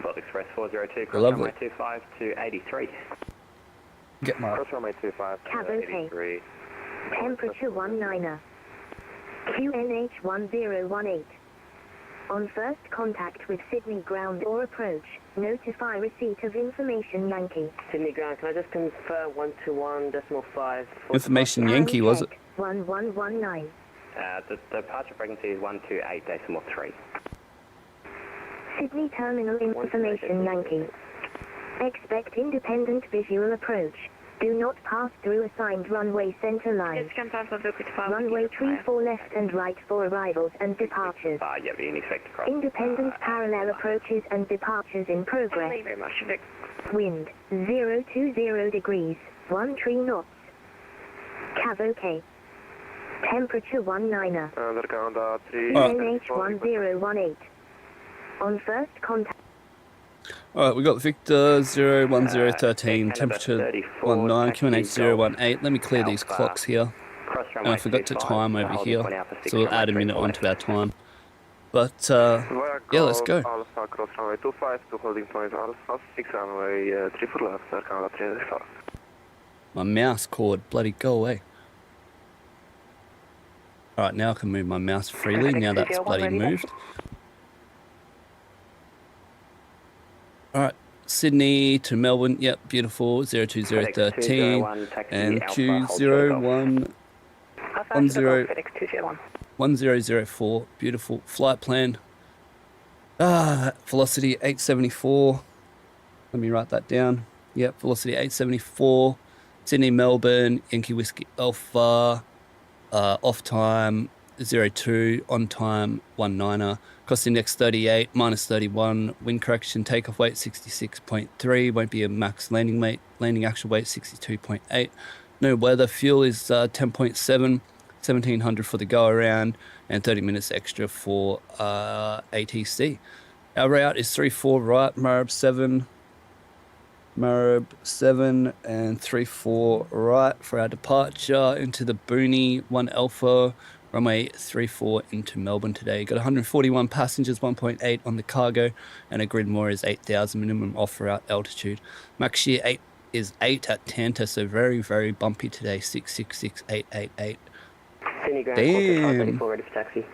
World Express 402, cross Lovely. runway 25 to 83. Get my Cross runway 25 Cab to okay. 83. Temperature 19er. QNH 1018. On first contact with Sydney Ground or approach, notify receipt of information Yankee. Sydney Ground, can I just confirm 121.5? Information Yankee, was it? 1119. The departure frequency is 128.3. Sydney Terminal Information Yankee. Expect independent visual approach. Do not pass through assigned runway center line. Runway 34 left and right for arrivals and departures. Yeah, we expect to cross. Independent parallel approaches and departures in progress. Thank you very much, Vic. Wind 020 degrees, 13 knots. Cav OK. Temperature 19er. QNH 1018. On first contact. Alright, we got Victor 01013, temperature 19, QNH 018. Let me clear these clocks here. And I forgot to time over here, so we'll add a minute onto our time. But, yeah, let's go. Alpha, cross runway 25 to holding point Alpha, 6 runway 34 left, Canada 385. My mouse cord, bloody go away. Alright, now I can move my mouse freely, now that's bloody moved. Alright, Sydney to Melbourne, yep, beautiful, 02013, and Q011004, beautiful, flight plan. Velocity 874, let me write that down, yep, velocity 874, Sydney, Melbourne, Yankee Whiskey Alpha, off time 02, on time 19er, cost index 38, minus 31, wind correction, takeoff weight 66.3, won't be a max landing weight, landing actual weight 62.8, no weather, fuel is 10.7, 1700 for the go around, and 30 minutes extra for ATC. Our route is 34 right, Marab 7 and 34 right for our departure into the Booney 1 Alpha, runway 34 into Melbourne today. Got 141 passengers, 1.8 on the cargo, and a grid more is 8,000 minimum off route altitude. Max shear 8 is 8 at Tanta, so very, very bumpy today, 666,888. Damn. Ready for taxi.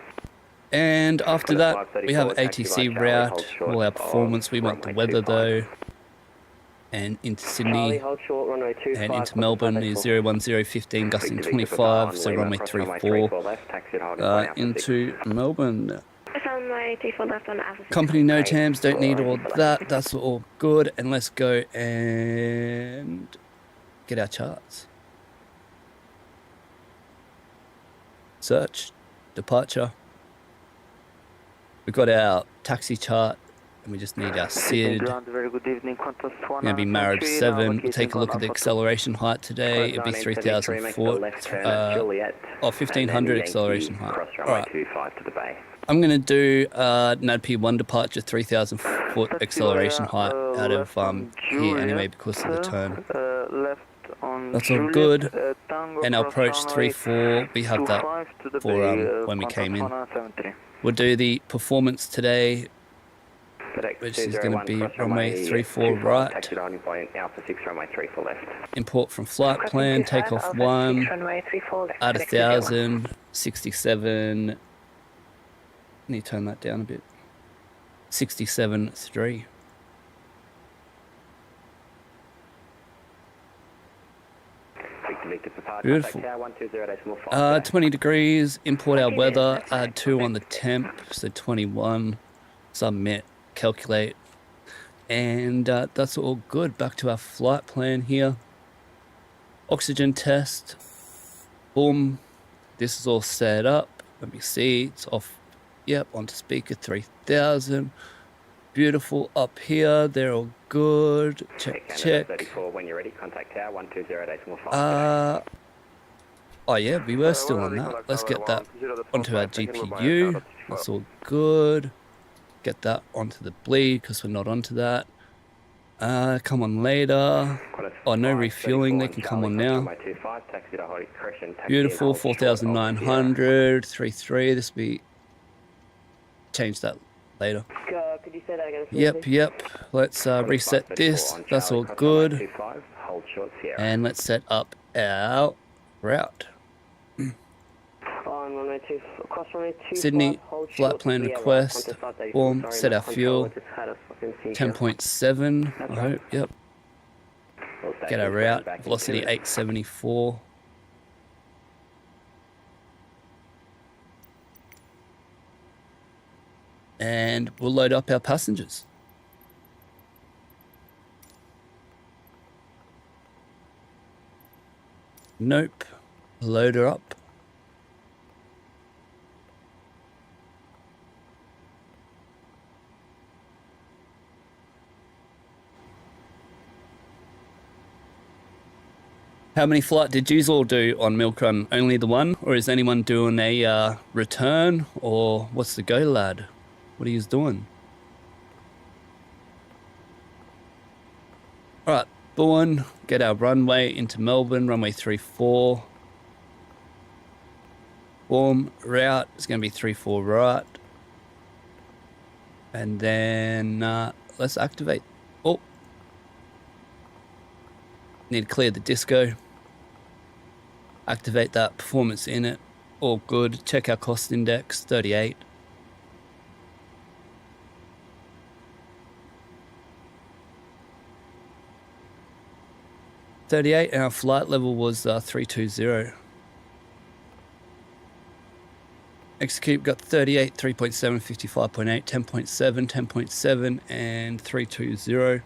And after that, we have ATC route, all our performance. We want the weather though. And into Sydney and into Melbourne is 01015, gusting 25, so runway 34. Into Melbourne. Company no TAMs, don't need all that, that's all good. And let's go and get our charts. Search, departure. We've got our taxi chart. And we just need our SID. Going to be Marab 7. We'll take a look at the acceleration height today. It'll be 3,000 foot. 1,500 acceleration height. Alright. I'm going to do NADP 1 departure, 3,000 foot acceleration height out of here anyway because of the turn. That's all good. And our approach 3-4, we have that for when we came in. We'll do the performance today, which is going to be runway 34 right. Import from flight plan, takeoff 1, at 1,000, 67, need to turn that down a bit, 67.3. Beautiful. 20 degrees, import our weather, add 2 on the temp, so 21, submit, calculate, and that's all good. Back to our flight plan here. Oxygen test, boom, this is all set up. Let me see, it's off, yep, onto speaker 3000. Beautiful up here, they're all good. Check, check. 34, when you're ready, contact tower 120.5. Oh yeah, we were still on that. Let's get that onto our GPU. That's all good. Get that onto the bleed because we're not onto that. Come on later. Oh, no refueling, they can come on now. Beautiful, 4,900, 33. This will be, change that later. Could you say that again? Yep. Let's reset this. That's all good. And let's set up our route. Sydney, flight plan request. Boom, set our fuel. 10.7, I hope, yep. Get our route, velocity 874. And we'll load up our passengers. Nope. Load her up. How many flight did you all do on Milk Run? Only the one? Or is anyone doing a return? Or what's the go, lad? What are you doing? Alright, Boeing, get our runway into Melbourne, runway 34. Boom, route is going to be 34 right. And then let's activate. Oh, need to clear the disco. Activate that performance in it. All good. Check our cost index, 38. And our flight level was 320. Execute, got 38, 3.7, 55.8, 10.7, 10.7, and 320.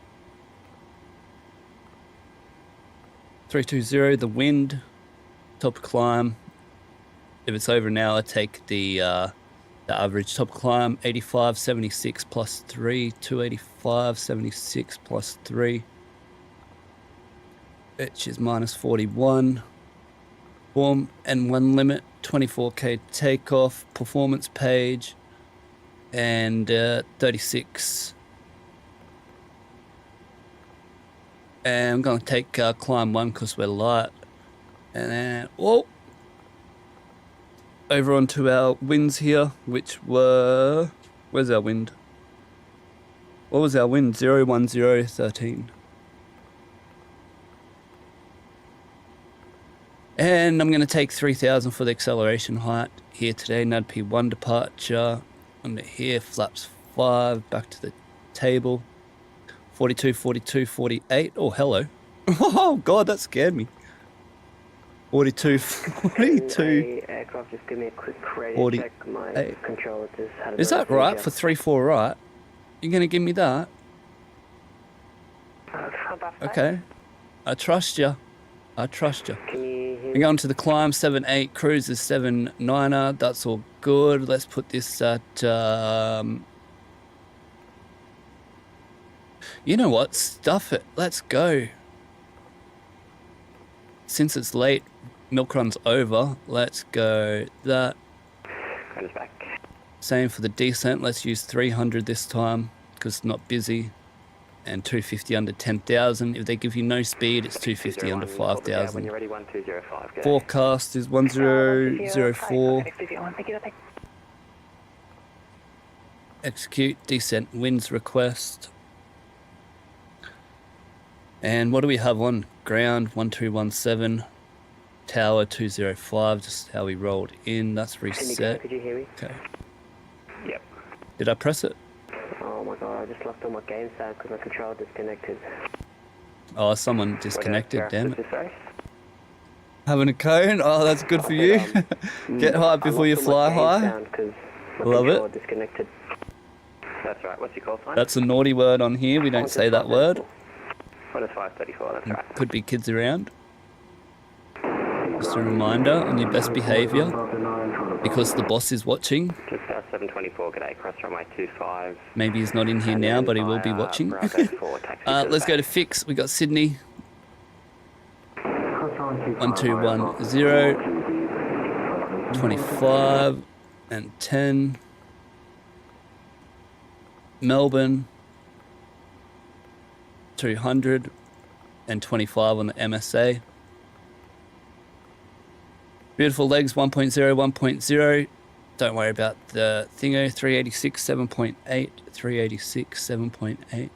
320, the wind, top climb. If it's over an hour, take the average top climb, 85, 76 plus 3, 285, 76 plus 3. Which is minus 41. Boom, and one limit, 24k takeoff, performance page, and 36. And I'm going to take climb 1 because we're light. And then, whoa! Over onto our winds here, which were, where's our wind? What was our wind? 01013. And I'm going to take 3,000 for the acceleration height here today. NAD P1 departure. Under here, flaps 5, back to the table. 42, 42, 48. Oh, hello. Oh, God, that scared me. 42, 42. Aircraft, just give me a quick radio 40, check. My controller just had a Is that right for 3-4 right? You're going to give me that? Okay. I trust you. I trust you. We're going to the climb, 7-8, cruise is 7-9er, that's all good. Let's put this at, you know what, stuff it, let's go. Since it's late, milk run's over, let's go that. Same for the descent, let's use 300 this time, because it's not busy. And 250 under 10,000. If they give you no speed, it's 250 under 5,000. Forecast is 1004. Execute descent winds request. And what do we have on ground? 1217. Tower 205. Just how we rolled in. That's reset. Could you hear me? Okay. Yep. Did I press it? Oh my god, I just left all my games down because my controller disconnected. Oh, someone disconnected, damn it. Having a cone? Oh, that's good for you. Get high before you fly high. Love it. Disconnected. That's right. What's your call sign? That's a naughty word on here. We don't say that word. What is 534? That's right. Could be kids around. Just a reminder on your best behaviour, because the boss is watching. Just 724, g'day, cross runway 25. Maybe he's not in here now, but he will be watching. Let's go to fix. We got Sydney. 1210, 25 and 10. Melbourne, 200 and 25 on the MSA. Beautiful legs, 1.0, 1.0. Don't worry about the thingo, 386, 7.8, 386, 7.8.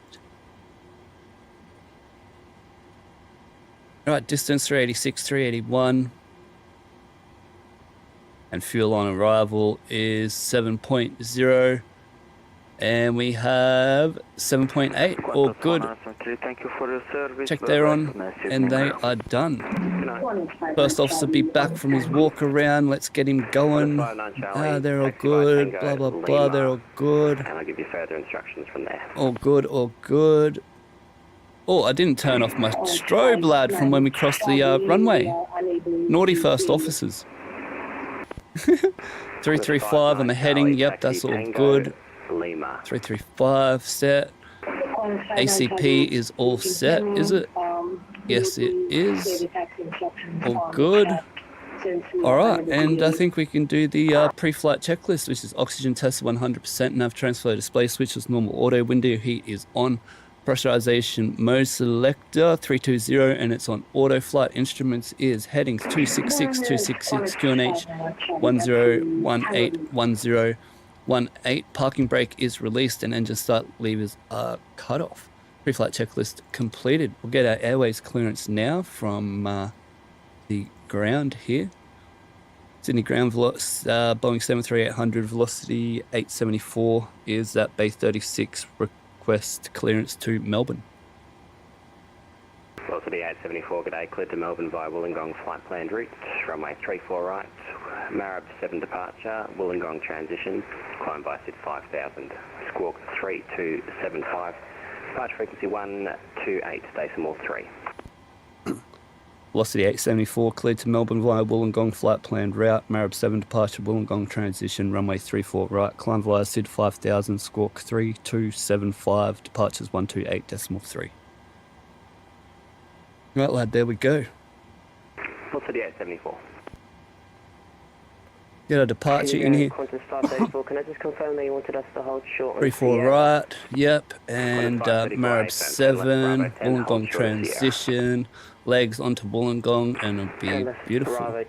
All right, distance 386, 381. And fuel on arrival is 7.0. And we have 7.8, all good. Check they're on, and they are done. First officer be back from his walk around. Let's get him going. They're all good, blah, blah, blah, they're all good. And I'll give you further instructions from there. All good, all good. Oh, I didn't turn off my strobe, lad, from when we crossed the runway. Naughty first officers. 335 on the heading, yep, that's all good. 335 set. ACP is all set, is it? Yes, it is. All good. Alright, and I think we can do the pre-flight checklist, which is oxygen test 100%, nav transfer display switch is normal auto, window heat is on, pressurization mode selector 320, and it's on auto. Flight instruments is headings 266, 266, QNH 101810. 18. Parking brake is released and engine start levers are cut off. Pre-flight checklist completed. We'll get our airways clearance now from the ground here. Sydney ground velocity, Boeing 737-800 velocity 874 is at base 36. Request clearance to Melbourne. Velocity 874, g'day, cleared to Melbourne via Wollongong flight planned route, runway 34 right, Marab 7 departure, Wollongong transition, climb by SID 5000, squawk 3275, departure frequency 128, decimal 3. Velocity 874, cleared to Melbourne via Wollongong flight planned route, Marab 7 departure, Wollongong transition, runway 34 right, climb via SID 5000, squawk 3275, departures 128, decimal 3. Right, lad, there we go. Velocity 874. Get a departure in here. Qantas 534, can I just confirm that you wanted us to hold short on 34 right, yep, and Marab 7, Wollongong transition, legs onto Wollongong, and it'll be beautiful.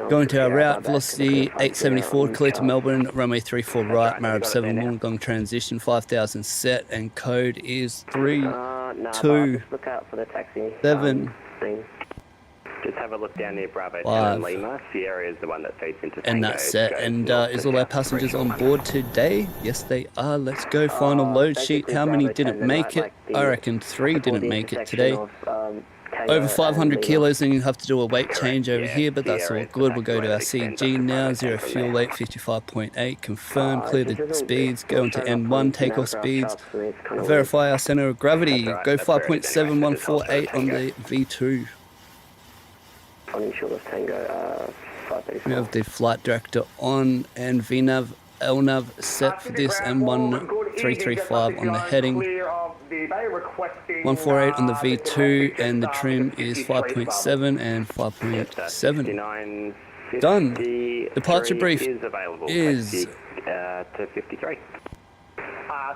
Going to our route, velocity 874, clear to Melbourne, runway 34 right, Marab 7, Wollongong transition, 5000 set, and code is 327. Just have a look down near Bravo 10 and Lima. Sierra is the one that feeds into Tango. And that's it. And is all our passengers on board today? Yes, they are. Let's go. Final load sheet. How many didn't make it? I reckon 3 didn't make it today. Over 500 kilos, and you have to do a weight change over here, but that's all good. We'll go to our CG now. 0 fuel weight, 55.8. Confirm. Clear the speeds. Go into N1. Takeoff speeds. Verify our center of gravity. Go 5.7148 on the V2. We have the flight director on and VNAV, LNAV set for this, and 1335 on the heading. 148 on the V2, and the trim is 5.7 and 5.7. Done. Departure brief is to 53.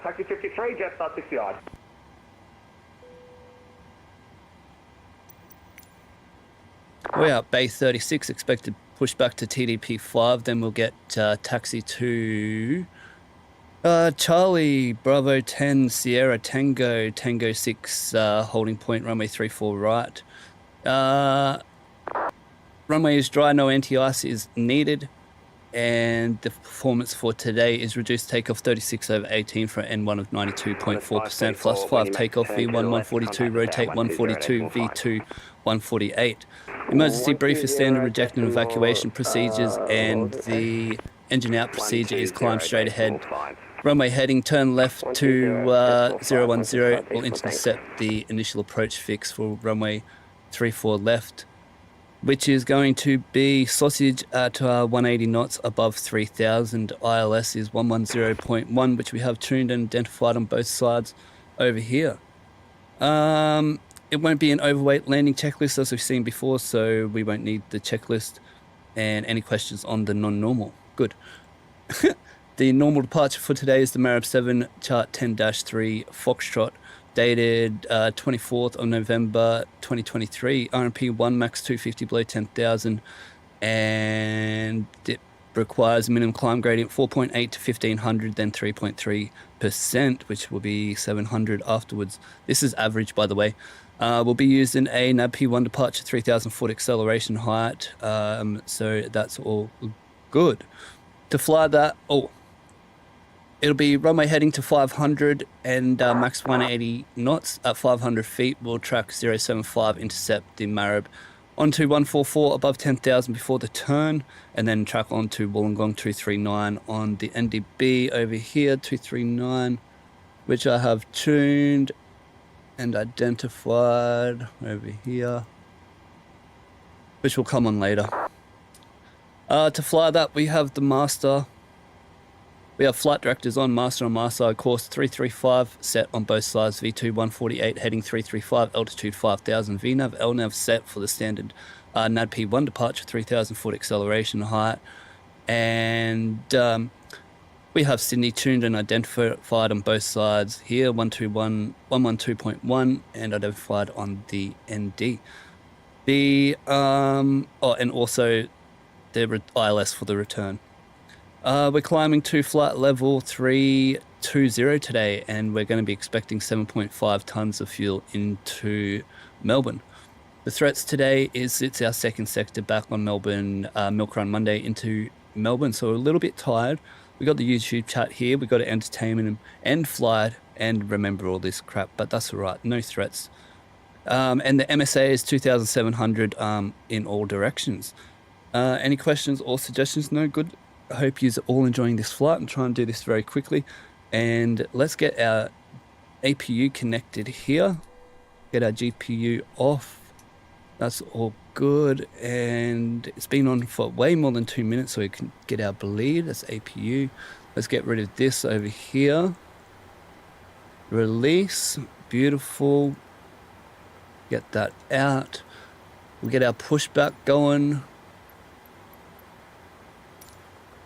Taxi 53, jet start 60 odd. We're at Bay 36, expected push back to TDP 5, then we'll get taxi to Charlie, Bravo 10, Sierra Tango, Tango 6, holding point, runway 34 right. Runway is dry, no anti-ice is needed, and the performance for today is reduced takeoff 36 over 18 for an N1 of 92.4%, plus 5 takeoff, V1 142, rotate 142, V2 148. Emergency brief is standard reject and evacuation procedures, and the engine out procedure is climb straight ahead. Runway heading, turn left to 010. We'll intercept the initial approach fix for runway 34 left, which is going to be sausage at 180 knots above 3000. ILS is 110.1, which we have tuned and identified on both sides over here. It won't be an overweight landing checklist as we've seen before, so we won't need the checklist. And any questions on the non-normal? Good. The normal departure for today is the Marab 7 chart 10-3 Foxtrot, dated 24th of November 2023. RMP 1 max 250 below 10,000, and it requires a minimum climb gradient 4.8 to 1500, then 3.3%, which will be 700 afterwards. This is average, by the way. We'll be using a NAB P1 departure 3000 foot acceleration height, so that's all good. To fly that, it'll be runway heading to 500 and max 180 knots. At 500 feet, we'll track 075, intercept the Marab onto 144 above 10,000 before the turn, and then track onto Wollongong 239 on the NDB over here, 239, which I have tuned and identified over here, which will come on later. To fly that, we have the master. We have flight directors on master and marside, course 335 set on both sides, V2 148 heading 335, altitude 5000, VNAV, LNAV set for the standard NAD P1 departure 3000 foot acceleration height, and we have Sydney tuned and identified on both sides here, 112.1 and identified on the ND. The and also the ILS for the return. We're climbing to flight level 320 today, and we're going to be expecting 7.5 tons of fuel into Melbourne. The threats today is it's our second sector back on Melbourne Milk Run Monday into Melbourne, so we're a little bit tired. We got the YouTube chat here, we got to entertain them and flight and remember all this crap, but that's all right, no threats. And the MSA is 2,700 in all directions. Any questions or suggestions? No? Good. I hope you're all enjoying this flight and try and do this very quickly. And let's get our APU connected here. Get our GPU off. That's all good. And it's been on for way more than 2 minutes, so we can get our bleed. That's APU. Let's get rid of this over here. Release. Beautiful. Get that out. We'll get our pushback going.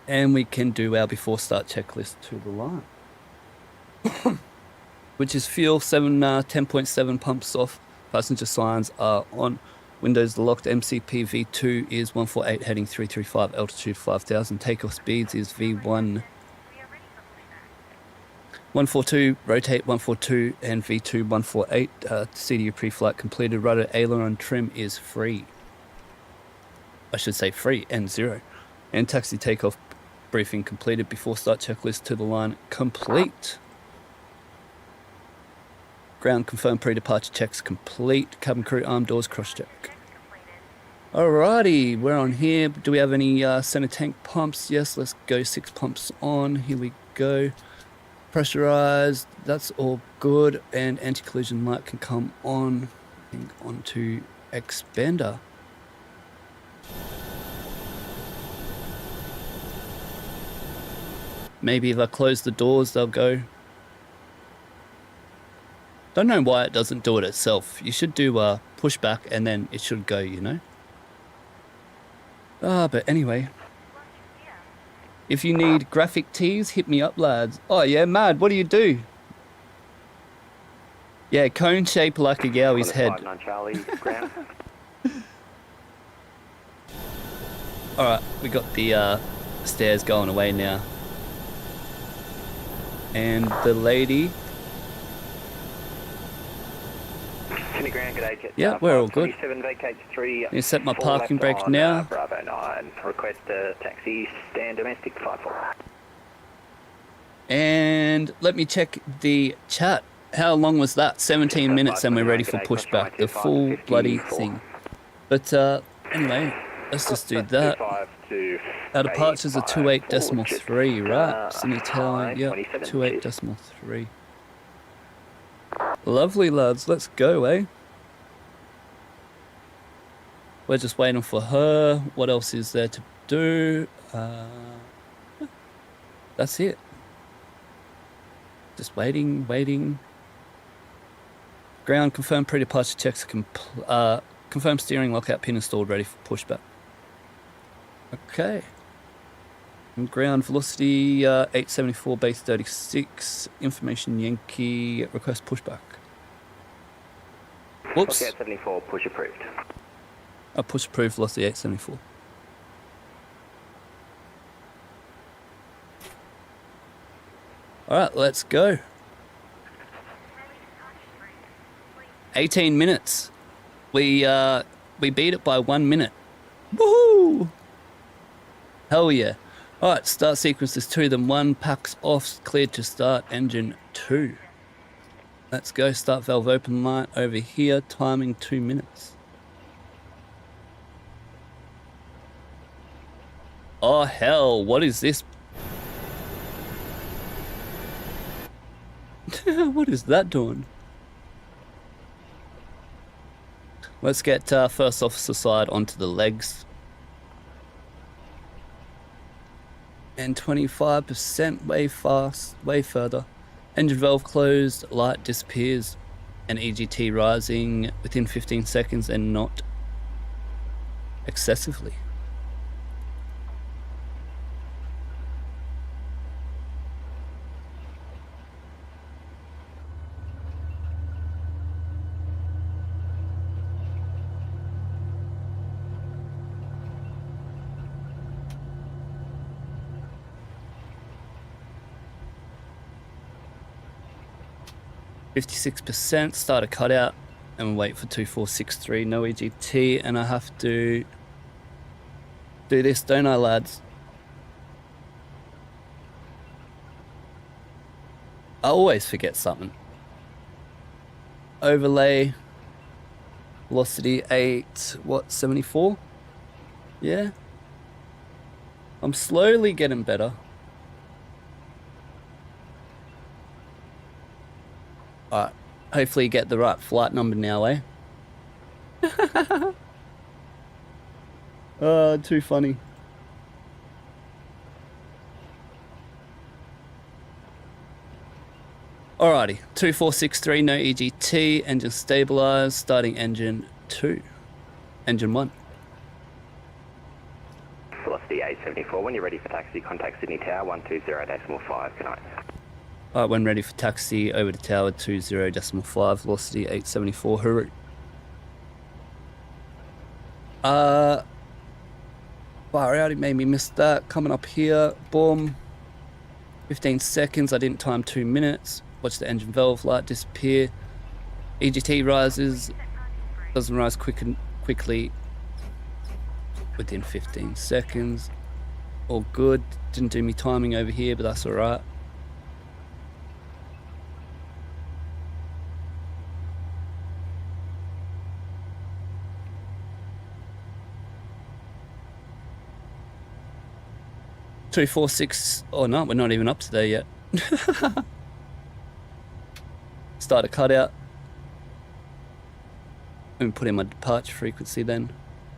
And we can do our before start checklist to the line. Which is fuel 10.7 pumps off. Passenger signs are on. Windows locked. MCP V2 is 148 heading 335, altitude 5000. Takeoff speeds is V1 142, rotate 142, and V2 148. CDU pre-flight completed. Rudder aileron trim is free. I should say free and 0. And taxi takeoff briefing completed. Before start checklist to the line complete. Ground confirmed pre-departure checks complete. Cabin crew arm doors cross check. Alrighty, we're on here. Do we have any center tank pumps? Yes, let's go. 6 pumps on. Here we go. Pressurized. That's all good. And anti-collision light can come on. Onto expander. Maybe if I close the doors, they'll go. Don't know why it doesn't do it itself. You should do a pushback and then it should go, you know. But anyway. If you need graphic tees, hit me up, lads. Oh yeah, Mad, what do you do? Yeah, cone shape like a Yowie's head. Alright, we got the stairs going away now. And the lady. Yeah, we're all good. You set my parking brake now. Bravo 9, request a taxi, stand domestic 54. And let me check the chat. How long was that? 17 minutes and we're ready for pushback. The full bloody thing. But Anyway, let's just do that. Our departures are 28.3, right? Sydney Tower, yep, 28.3. Lovely, lads. Let's go, eh? We're just waiting for her. What else is there to do? That's it. Just waiting. Ground, confirm pre-departure checks. Confirm steering lockout pin installed, ready for pushback. Okay. And ground velocity 874, base 36. Information Yankee, request pushback. Whoops. Okay, 74, push approved. Push approved, velocity 874. Alright, let's go. 18 minutes. We beat it by 1 minute. Woohoo! Hell yeah. Alright, start sequences 2, then 1, packs off, cleared to start, engine 2. Let's go, start valve open light over here, timing 2 minutes. Oh hell, what is this? What is that doing? Let's get first officer side onto the legs. And 25%, way fast, way further. Engine valve closed, light disappears, and EGT rising within 15 seconds and not excessively. %, start a cutout, and we'll wait for 2463, no EGT, and I have to do this, don't I, lads? I always forget something. Overlay, velocity 74? Yeah. I'm slowly getting better. Alright, hopefully you get the right flight number now, eh? Too funny. Alrighty, 2463, no EGT, engine stabilized, starting engine 2. Engine 1. Velocity 874, when you're ready for taxi, contact Sydney Tower 120.5, good night. Alright, when ready for taxi, over to tower 20.5, velocity 874, hooroo. Far out, it made me miss that. Coming up here, boom. 15 seconds, I didn't time 2 minutes. Watch the engine valve light disappear. EGT rises, doesn't rise quickly within 15 seconds. All good, didn't do me timing over here, but that's alright. Two, 4, 6. Oh no, we're not even up to there yet. Start a cutout. And put in my departure frequency then.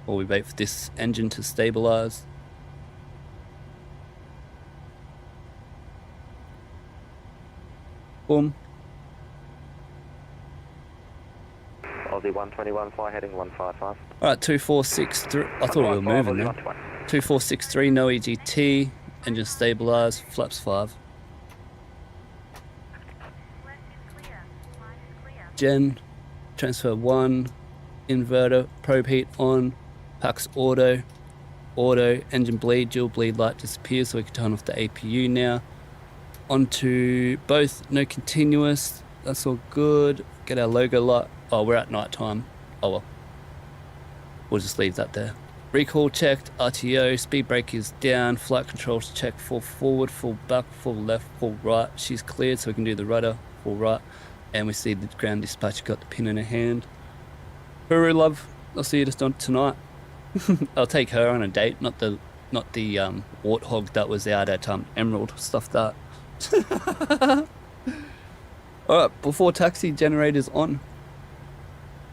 Or we wait for this engine to stabilize. Boom. Aussie 121, fly heading 155. Alright, 2463. I thought we were moving there. 2463, no EGT. Engine stabilized, flaps 5. Gen, transfer 1, inverter, probe heat on, packs auto, engine bleed, dual bleed light disappears, so we can turn off the APU now. Onto both, no continuous, that's all good. Get our logo light. Oh, we're at night time. Oh well. We'll just leave that there. Recall checked, RTO, speed brake is down, flight controls checked, full forward, full back, full left, full right. She's cleared, so we can do the rudder, full right. And we see the ground dispatcher got the pin in her hand. Hooroo, love. I'll see you just on tonight. I'll take her on a date, not the warthog that was out at Emerald. Stuff that. Alright, before taxi, generators on.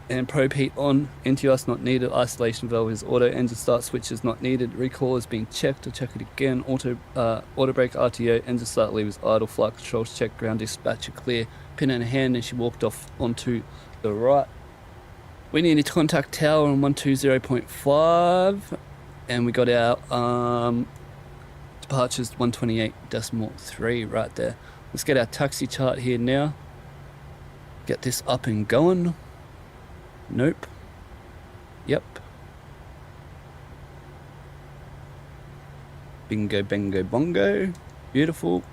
And probe heat on. NTS not needed. Isolation valve is auto. Engine start switch is not needed. Recall is being checked. I'll check it again. Auto brake RTO. Engine start lever is idle. Flight controls check. Ground dispatcher clear. Pin in hand, and she walked off onto the right. We needed to contact tower on 120.5, and we got our departures 128.3 right there. Let's get our taxi chart here now. Get this up and going. Nope. Yep. Bingo, bango, bongo. Beautiful.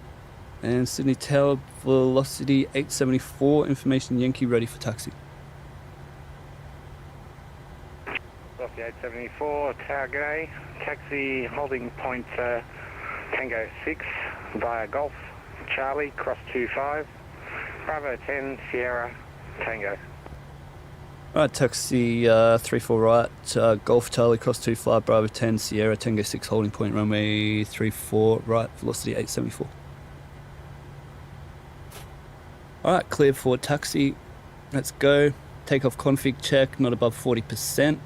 And Sydney Tower velocity 874. Information Yankee ready for taxi. Velocity 874, Tower G'day. Taxi holding point Tango 6 via Golf Charlie, cross 25. Bravo 10, Sierra, Tango. Alright, taxi 34 right, Golf Charlie, cross 25, Bravo 10, Sierra, Tango 6, holding point runway 34 right, velocity 874. Alright, cleared for taxi. Let's go. Takeoff config check, not above 40%.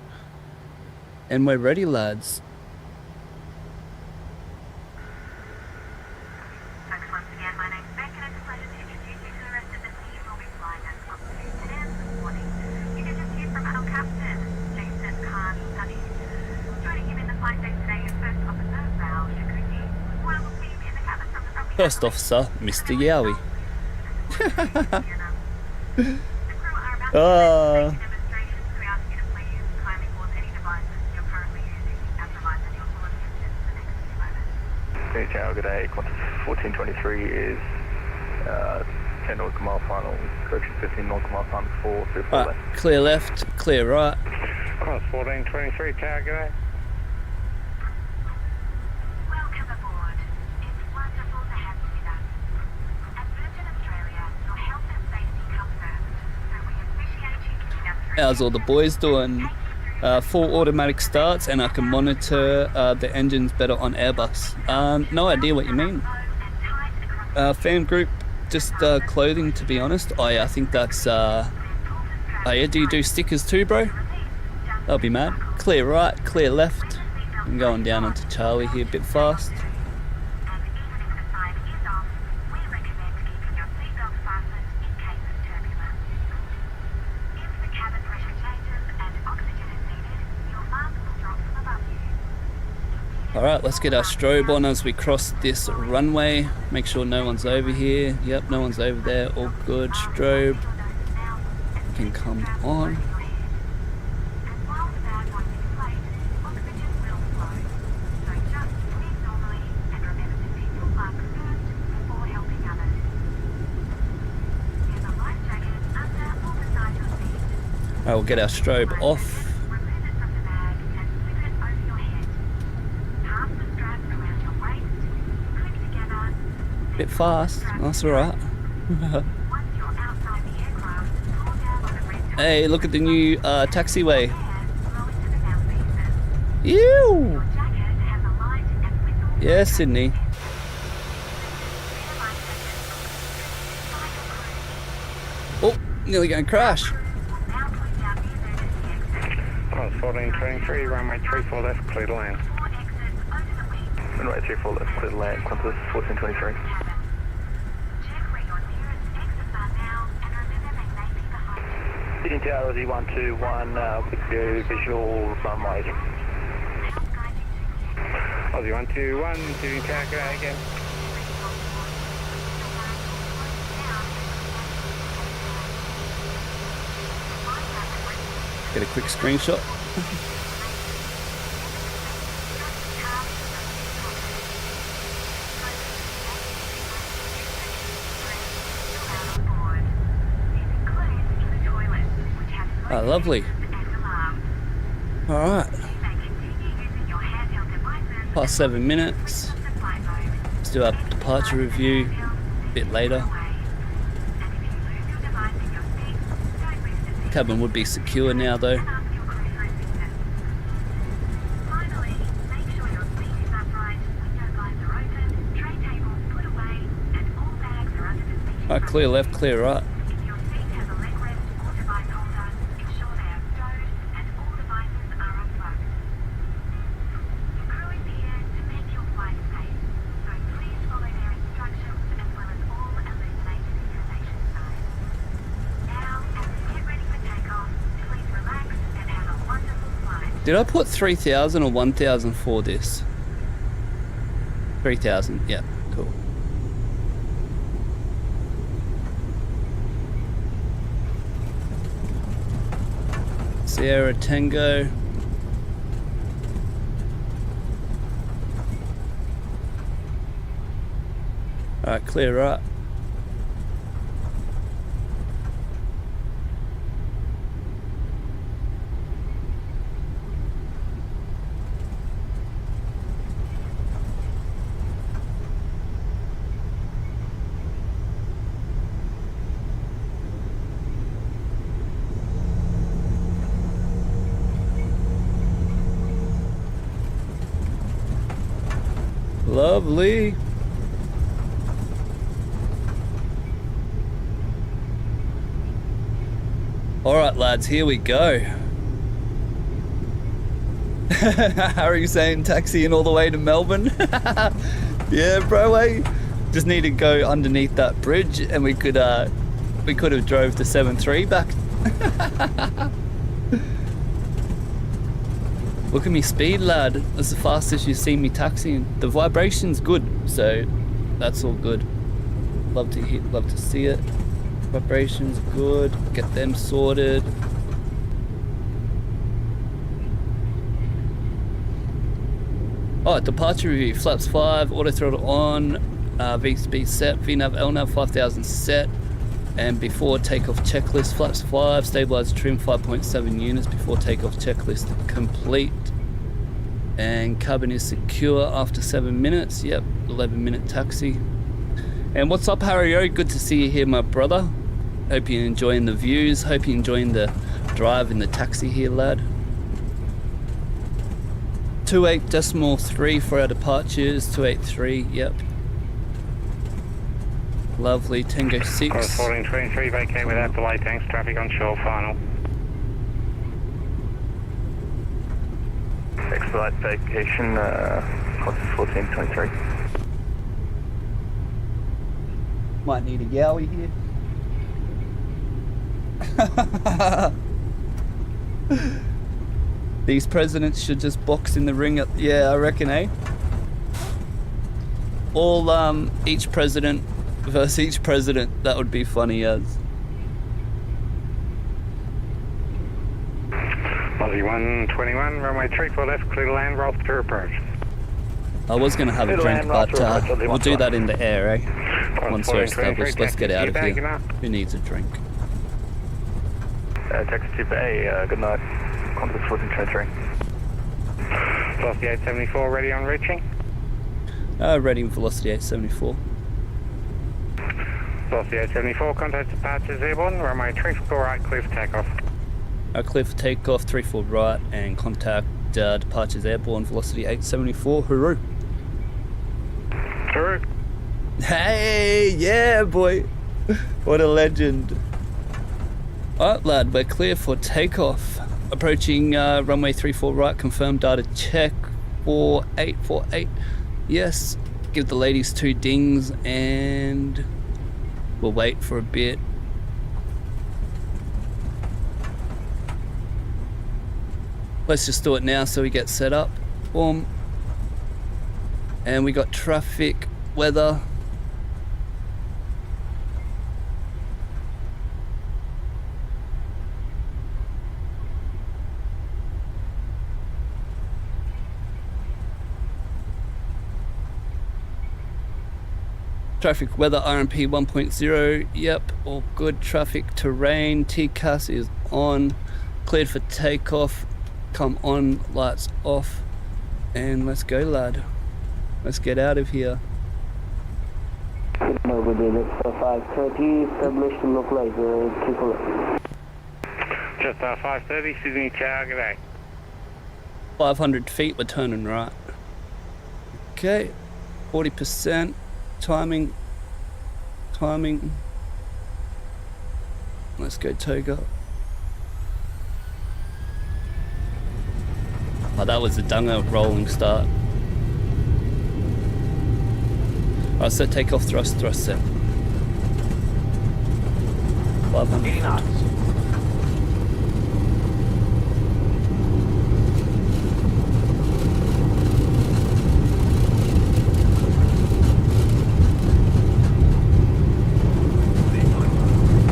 And we're ready, lads. First officer, Mr. YWWA. Okay, Tower, good day. Qantas 1423 is 10 nautical mile final, correction 15 nautical mile final before, through 4 left. Clear left, clear right. Qantas 1423, Tower, good day. How's all the boys doing? Full automatic starts, and I can monitor the engines better on Airbus. No idea what you mean. Fan group, just clothing, to be honest. Oh yeah, I think that's... oh yeah, do you do stickers too, bro? That'll be mad. Clear right, clear left. I'm going down onto Charlie here a bit fast. Alright, let's get our strobe on as we cross this runway. Make sure no one's over here. Yep, no one's over there. All good. Strobe can come on. Alright, we'll get our strobe off. Bit fast, that's alright. Hey, look at the new taxiway. Ew! Yeah, Sydney. Oh, nearly going to crash. 1423, runway 34 left, clear to land. Runway 34 left, clear to land, Qantas 1423. Sydney Tower, Aussie 121, with your visual runway. Aussie 121, Sydney Tower, go again. Get a quick screenshot. Oh, lovely. Alright. Past 7 minutes. Let's do our departure review a bit later. Cabin would be secure now though. Alright, clear left, clear right. Did I put 3,000 or 1,000 for this? 3,000, yeah, cool. Sierra Tango. Alright, clear right. Lovely. All right, lads, here we go. Harry saying taxiing all the way to Melbourne. Yeah, bro, just need to go underneath that bridge, and we could have drove the 7.3 back. Look at me speed, lad. That's the fastest you've seen me taxiing. The vibration's good, so that's all good. Love to see it. Vibration's good. Get them sorted. Oh, departure review. Flaps 5, auto throttle on, V-speed set, VNAV, LNAV 5000 set, and before takeoff checklist. Flaps 5, stabilizer trim 5.7 units before takeoff checklist complete. And cabin is secure after 7 minutes. Yep, 11-minute taxi. And what's up, Harry? Good to see you here, my brother. Hope you're enjoying the views. Hope you're enjoying the drive in the taxi here, lad. 28.3 for our departures. 283, yep. Lovely. Tango 6. Course 1423, vacate without delay, thanks. Traffic on shore, final. Expedite vacation, course 1423. Might need a yowie here. These presidents should just box in the ring. Yeah, I reckon, eh? All each president versus each president. That would be funny as. Aussie 121, runway 34 left, clear to land, roll through approach. I was going to have a drink, but we'll do that in the air, eh? Once we're established, let's get out of here. Who needs a drink? Taxi 2A, good night. Qantas 1423. Velocity 874, ready on reaching? Ready velocity 874. Velocity 874, contact departures airborne, runway 34 right, clear for takeoff. Clear for takeoff, 34 right, and contact departures airborne, velocity 874. Hooroo! Hooroo! Hey, yeah, boy! What a legend! Alright, lad, we're clear for takeoff. Approaching runway 34 right, confirm data check 4848. Yes, give the ladies 2 dings and we'll wait for a bit. Let's just do it now so we get set up. Boom. And we got traffic, weather. Traffic weather RMP 1.0, yep, all good. Traffic terrain, TCAS is on, cleared for takeoff, come on, lights off, and let's go, lad. Let's get out of here. Over there, 530, established localizer, triple. Just 530, Sydney Tower, g'day. 500 feet, we're turning right. Okay, 40%. Timing. Let's go Toga. Oh, that was a dunga rolling start. Alright, so take off thrust set. 500 knots.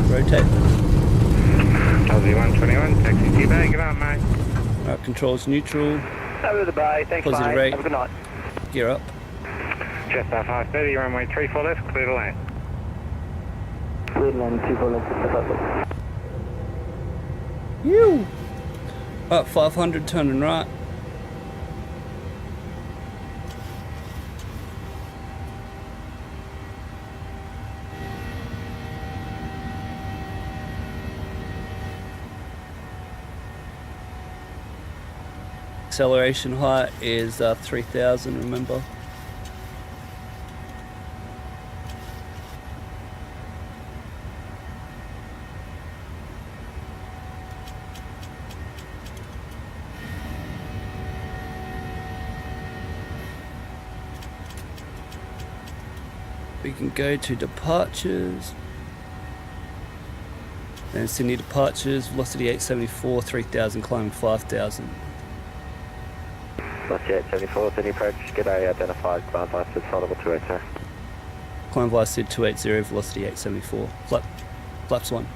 Rotate. Aussie 121, taxi to bay, get on, mate. Alright, controls neutral. Over the bay, thanks, Positive mate. rate. Have a good night. Gear up. Jetstar 530, runway 34 left, clear to land. Clear to land, 24 left. You. Alright, 500, turning right. Acceleration height is 3,000, remember. We can go to departures. And Sydney departures, velocity 874, 3,000, climbing 5,000. Velocity 874, Sydney approach, g'day, identified, climb by SID followable 280. Climb via SID 280, velocity 874. Flaps 1.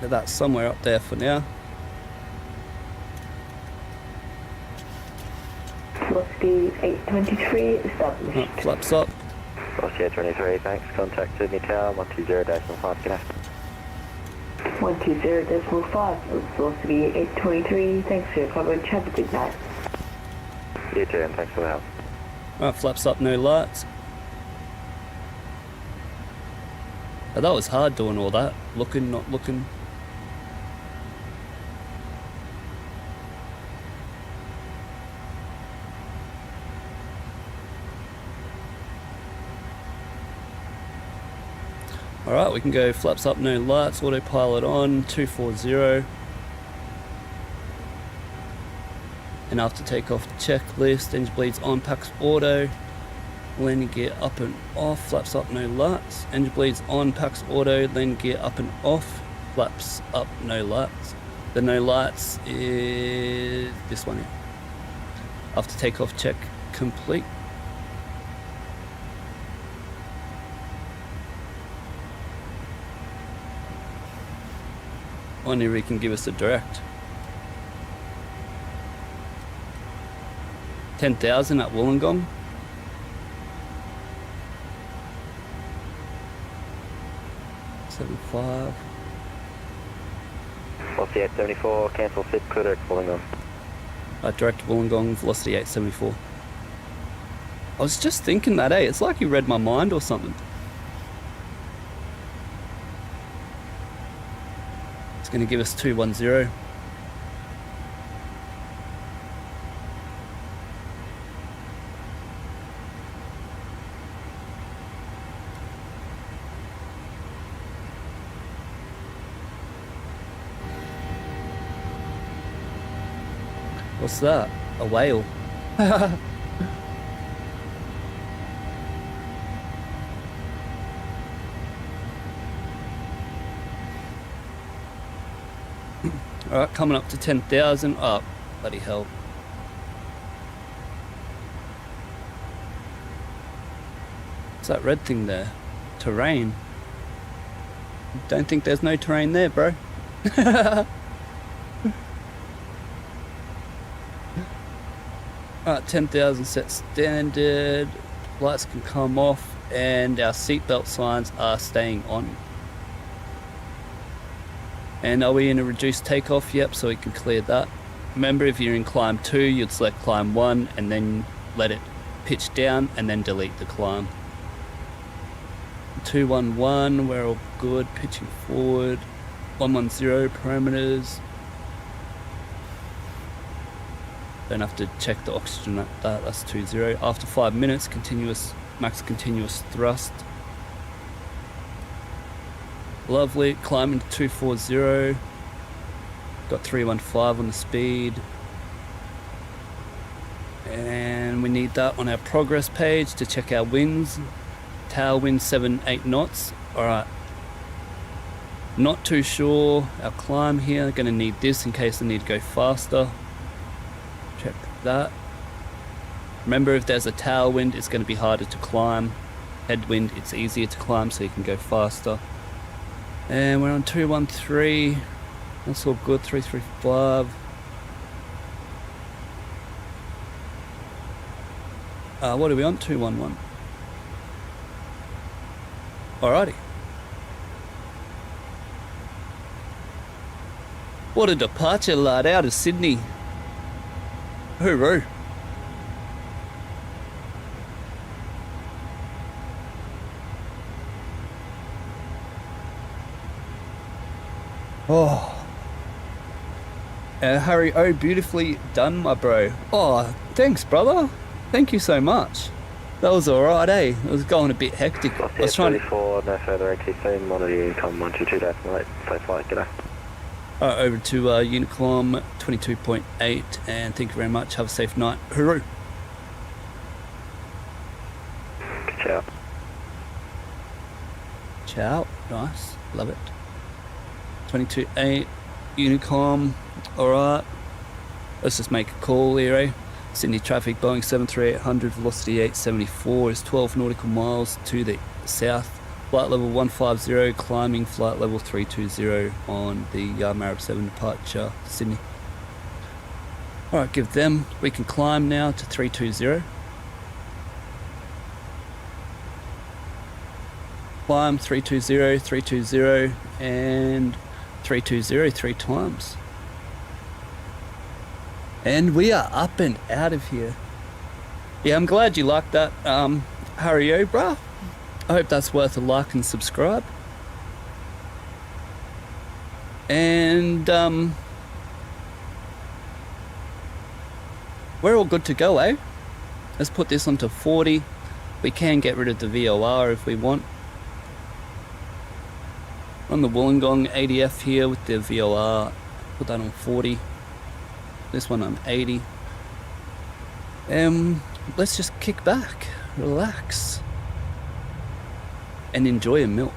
That's somewhere up there for now. Velocity 823 established. Flaps up. Velocity 823, thanks. Contact Sydney Tower, 120.5, g'day. 120.5, velocity 823, thanks for your coverage, have a good night. You too, and thanks for the help. Alright, flaps up, no lights. Oh, that was hard doing all that. Looking, not looking. Alright, we can go flaps up, no lights, autopilot on, 240. And after takeoff checklist, engine bleeds on, packs auto, landing gear up and off, flaps up, no lights, engine bleeds on, packs auto, landing gear up and off, flaps up, no lights. The no lights is this one here. After takeoff check complete. Wonder if he can give us a direct. 10,000 at Wollongong. $7.5. Velocity 874, cancel SID, clear direct Wollongong. Direct Wollongong, velocity 874. I was just thinking that, it's like you read my mind or something. It's going to give us 210. What's that? A whale. Alright, coming up to 10,000. Oh, bloody hell. What's that red thing there? Terrain. Don't think there's no terrain there, bro. Alright, 10,000 set standard. Lights can come off and our seatbelt signs are staying on. And are we in a reduced takeoff? Yep, so we can clear that. Remember, if you're in climb 2, you'd select climb 1 and then let it pitch down and then delete the climb. 211, we're all good, pitching forward. 110 parameters. Don't have to check the oxygen at that. That's 20. After 5 minutes, max continuous thrust. Lovely. Climbing to 240. Got 315 on the speed. And we need that on our progress page to check our winds. Tailwind 7-8 knots. Alright. Not too sure. Our climb here. Going to need this in case I need to go faster. Check that. Remember, if there's a tailwind, it's going to be harder to climb. Headwind, it's easier to climb, so you can go faster. And we're on 213. That's all good. 335. What are we on? 211. Alrighty. What a departure, lad, out of Sydney. Hooroo. Oh. Harry, oh, beautifully done, my bro. Oh, thanks, brother. Thank you so much. That was alright, eh? It was going a bit hectic. I was trying to... 34, no further ATC, monitor Unicom 122.8, safe flight, g'day. Over to Unicom 22.8, and thank you very much. Have a safe night. Hooroo. Ciao. Ciao. Nice. Love it. 22.8, Unicom. Alright. Let's just make a call here, eh? Sydney traffic, Boeing 73800, velocity 874 is 12 nautical miles to the south. Flight level 150, climbing flight level 320 on the Marab 7 departure, Sydney. Alright, give them. We can climb now to 320. Climb 320, 320, and 320 three times. And we are up and out of here. Yeah, I'm glad you liked that, Harry O, bruh. I hope that's worth a like and subscribe. And, we're all good to go, eh? Let's put this onto 40. We can get rid of the VOR if we want. On the Wollongong ADF here with the VOR, put that on 40. This one on 80. Let's just kick back, relax, and enjoy a milk.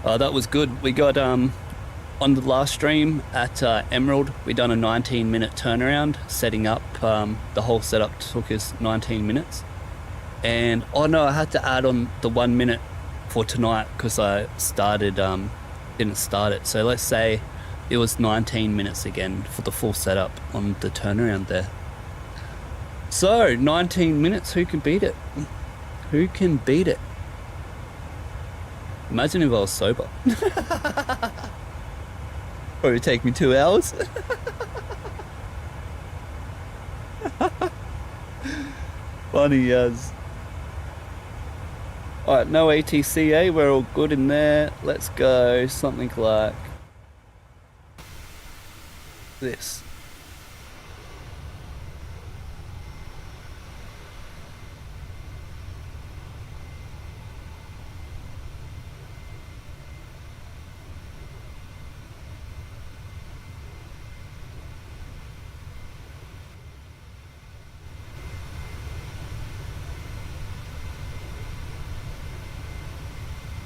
Oh, that was good. We got on the last stream at Emerald, we done a 19-minute turnaround setting up. The whole setup took us 19 minutes. And oh no, I had to add on the 1 minute for tonight because I started didn't start it. So let's say it was 19 minutes again for the full setup on the turnaround there. So 19 minutes, who can beat it? Who can beat it? Imagine if I was sober. Probably take me 2 hours. Funny as. Alright, no ATC, we're all good in there. Let's go something like this.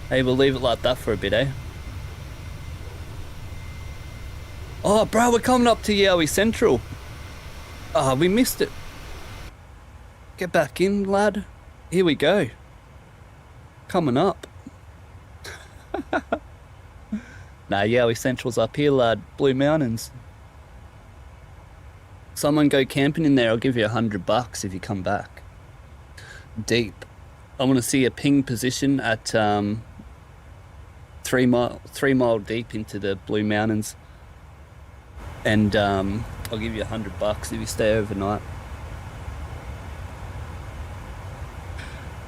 Hey, we'll leave it like that for a bit, eh? Oh, bro, we're coming up to YWA Central. Ah, we missed it. Get back in, lad. Here we go. Coming up. Nah, YWA Central's up here, lad. Blue Mountains. Someone go camping in there. I'll give you $100 if you come back. Deep. I want to see a ping position at 3 mile deep into the Blue Mountains, and I'll give you $100 if you stay overnight.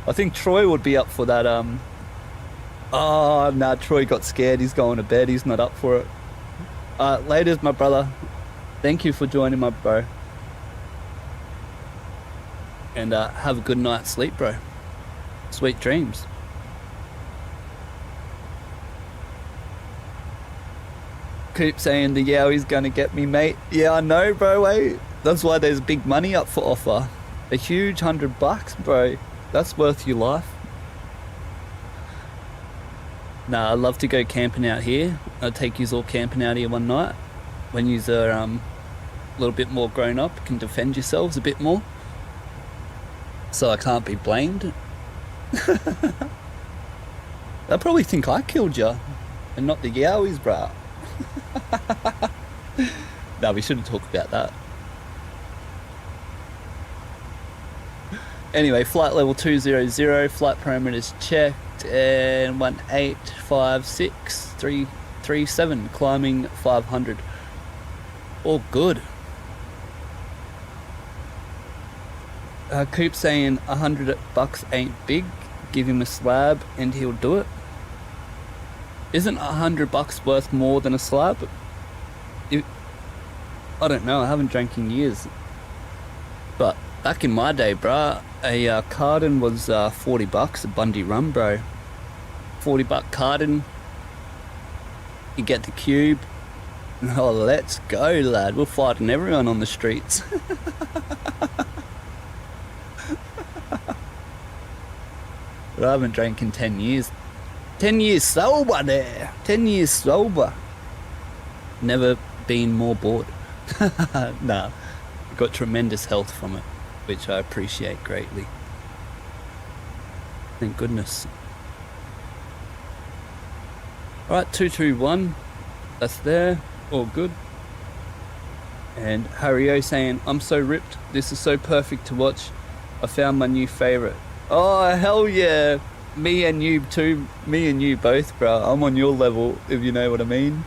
I think Troy would be up for that. Oh, nah, Troy got scared. He's going to bed. He's not up for it. Laters, my brother. Thank you for joining, my bro. And have a good night's sleep, bro. Sweet dreams. Keep saying the Yowie's gonna get me, mate. Yeah, I know, bro. Wait, that's why there's big money up for offer. A huge $100, bro. That's worth your life. Nah, I'd love to go camping out here. I'll take yous all camping out here one night. When yous are a little bit more grown up, can defend yourselves a bit more. So I can't be blamed. They'll probably think I killed ya and not the Yowies, bruh. No, we shouldn't talk about that. Anyway, flight level 200, flight parameters checked, and 1856337, climbing 500. All good. Coop saying $100 ain't big. Give him a slab and he'll do it. Isn't $100 worth more than a slab? I don't know. I haven't drank in years. But back in my day, bruh, a carton was $40. A Bundy rum, bro. $40 carton. You get the cube. Oh, let's go, lad. We're fighting everyone on the streets. But I haven't drank in 10 years. 10 years sober there. 10 years sober. Never been more bored. Nah. Got tremendous health from it, which I appreciate greatly. Thank goodness. Alright, 221. That's there. All good. And Harry O saying, I'm so ripped. This is so perfect to watch. I found my new favourite. Oh, hell yeah. Me and you too. Me and you both, bro. I'm on your level, if you know what I mean.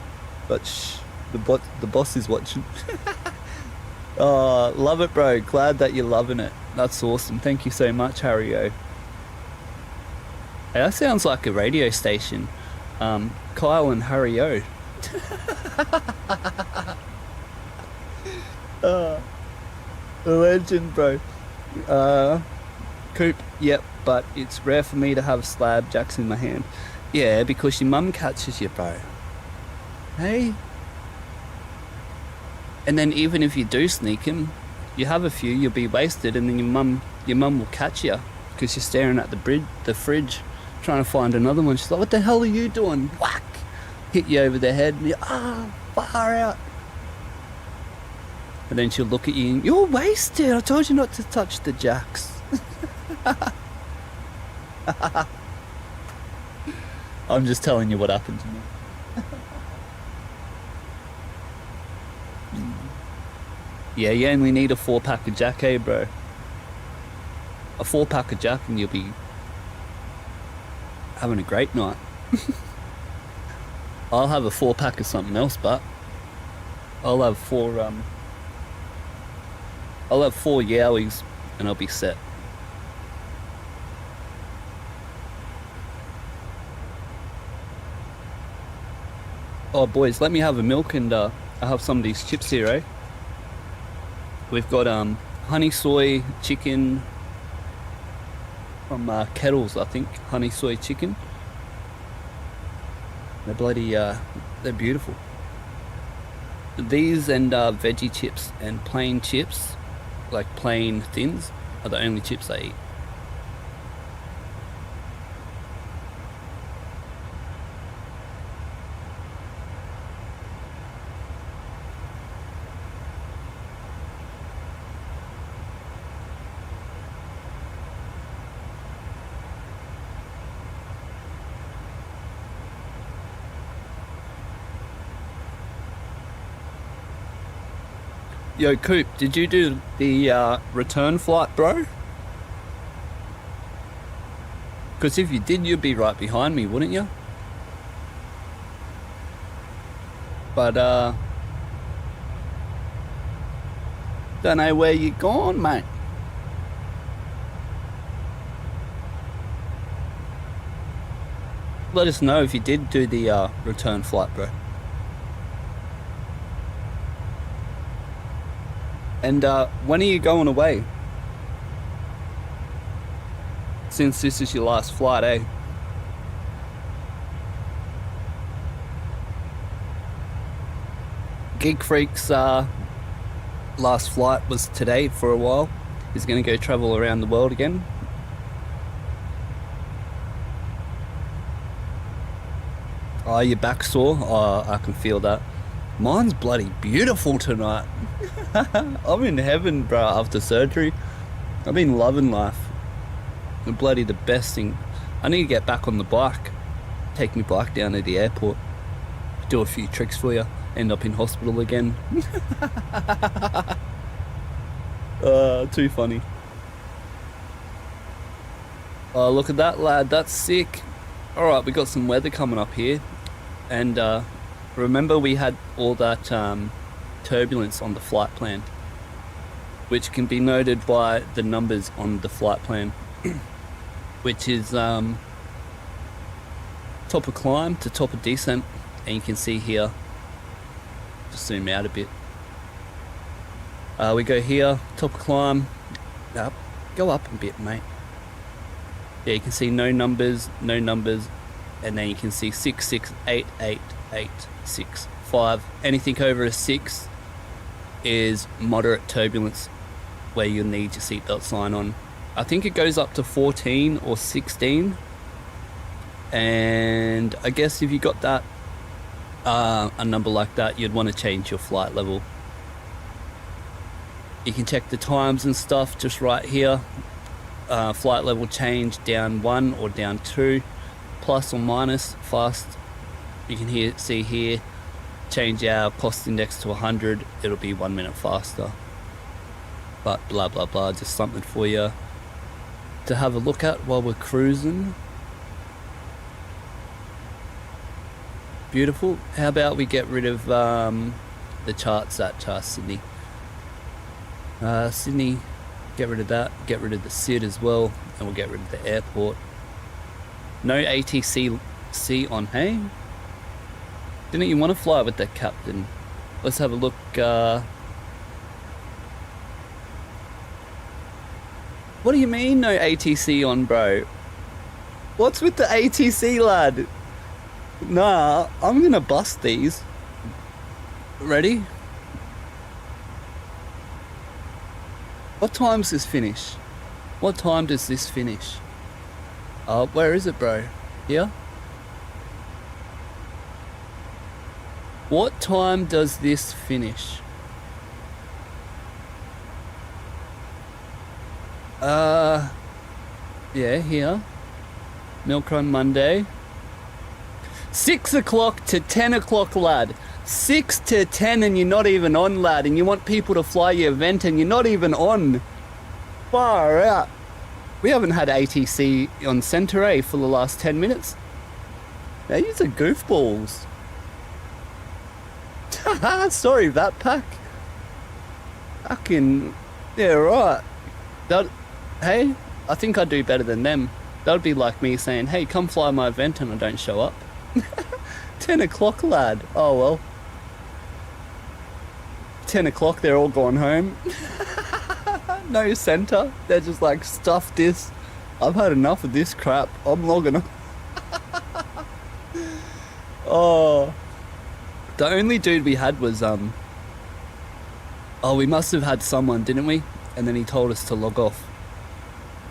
But shh, the boss is watching. Oh, love it, bro. Glad that you're loving it. That's awesome. Thank you so much, Harry O. Hey, that sounds like a radio station. Kyle and Harry O. Legend, bro. Coop, yep, but it's rare for me to have slab jacks in my hand. Yeah, because your mum catches you, bro. Hey? And then even if you do sneak him, you have a few, you'll be wasted, and then your mum will catch you because you're staring at the fridge, trying to find another one. She's like, what the hell are you doing? Whack! Hit you over the head, and you're, far out. And then she'll look at you and, you're wasted, I told you not to touch the jacks. I'm just telling you what happened to me. Yeah, you only need a 4-pack of Jack, eh, bro? A 4-pack of Jack and you'll be having a great night. I'll have a 4-pack of something else, but I'll have 4 Yowies and I'll be set. Oh boys, let me have a milk and I'll have some of these chips here, eh? We've got honey soy chicken from Kettles, I think. Honey soy chicken. They're bloody, they're beautiful. These and veggie chips and plain chips, like plain thins, are the only chips I eat. Yo, Coop, did you do the return flight, bro? Because if you did, you'd be right behind me, wouldn't you? But, don't know where you're gone, mate. Let us know if you did do the return flight, bro. And when are you going away? Since this is your last flight, eh? Geek Freak's last flight was today for a while. He's going to go travel around the world again. Oh, your back sore? Oh, I can feel that. Mine's bloody beautiful tonight. I'm in heaven, bro, after surgery. I've been loving life. Bloody the best thing. I need to get back on the bike. Take my bike down to the airport. Do a few tricks for you. End up in hospital again. Too funny. Oh, look at that, lad. That's sick. Alright, we got some weather coming up here. And remember we had all that turbulence on the flight plan, which can be noted by the numbers on the flight plan, which is top of climb to top of descent. And you can see here, just zoom out a bit. We go here, top of climb, up, go up a bit, mate. Yeah, you can see no numbers, and then you can see 6, 6, 8, 8, 8, 6, 5. Anything over a 6 is moderate turbulence, where you'll need your seatbelt sign on. I think it goes up to 14 or 16, and I guess if you got that a number like that, you'd want to change your flight level. You can check the times and stuff just right here. Flight level change down 1 or down 2, plus or minus fast. You can see here, change our cost index to 100, it'll be 1 minute faster. But blah blah blah, just something for you to have a look at while we're cruising. Beautiful. How about we get rid of the charts at Sydney. Sydney, get rid of that, get rid of the SID as well, and we'll get rid of the airport. No ATC on, hey? Didn't you want to fly with that captain? Let's have a look. What do you mean no ATC on, bro? What's with the ATC, lad? Nah, I'm gonna bust these. Ready? What time's this finish? What time does this finish? Where is it, bro? Here? What time does this finish? Yeah, here. Milk Run Monday. 6 o'clock to 10 o'clock, lad. 6 to 10 and you're not even on, lad. And you want people to fly your event and you're not even on. Far out. We haven't had ATC on Centre A for the last 10 minutes. Now, these are goofballs. Sorry, Vatpac. Fucking... Yeah, right. Hey, I think I do better than them. That would be like me saying, hey, come fly my event and I don't show up. 10 o'clock, lad. Oh, well. 10 o'clock, they're all gone home. No centre. They're just like, stuff this. I've had enough of this crap. I'm logging on. Oh. The only dude we had was, oh, we must have had someone, didn't we? And then he told us to log off.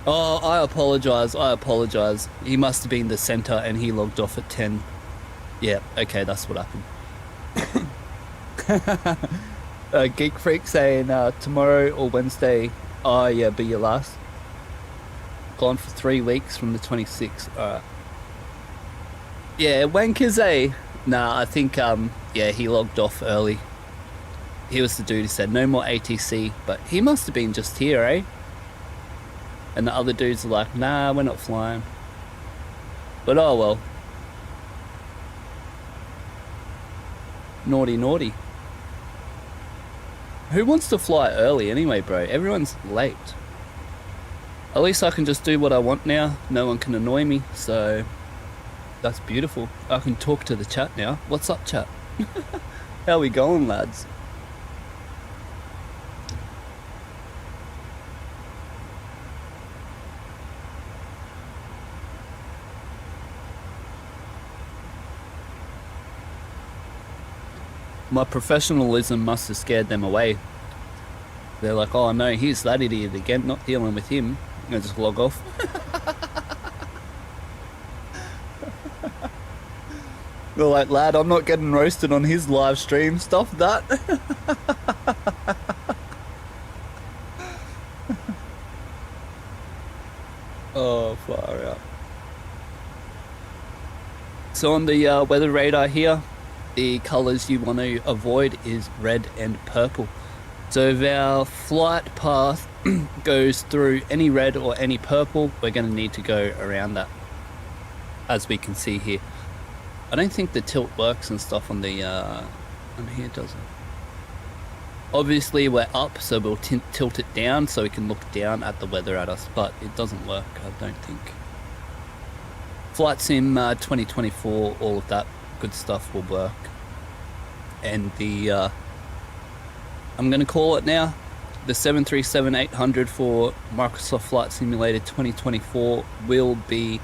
Oh, I apologise. He must have been the centre and he logged off at 10. Yeah, okay, that's what happened. Geek Freak saying tomorrow or Wednesday. Oh yeah, be your last. Gone for 3 weeks from the 26th. Alright. Yeah, wankers, eh? Nah, I think yeah, he logged off early. He was the dude who said no more ATC, but he must have been just here, eh? And the other dudes are like, nah, we're not flying. But oh well. Naughty, naughty. Who wants to fly early anyway, bro? Everyone's late. At least I can just do what I want now. No one can annoy me, so that's beautiful. I can talk to the chat now. What's up, chat? How we going, lads? My professionalism must have scared them away. They're like, oh no, here's that idiot again, not dealing with him. I just log off. They're like, lad, I'm not getting roasted on his live stream. Stop that. Oh, far out. So on the weather radar here, the colors you want to avoid is red and purple. So if our flight path goes through any red or any purple, we're going to need to go around that, as we can see here. I don't think the tilt works and stuff on the on here, does it? Obviously we're up, so we'll tilt it down so we can look down at the weather at us, but it doesn't work, I don't think. Flight Sim 2024, all of that good stuff will work. And the I'm going to call it now, the 737-800 for Microsoft Flight Simulator 2024 will be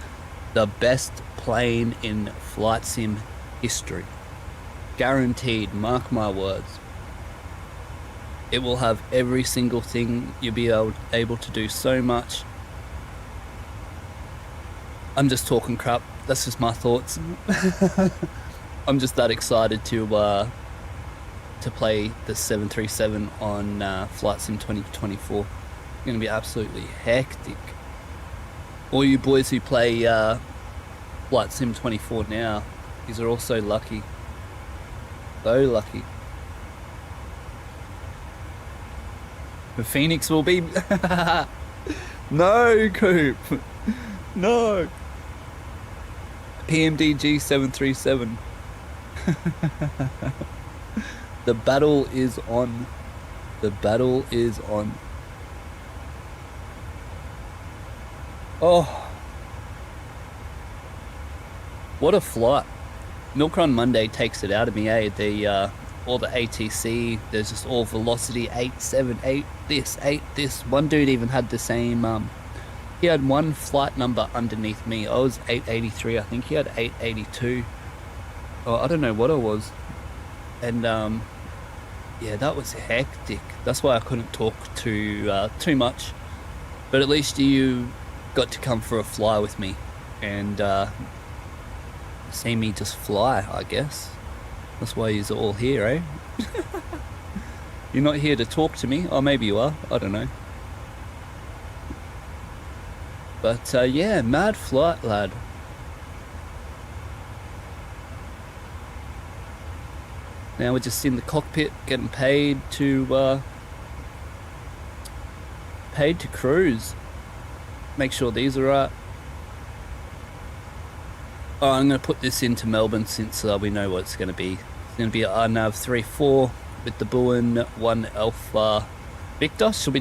the best plane in Flight Sim history. Guaranteed, mark my words. It will have every single thing. You'll be able to do so much. I'm just talking crap. That's just my thoughts. I'm just that excited to play the 737 on Flight Sim 2024. It's going to be absolutely hectic. All you boys who play Flight Sim 24 now, these are all so lucky. So lucky. The Phoenix will be... No, Coop. No. PMDG 737. The battle is on. The battle is on. Oh. What a flight. Milk Run Monday takes it out of me, eh? All the ATC, there's just all velocity, 8, 7, 8, this, 8, this. One dude even had the same, he had one flight number underneath me. I was 883, I think he had 882. Oh, I don't know what I was. And, yeah, that was hectic. That's why I couldn't talk too much. But at least you got to come for a fly with me. And, see me just fly, I guess. That's why you're all here, eh? You're not here to talk to me. Or maybe you are. I don't know. But, yeah, mad flight, lad. Now we're just in the cockpit getting paid to cruise. Make sure these are right. Oh, I'm going to put this into Melbourne since we know what it's going to be. It's going to be RNAV 34 with the Boeing 1 Alpha Victor. Should we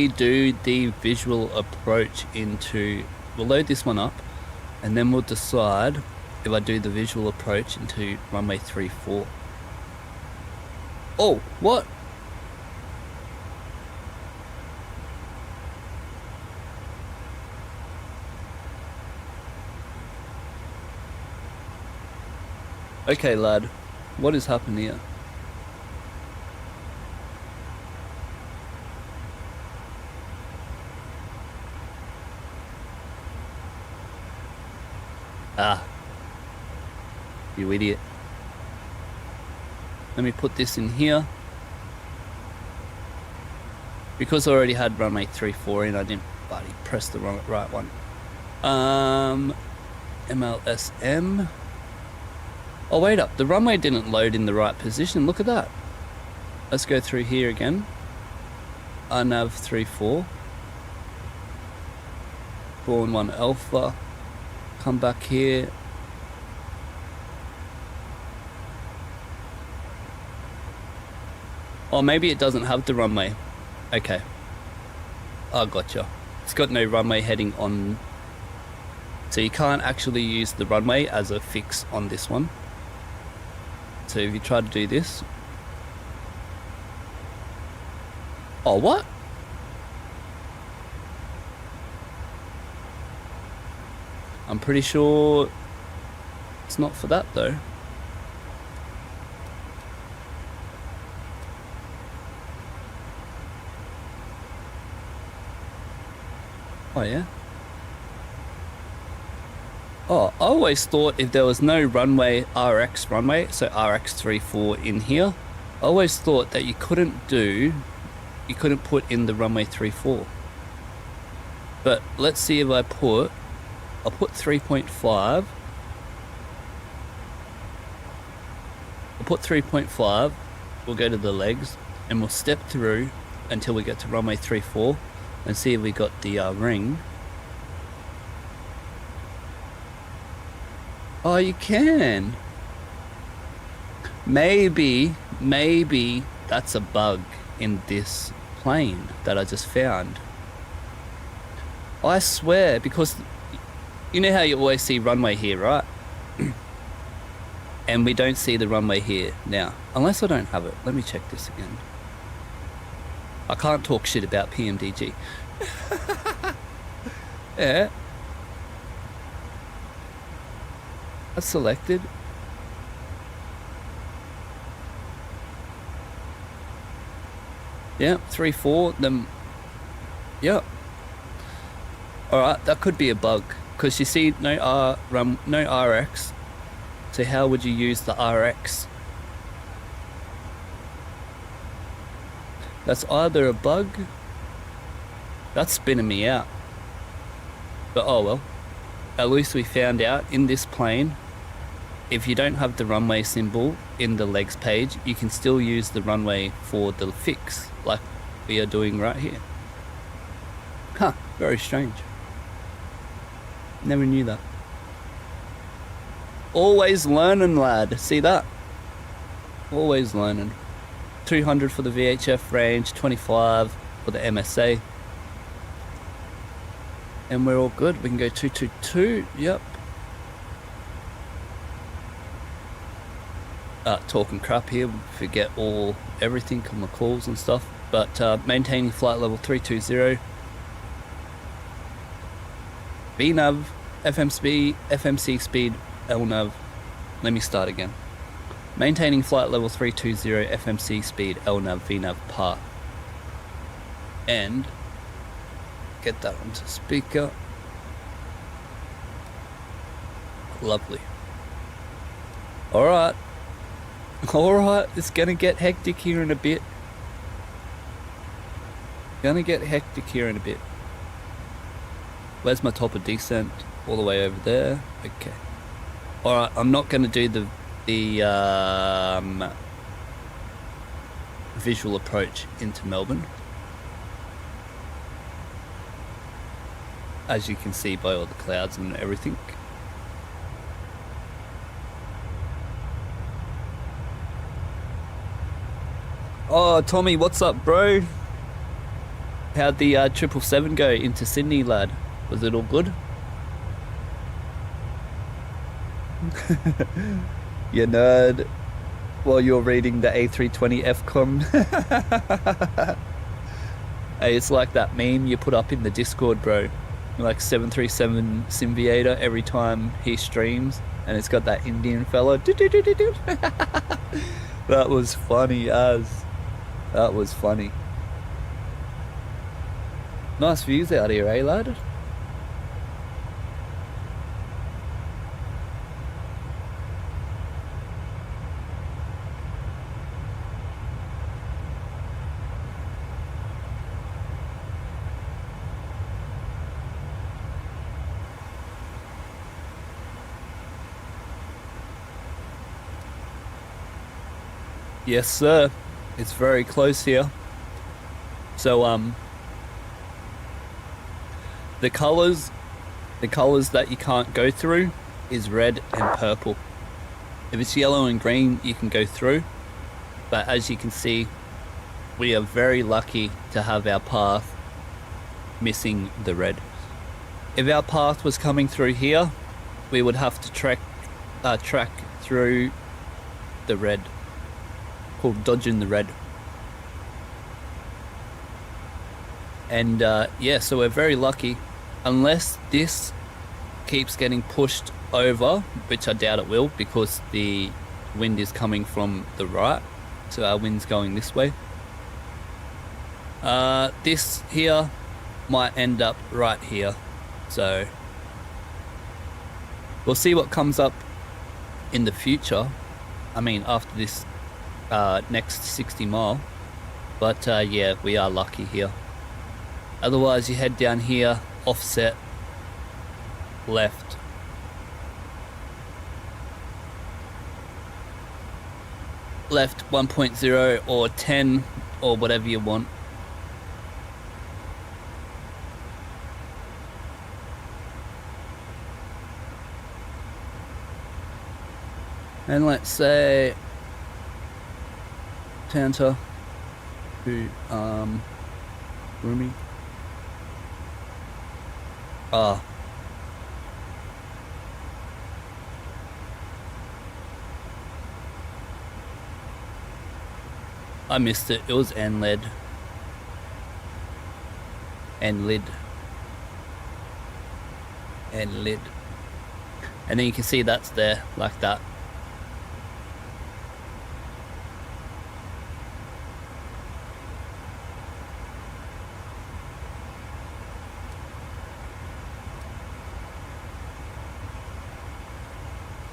do the visual approach into... We'll load this one up and then we'll decide if I do the visual approach into runway 34. Oh, what? Okay, lad, what has happened here? Ah, you idiot. Let me put this in here. Because I already had runway 34 in, I didn't bloody press the right one. MLSM. Oh, wait up. The runway didn't load in the right position. Look at that. Let's go through here again. RNAV 34. Boeing 1 Alpha. Come back here. Oh, maybe it doesn't have the runway. Okay. Oh, gotcha. It's got no runway heading on. So you can't actually use the runway as a fix on this one. So if you try to do this. Oh, what? I'm pretty sure it's not for that though. Oh yeah. Oh, I always thought if there was no runway RX runway, so RX34 in here, I always thought that you couldn't put in the runway 34. But let's see if I'll put 3.5. I'll put 3.5, we'll go to the legs, and we'll step through until we get to runway 34 and see if we got the ring. Oh, you can. Maybe that's a bug in this plane that I just found. I swear, because you know how you always see runway here, right? And we don't see the runway here now, unless I don't have it. Let me check this again. I can't talk shit about PMDG. Yeah. That's selected. Yeah, 3-4, then, yeah. Alright, that could be a bug, because you see no RX, so how would you use the RX? That's either a bug, that's spinning me out, but oh well. At least we found out in this plane, if you don't have the runway symbol in the legs page, you can still use the runway for the fix, like we are doing right here. Huh, very strange. Never knew that. Always learning, lad. See that? Always learning. 200 for the VHF range, 25 for the MSA. And we're all good. We can go 222. Yep. Talking crap here. Forget everything on the calls and stuff. But maintaining flight level 320. VNAV, FMC speed, LNAV. Let me start again. Maintaining flight level 320, FMC speed, LNAV, VNAV, path. And get that onto speaker. Lovely. Alright, it's gonna get hectic here in a bit. Where's my top of descent? All the way over there. Okay. Alright, I'm not gonna do the visual approach into Melbourne, as you can see by all the clouds and everything. Oh, Tommy, what's up, bro? How'd the 777 go into Sydney, lad? Was it all good? You nerd. While you're reading the A320 FCOM. Hey, it's like that meme you put up in the Discord, bro. Like 737 Simviator every time he streams, and it's got that Indian fella. That was funny as. That was funny. Nice views out here, eh, lad? Yes, sir. It's very close here. So, the colors that you can't go through is red and purple. If it's yellow and green, you can go through. But as you can see, we are very lucky to have our path missing the red. If our path was coming through here, we would have to track through the red, called dodging the red. And yeah, so we're very lucky, unless this keeps getting pushed over, which I doubt it will, because the wind is coming from the right, so our wind's going this way. This here might end up right here. So we'll see what comes up in the future. I mean, after this next 60 mile. But yeah, we are lucky here. Otherwise, you head down here, offset, left. Left 1.0 or 10 or whatever you want. And let's say Tanta to Rumi. I missed it. It was NLED. NLID. NLID. And then you can see that's there, like that.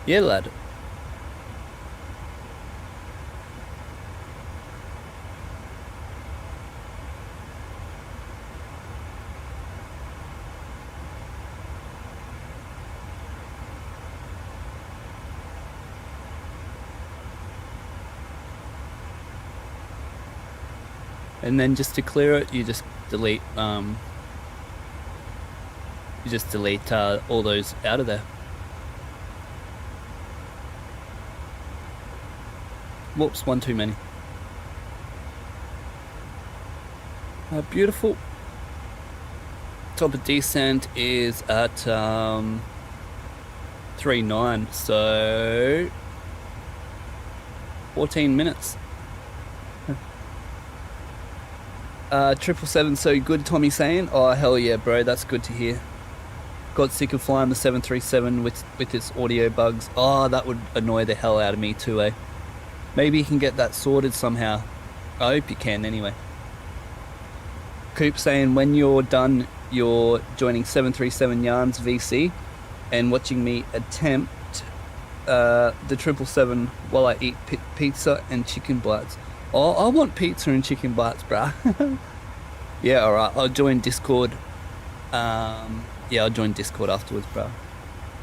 Yeah, lad. And then just to clear it, you just delete all those out of there. Whoops, one too many. Beautiful. Top of descent is at 3.9, so 14 minutes. 777, so good, Tommy saying. Oh, hell yeah, bro, that's good to hear. Got sick of flying the 737 with its audio bugs. Oh, that would annoy the hell out of me too, eh? Maybe you can get that sorted somehow. I hope you can anyway. Coop saying when you're done, you're joining 737 Yarns VC and watching me attempt the 777 while I eat pizza and chicken bites. Oh, I want pizza and chicken bites, bruh. Yeah, alright, I'll join Discord. Yeah, I'll join Discord afterwards, bruh.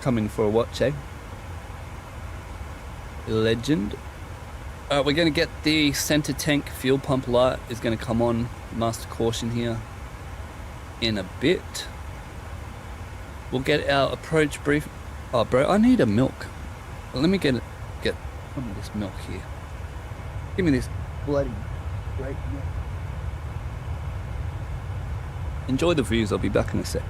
Coming for a watch, eh? Legend. Alright, we're going to get the center tank fuel pump light is going to come on. Master caution here in a bit. We'll get our approach brief. Oh, bro, I need a milk. Well, let me get some of this milk here. Give me this bloody great milk. Enjoy the views. I'll be back in a sec.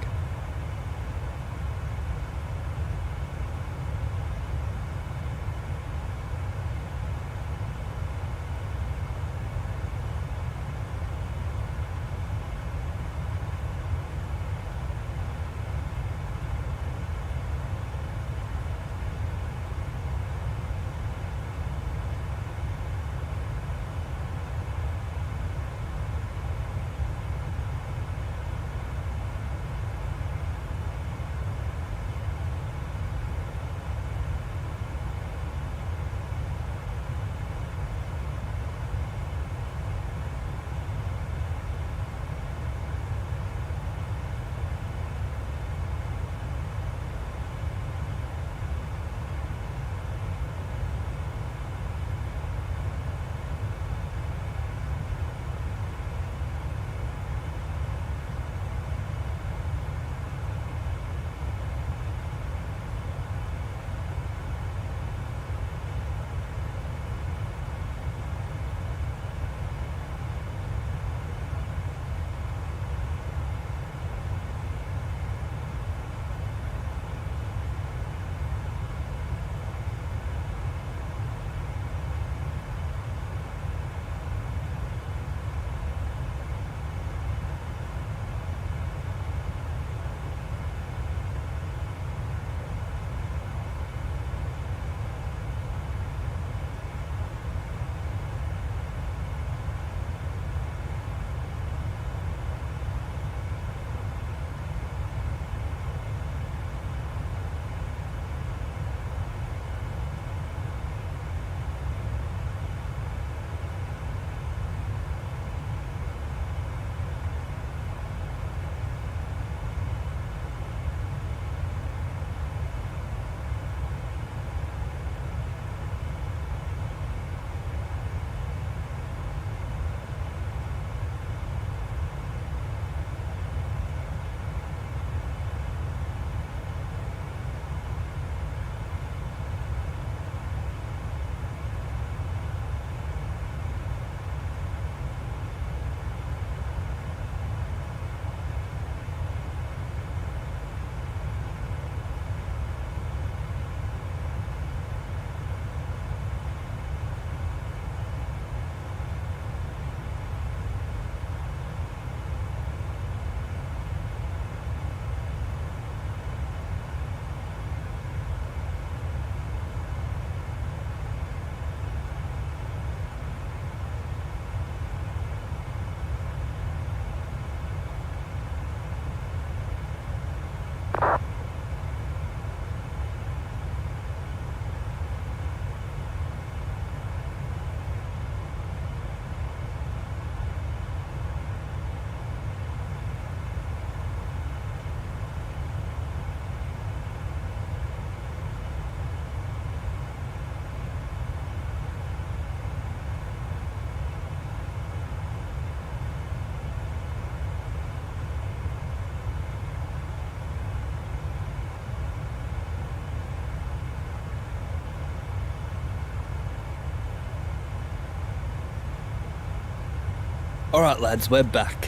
Alright lads, we're back.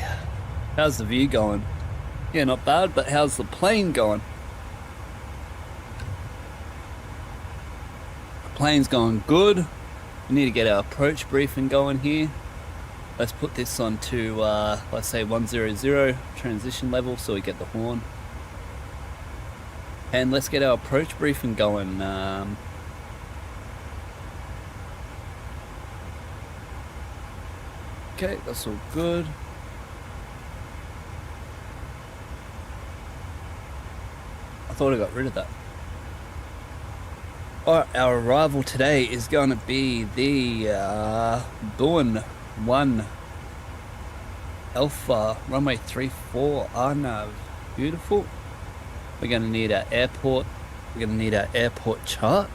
How's the view going? Yeah, not bad, but how's the plane going? The plane's going good. We need to get our approach briefing going here. Let's put this on to, let's say 100 transition level so we get the horn. And let's get our approach briefing going. Okay, that's all good. I thought I got rid of that. Alright, our arrival today is going to be the Boeing 1 Alpha runway 34 RNAV. Beautiful. We're going to need our airport. We're going to need our airport chart.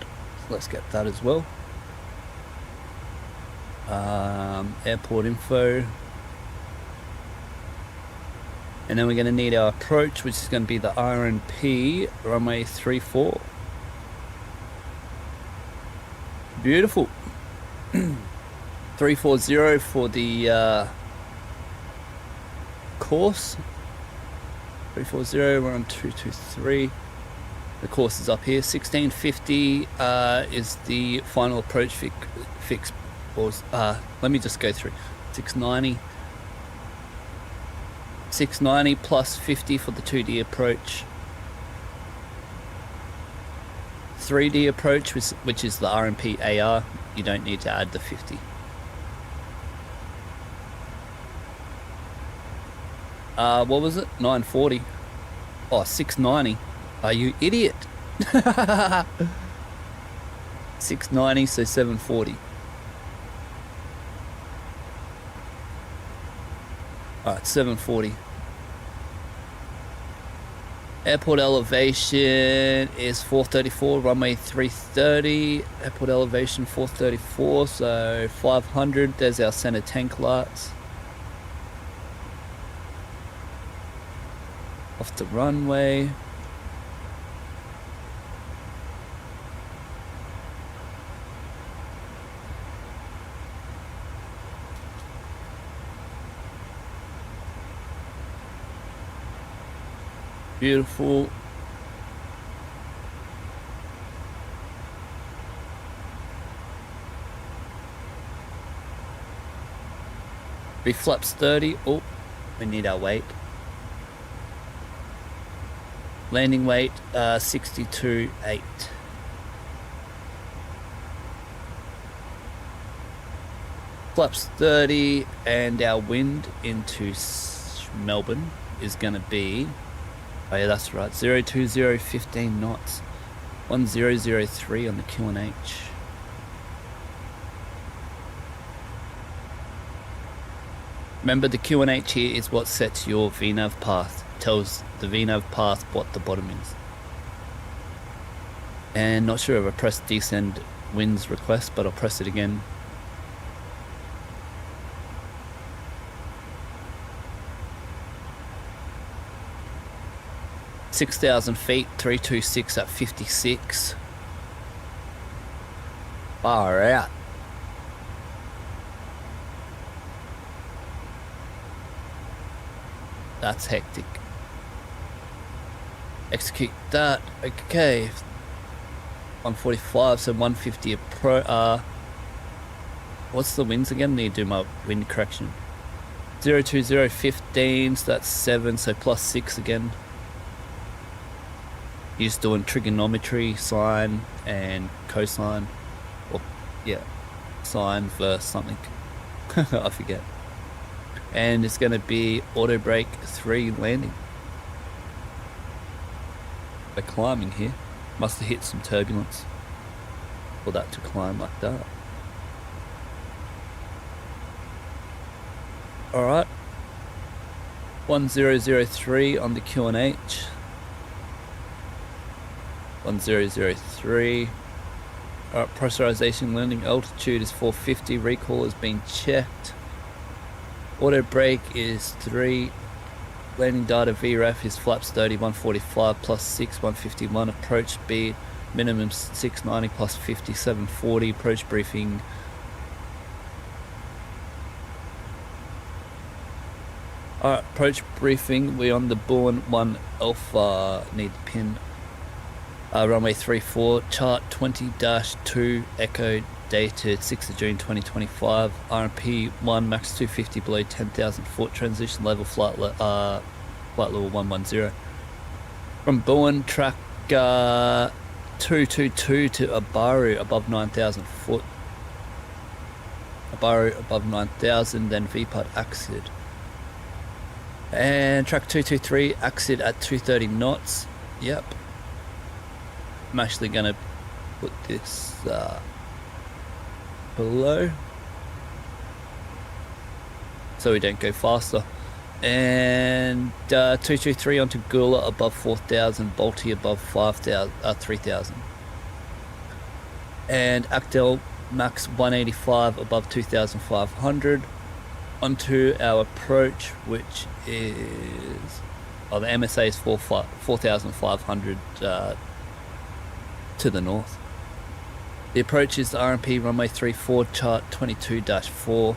So let's get that as well. Airport info. And then we're going to need our approach, which is going to be the RNP runway 34. Beautiful. 340 for the course. 340, we're on 223. The course is up here. 1650 is the final approach fix. Let me just go through. 690. 690 plus 50 for the 2D approach. 3D approach, which is the RMP AR, you don't need to add the 50. What was it? 940. Oh, 690. Are you idiot? 690, so 740. Alright, 740. Airport elevation is 434, runway 330. Airport elevation 434, so 500. There's our center tank lights. Off the runway. Beautiful. B flaps 30. Oh, we need our weight. Landing weight 62.8. Flaps 30, and our wind into Melbourne is going to be, oh yeah, that's right, 020, 15 knots. 1003 on the QNH. Remember, the QNH here is what sets your VNAV path. Tells the VNAV path what the bottom is. And not sure if I pressed descend winds request, but I'll press it again. $6,000 feet, 326 at 56. Far out. That's hectic. Execute that. Okay. 145, so 150 what's the winds again? Need to do my wind correction. 020, 15, so that's 7, so plus 6 again. Just doing trigonometry, sine and cosine. Or, yeah, sine versus something. I forget. And it's going to be auto brake 3 landing. We're climbing here. Must have hit some turbulence for that to climb like that. Alright. 1003 on the QNH. 1003. Alright, pressurization landing altitude is 450. Recall has been checked. Auto brake is 3. Landing data VRAF is flaps 30, 145 plus 6, 151. Approach speed minimum 690 plus 50, 740. Approach briefing Alright, approach briefing. We're on the Boeing 1 Alpha. Need to pin runway 34, chart 20-2, echo, dated 6th of June 2025. RMP 1, max 250 below 10,000 foot, transition level, flight level 110. From Boeing, track 222 to Abaru above 9,000 foot. Abaru above 9,000, then VPUT exit. And track 223, exit at 230 knots. Yep. I'm actually going to put this below so we don't go faster. And 223 onto Gula above 4,000, Balti above 3,000. And Actel max 185 above 2,500 onto our approach, which is the MSA is 4,500 to the north. The approach is the RMP runway 34, chart 22-4,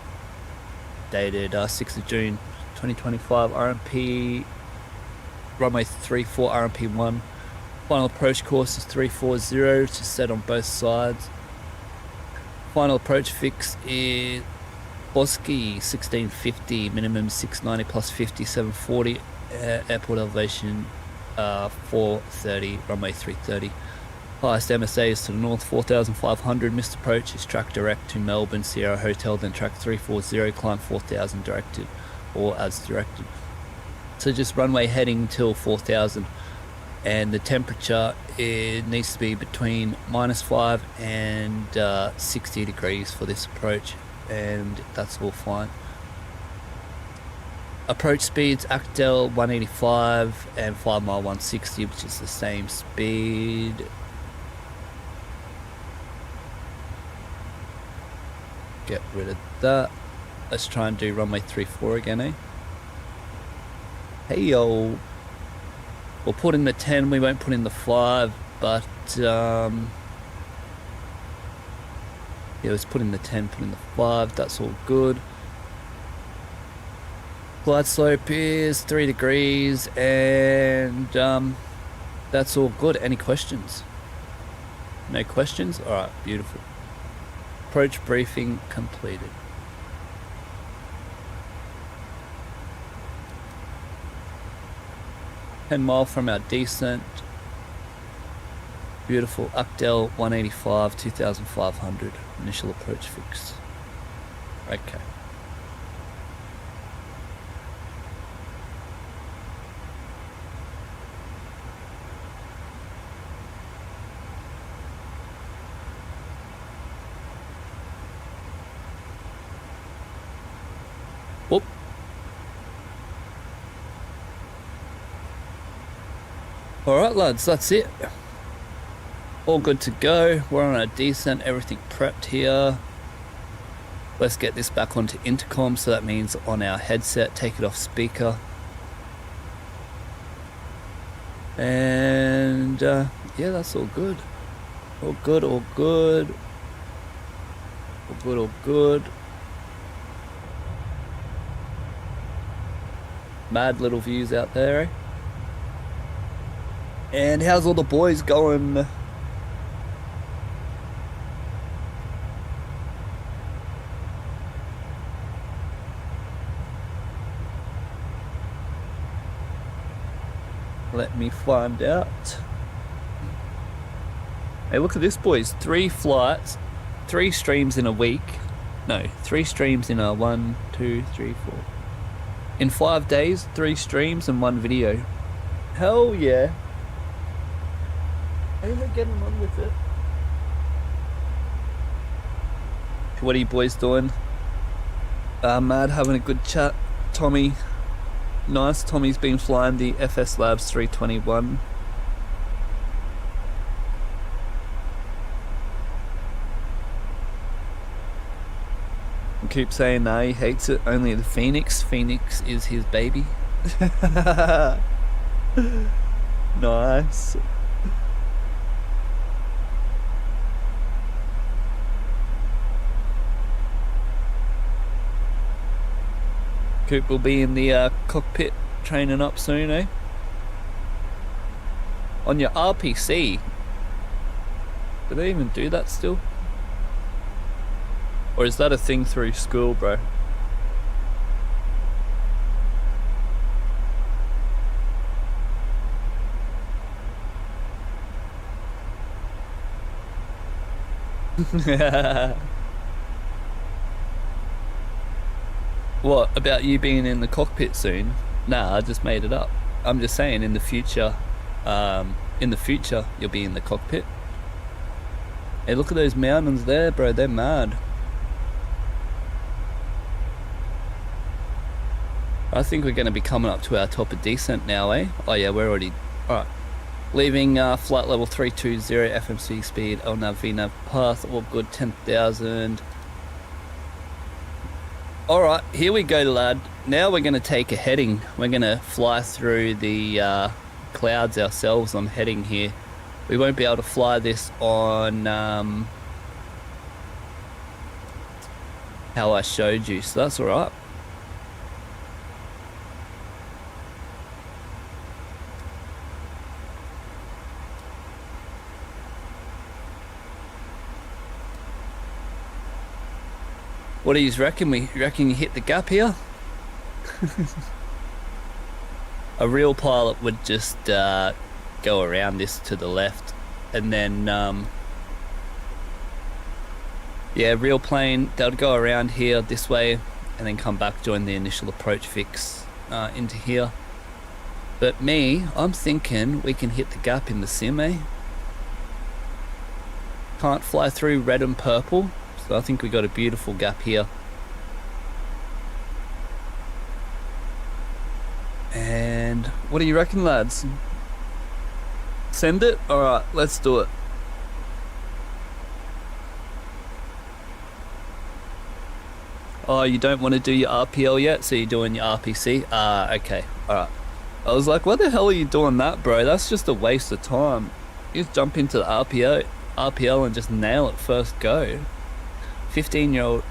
dated 6th of June 2025. RMP runway 34, RMP 1. Final approach course is 340 to set on both sides. Final approach fix is Bosky 1650, minimum 690 plus 50, 740, airport elevation 430, runway 330. Highest MSA is to the north, 4,500. Missed approach is track direct to Melbourne, Sierra Hotel, then track 340, climb 4,000 directed, or as directed. So just runway heading till 4,000. And the temperature, it needs to be between -5 and 60 degrees for this approach, and that's all fine. Approach speeds, Actel 185 and 5 mile 160, which is the same speed. Get rid of that. Let's try and do runway 34 again, eh? Hey yo. We'll put in the 10, we won't put in the 5, but yeah, let's put in the 10, put in the 5, that's all good. Glide slope is 3 degrees, and that's all good. Any questions? No questions? Alright, beautiful. Approach briefing completed. $10 from our descent. Beautiful. Actel 185, 2,500. Initial approach fix. Okay. Whoop. Alright lads, that's it. All good to go. We're on a descent, everything prepped here. Let's get this back onto intercom, so that means on our headset, take it off speaker. And yeah, that's all good. All good, all good. All good, all good. Mad little views out there, eh? And how's all the boys going? Let me find out. Hey, look at this, boys. 3 flights, 3 streams in a week. No, 3 streams in a 1, 2, 3, 4. In 5 days, 3 streams and 1 video. Hell yeah. How am I getting on with it? What are you boys doing? Mad, having a good chat. Tommy. Nice. Tommy's been flying the FS Labs 321. I keep saying no, he hates it. Only the Phoenix. Phoenix is his baby. Nice. Coop will be in the cockpit training up soon, eh? On your RPC. Do they even do that still? Or is that a thing through school, bro? What, about you being in the cockpit soon? Nah, I just made it up. I'm just saying in the future, you'll be in the cockpit. Hey, look at those mountains there, bro, they're mad. I think we're going to be coming up to our top of descent now, eh? Oh yeah, we're already... Alright. Leaving flight level 320, FMC speed, LNAV, VNAV path, all good, 10,000. Alright, here we go, lad. Now we're going to take a heading. We're going to fly through the clouds ourselves on heading here. We won't be able to fly this on how I showed you, so that's alright. What do you reckon? You reckon you hit the gap here? A real pilot would just go around this to the left, and then yeah, real plane, they'll go around here this way and then come back, join the initial approach fix into here. But me, I'm thinking we can hit the gap in the sim, eh? Can't fly through red and purple, so I think we got a beautiful gap here. And what do you reckon, lads? Send it? Alright, let's do it. Oh, you don't want to do your RPL yet, so you're doing your RPC? Okay, alright. I was like, what the hell are you doing that, bro? That's just a waste of time. You just jump into the RPL and just nail it first go. 15-year-old,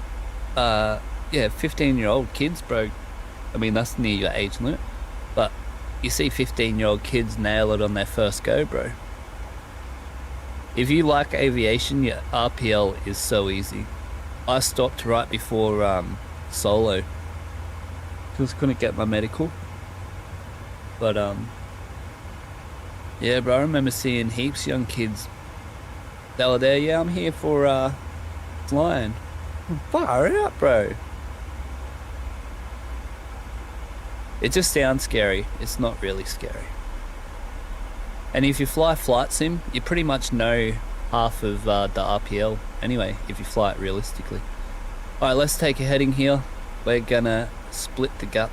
yeah, 15-year-old kids, bro. I mean, that's near your age limit. But you see 15-year-old kids nail it on their first go, bro. If you like aviation, your RPL is so easy. I stopped right before solo because couldn't get my medical. But yeah, bro, I remember seeing heaps of young kids. They were there. Yeah, I'm here for flying. Fire out, bro. It just sounds scary. It's not really scary. And if you fly flight sim, you pretty much know half of the RPL anyway, if you fly it realistically. Alright, let's take a heading here. We're gonna split the gap.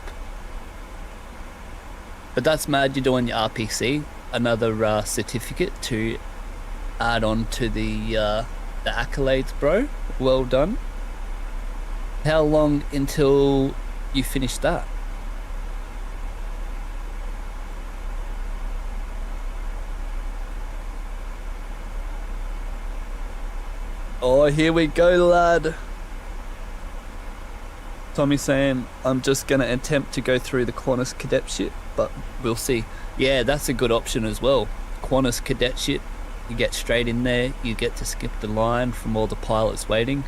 But that's mad, you're doing your RPC, another certificate to add on to the accolades, bro. Well done. How long until you finish that? Oh, here we go, lad. Tommy's saying, I'm just going to attempt to go through the Qantas cadetship, but we'll see. Yeah, that's a good option as well. Qantas cadetship, you get straight in there, you get to skip the line from all the pilots waiting.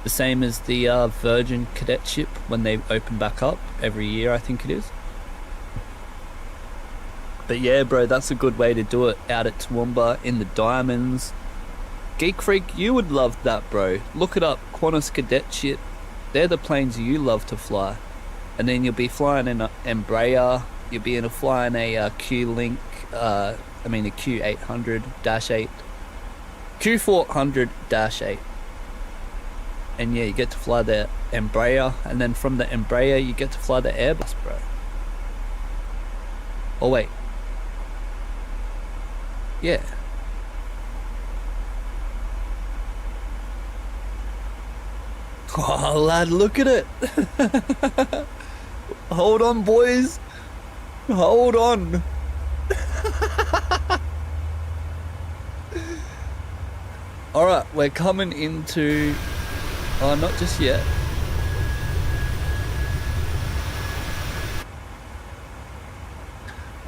The same as the Virgin cadetship when they open back up every year, I think it is. But yeah, bro, that's a good way to do it. Out at Toowoomba in the Diamonds. Geek Freak, you would love that, bro. Look it up, Qantas cadetship. They're the planes you love to fly. And then you'll be flying in an Embraer. You'll be flying a Q-Link, a Q800-8. Q400-8. And yeah, you get to fly the Embraer. And then from the Embraer, you get to fly the Airbus, bro. Oh, wait. Yeah. Oh, lad, look at it. Hold on, boys. Hold on. Alright, we're coming into... Oh, not just yet.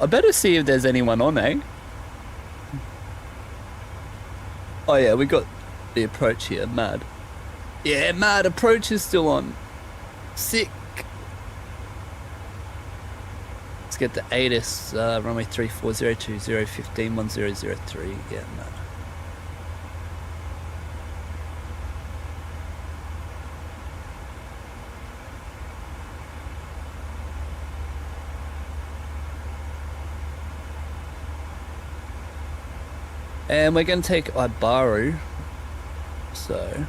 I better see if there's anyone on, eh? Oh yeah, we got the approach here, mad. Yeah, mad, approach is still on. Sick. Let's get the ATIS, runway 3402, 015, 1003. Yeah, mad. And we're going to take Ibaru, so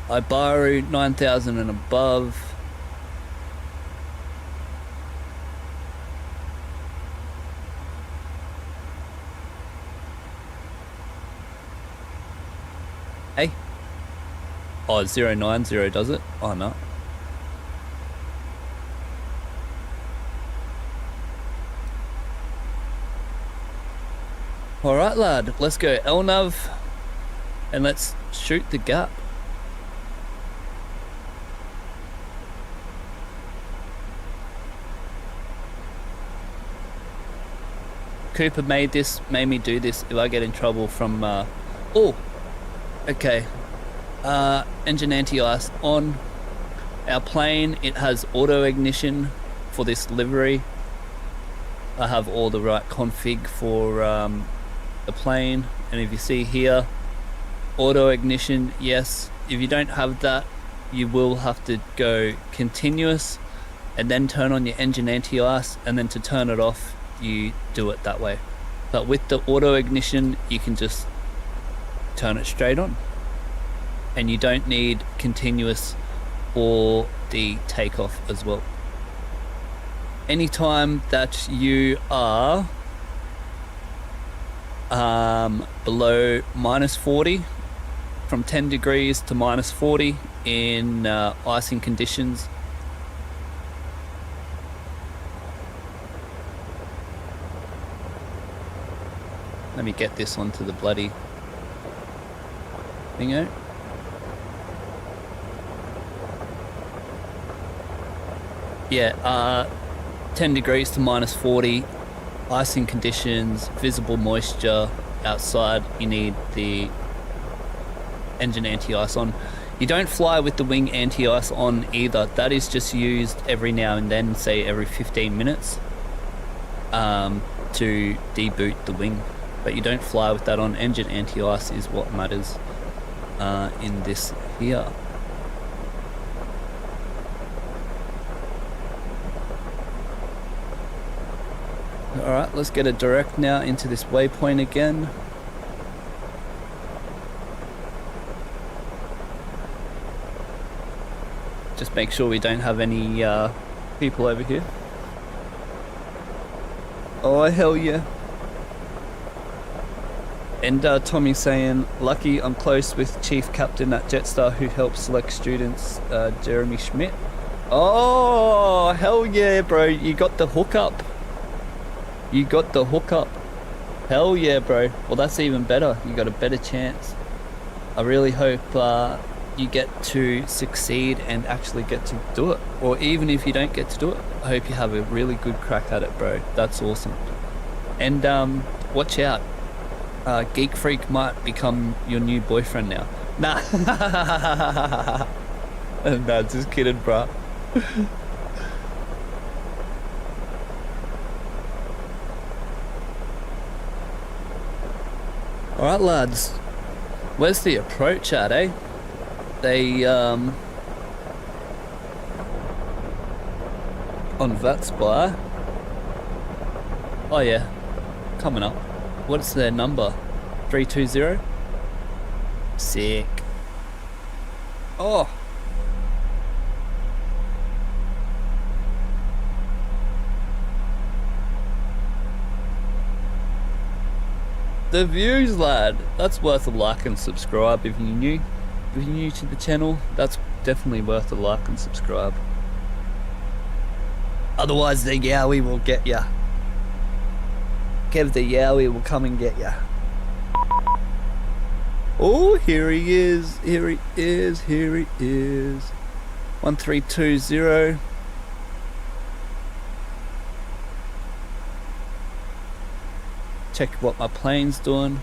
Ibaru 9,000 and above. Hey. Oh, 090 does it? Oh no. Alright lad, let's go LNAV and let's shoot the gap. Cooper made me do this if I get in trouble from oh, okay. Engine anti-ice on. Our plane, it has auto ignition for this livery. I have all the right config for the plane, and if you see here, auto ignition, yes. If you don't have that, you will have to go continuous and then turn on your engine anti-ice, and then to turn it off you do it that way. But with the auto ignition you can just turn it straight on, and you don't need continuous for the takeoff as well. Anytime that you are below -40, from 10 degrees to -40 in icing conditions, let me get this onto the bloody thingo. Yeah, 10 degrees to -40, icing conditions, visible moisture outside, you need the engine anti-ice on. You don't fly with the wing anti-ice on either. That is just used every now and then, say every 15 minutes, to deboot the wing. But you don't fly with that on. Engine anti-ice is what matters in this here. Alright, let's get a direct now into this waypoint again. Just make sure we don't have any people over here. Oh hell yeah. And Tommy's saying, lucky I'm close with Chief Captain at Jetstar who helps select students, Jeremy Schmidt. Oh hell yeah bro, you got the hookup. You got the hookup. Hell yeah bro. Well that's even better, you got a better chance. I really hope you get to succeed and actually get to do it. Or even if you don't get to do it, I hope you have a really good crack at it bro. That's awesome. And watch out. Geek Freak might become your new boyfriend now. Nah. Nah, just kidding, bruh. Alright, lads. Where's the approach at, eh? They, on Vatsim. Oh, yeah. Coming up. What's their number? 320? Sick. Oh. The views, lad. That's worth a like and subscribe if you're new. If you're new to the channel, that's definitely worth a like and subscribe. Otherwise, the Yowie will get ya. Kev the Yowie will come and get ya. Oh, here he is. Here he is. Here he is. 1320. Check what my plane's doing.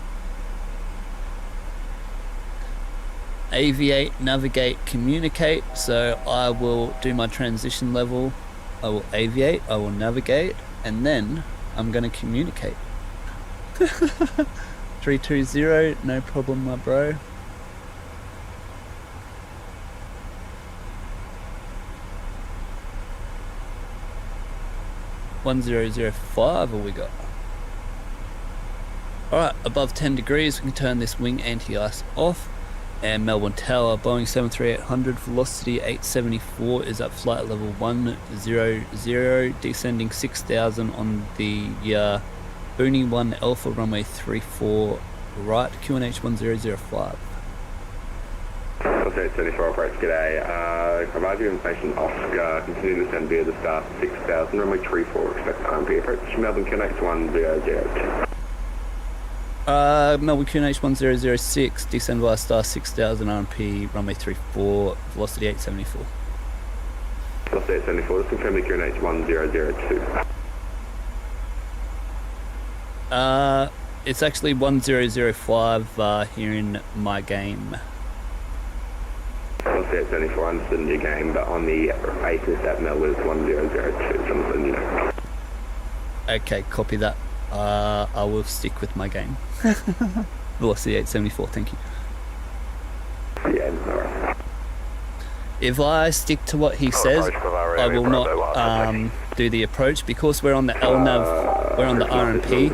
Aviate, navigate, communicate. So I will do my transition level. I will aviate, I will navigate, and then I'm going to communicate. 320, no problem, my bro. (1005) have we got? Alright, above 10 degrees, we can turn this wing anti-ice off. And Melbourne Tower, Boeing 737-800, velocity 874 is at flight level 100, descending 6,000 on the Booney 1 Alpha, runway 34 right, QNH 1005. 874 operates, g'day. Provide your information Oscar, continue to send via the star 6000, runway 34, expect RMP approach, Melbourne QNH 1002. Melbourne QNH 1006, descend via star 6000 RMP, runway 34, velocity 874. Velocity 874, just confirm the QNH 1002. It's actually 1005 here in my game. Velocity 874, I understood in your game, but on the ATC at Mel was 1002, something, you know. Okay, copy that. I will stick with my game. Velocity 874, thank you. Yeah, alright. If I stick to what he says, I will not do the approach because we're on the LNAV, we're on the RMP.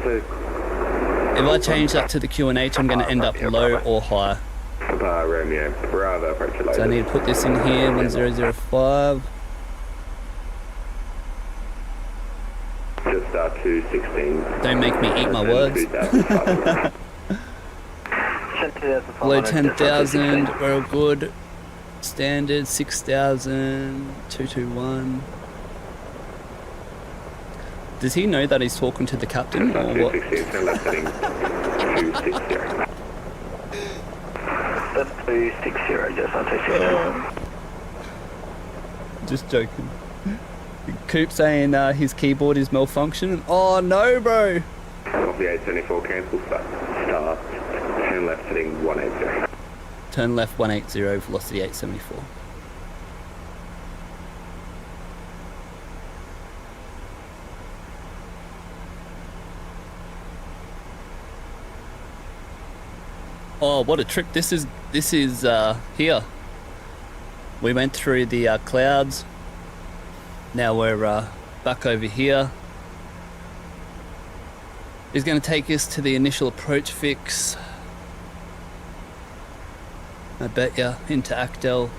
If I change that to the QNH, I'm going to end up low or high. Romeo, Bravo, approach. So I need to put this in here, 1005. Just 216. Don't make me eat my words. Below 10,000, we're all good. Standard 6,000, 221. Does he know that he's talking to the captain or what? 260, That's 260, just on 260. Just joking. Coop saying his keyboard is malfunctioning. Oh no, bro! Copy 874, cancel start. Turn left heading 180. Turn left 180, velocity 874. Oh, what a trip this is here. We went through the clouds. Now we're back over here. It's going to take us to the initial approach fix. I bet ya, into Actel.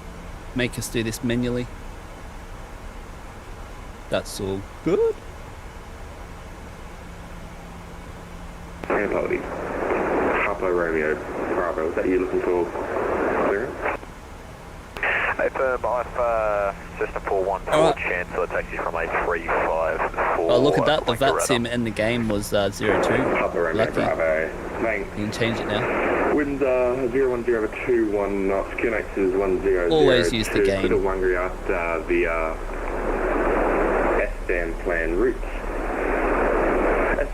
Make us do this manually. That's all good. Apology. Papa Romeo Bravo, is that you looking for clearance? Hey, I've just a 41 forward chance for a taxi from a 354. Oh, look at that, the Vatsim and the game was 02. Papa Romeo Lucky. Bravo. Thanks. You can change it now. Wind 010 over 21 knots, QNX is 1002. Always use the game. Could have wondered after the S-stand plan routes.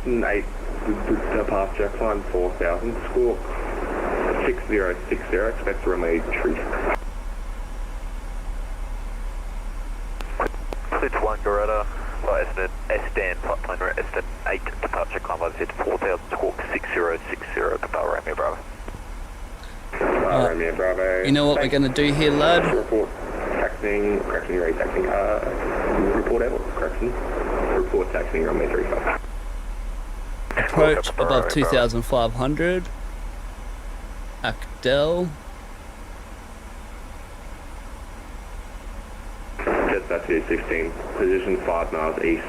S8 departure, climb 4000, score 6060, expect to remain tree. It's 1 Garetta, S-stand, flight plan route, S-8 departure, climb over 4000, score 6060, Capel Romeo Bravo. Romeo Bravo. You know what we're going to do here, lad? Report taxiing, correction, re-taxiing, report out, correction, report taxiing, runway 35. Approach above 2,500. Actel. Just that 216, position 5 miles east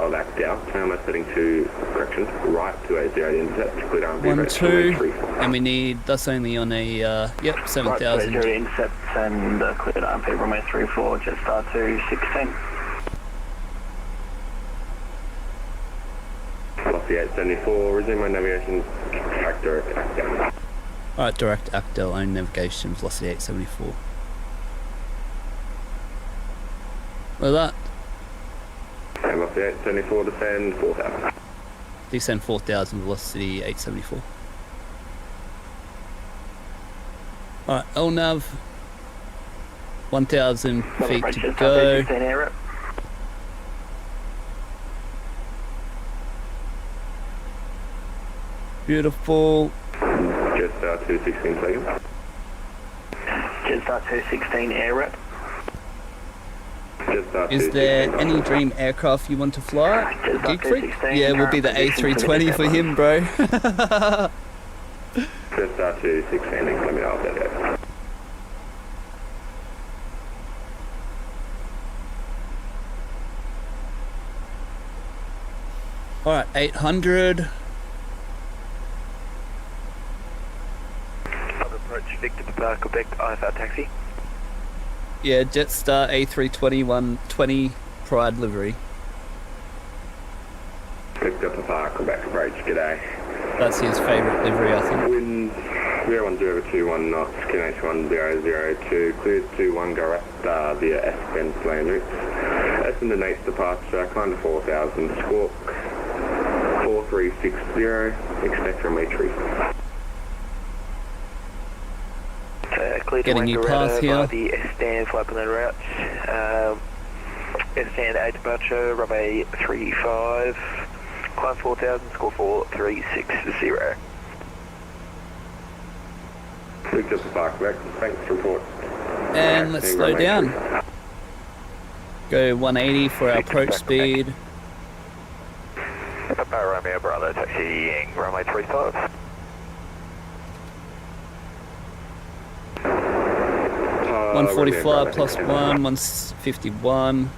of Actel, turn left heading to, correction, right 280 intercept, clear down 1-2, and we need, that's only on a, yep, 7,000. Right, intercept and cleared RMP runway 34, just start to 16. Velocity 874, resume my navigation, track direct Actel. Alright, direct Actel, own navigation, velocity 874. Look at that. Velocity 874, descend 4,000. Descend 4,000, velocity 874. Alright, LNAV. 1,000 feet to go. Beautiful. Jetstar 216, please. Jetstar 216 air rep. Is there any dream aircraft you want to fly? Geek Freak? Yeah, we'll be the A320 for him, bro. Jetstar 216, let me know if that is. Alright, 800. Approach Victor Papa, Quebec, IFR taxi. Yeah, Jetstar A320 120 Pride livery. Victor Papa, Quebec approach, g'day. That's his favourite livery, I think. Wind 01021 knots, QNH 1002, cleared to 1 Gareth via S-Bend land routes. That's in the next departure, climb to 4,000, squawk 4360, expect from entry. Get a new path here. The S-Stand flight plan route. S-Stand A departure, runway 35, climb 4,000, score 4360. Victor Papa, Quebec, thanks, report. And let's slow down. Go 180 for our approach speed. Papa Romeo Bravo, taxiing runway 35. 145 plus 1, 151.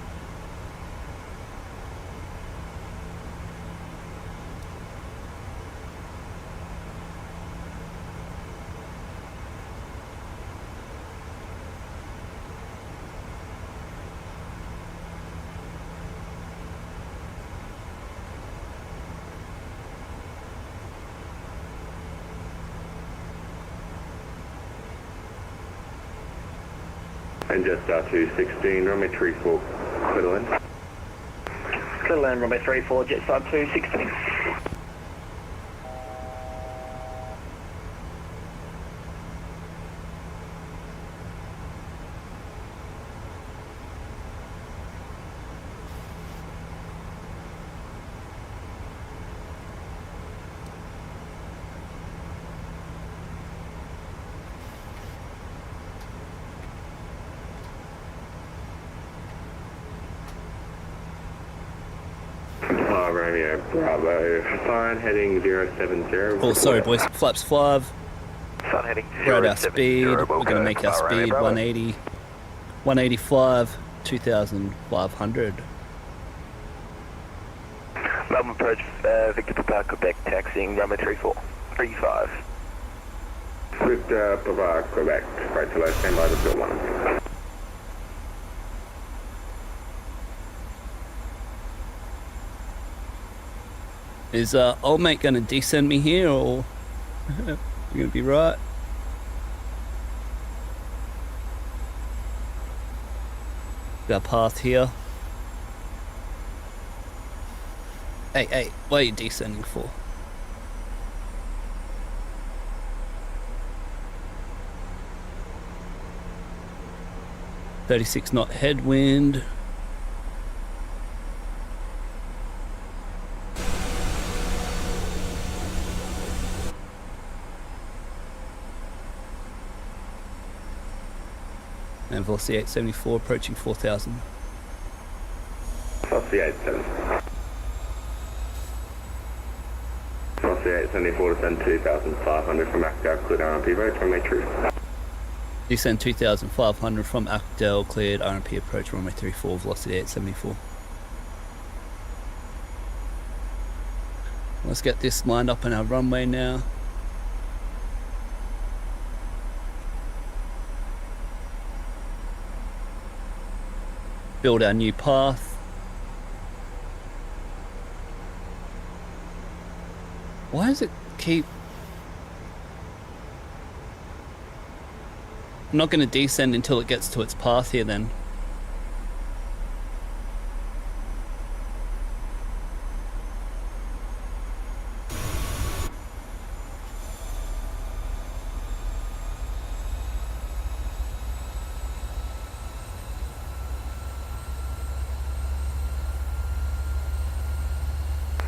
And Jetstar 216, runway 34, Clitterland. Clitterland, runway 34, Jetstar 216. Romeo Bravo, fine, heading 070. Oh, sorry boys, flaps 5. Sun heading We're at our speed, we're going to make our speed 180, 185, 2,500. Melbourne approach Victor Papa, Quebec, taxiing runway 34, 35. Victor Papa, Quebec, right to left, stand by the field 1. Is old mate going to descend me here, or you're going to be right? Our path here. Hey, what are you descending for? .36 knot headwind. And velocity 874 approaching 4,000. Velocity 874. Velocity 874 descend 2,500 from Acdale, cleared RMP approach, runway true. Descend 2,500 from Acdale, cleared RMP approach, runway 34, velocity 874. Let's get this lined up on our runway now. Build our new path. Why does it keep... I'm not going to descend until it gets to its path here then.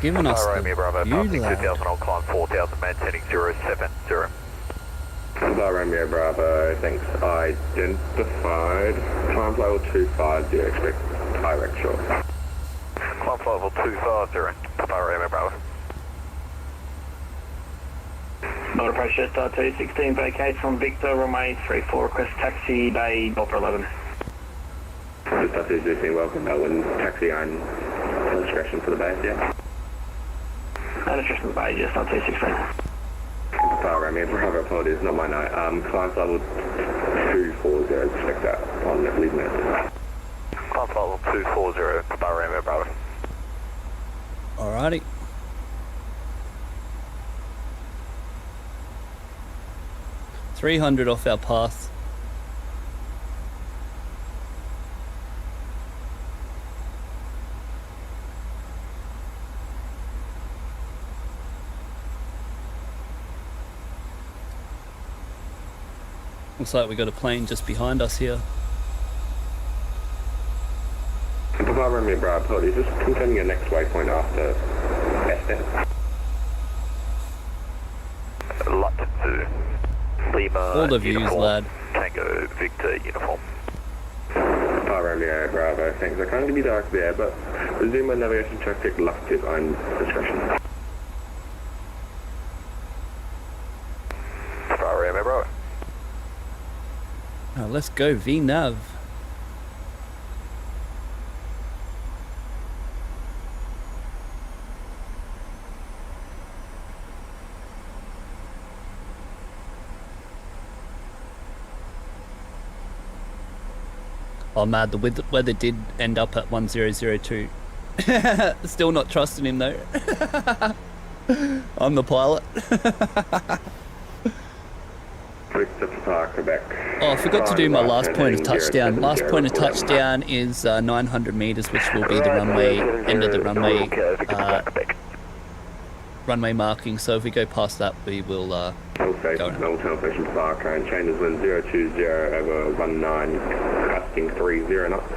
Giving us Romeo Bravo, the passing view, lad. 2000, I'll climb 4000, maintaining 070. Bar Romeo Bravo, thanks. Identified. Climb level 250, expect direct short. Climb level 250, Papa Romeo Bravo. Not approach just 216, vacate from Victor, runway 34, request taxi, bay Delta 11. Just 216, welcome Melbourne, taxi on discretion for the base, yeah? No discretion for the bay, just 216. Bar Romeo Bravo, apologies, not my note. Climb level 240, expect that on leaving it. Climb level 240, Papa Romeo Bravo. Alrighty. $300 off our path. Looks like we got a plane just behind us here. Papa Romeo Bravo, apologies, just confirming your next waypoint after SF. London 2. Lima, All the views, uniform, lad. Tango, Victor, uniform. Papa Romeo Bravo, thanks. I can't give you direct there, but resume my navigation traffic left tip on discretion. Papa Romeo Bravo. Oh, let's go VNav. Oh, mad, the weather did end up at 1002. Still not trusting him though. I'm the pilot. Oh, I forgot to do my last point of touchdown. Last point of touchdown is 900 meters, which will be the runway, end of the runway marking. So if we go past that, we will go now. Normal television Park and changes wind 020 over 19, gusting 30 knots.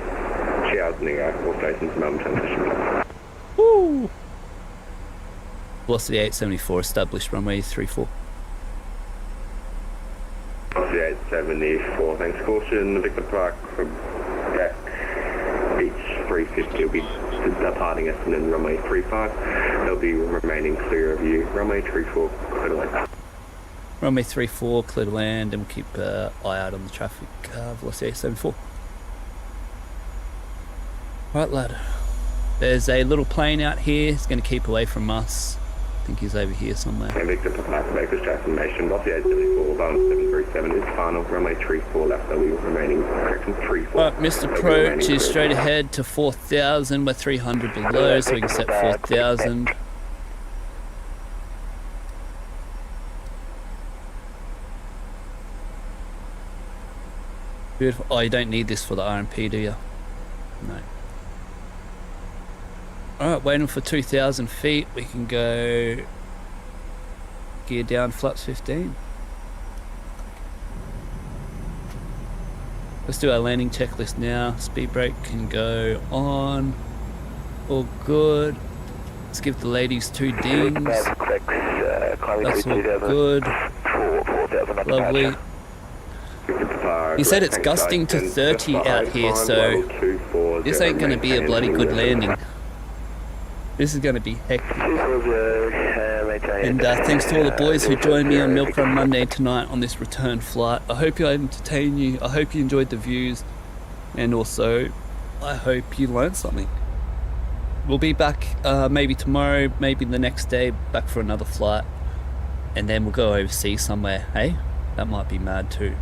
Showers in the air, all stations, Melbourne television. Woo! Velocity 874, established runway 34. Velocity 874, thanks. Caution, Victor Park, Quebec, Beach 350 will be departing us and then runway 35. They'll be remaining clear of you. Runway 34, clear to land. Runway 34, clear to land, and we'll keep an eye out on the traffic. Velocity 874. Right, lad. There's a little plane out here. It's going to keep away from us. I think he's over here somewhere. And Victor Park, Quebec, transformation. Velocity 874, Boeing 737 is final. Runway 34 left. They'll be remaining correction 34. Right, missed approach is straight ahead to 4,000. We're 300 below, so we can set 4,000. Beautiful. Oh, you don't need this for the RMP, do you? No. Alright, waiting for 2,000 feet. We can go gear down, flaps 15. Let's do our landing checklist now. Speed brake can go on. All good. Let's give the ladies 2 dings. That's all good. Lovely. He said it's gusting to 30 out here, so this ain't going to be a bloody good landing. This is going to be hectic. And thanks to all the boys who joined me on Milk Run Monday tonight on this return flight. I hope I entertained you. I hope you enjoyed the views. And also, I hope you learned something. We'll be back maybe tomorrow, maybe the next day, back for another flight. And then we'll go overseas somewhere, hey? That might be mad too.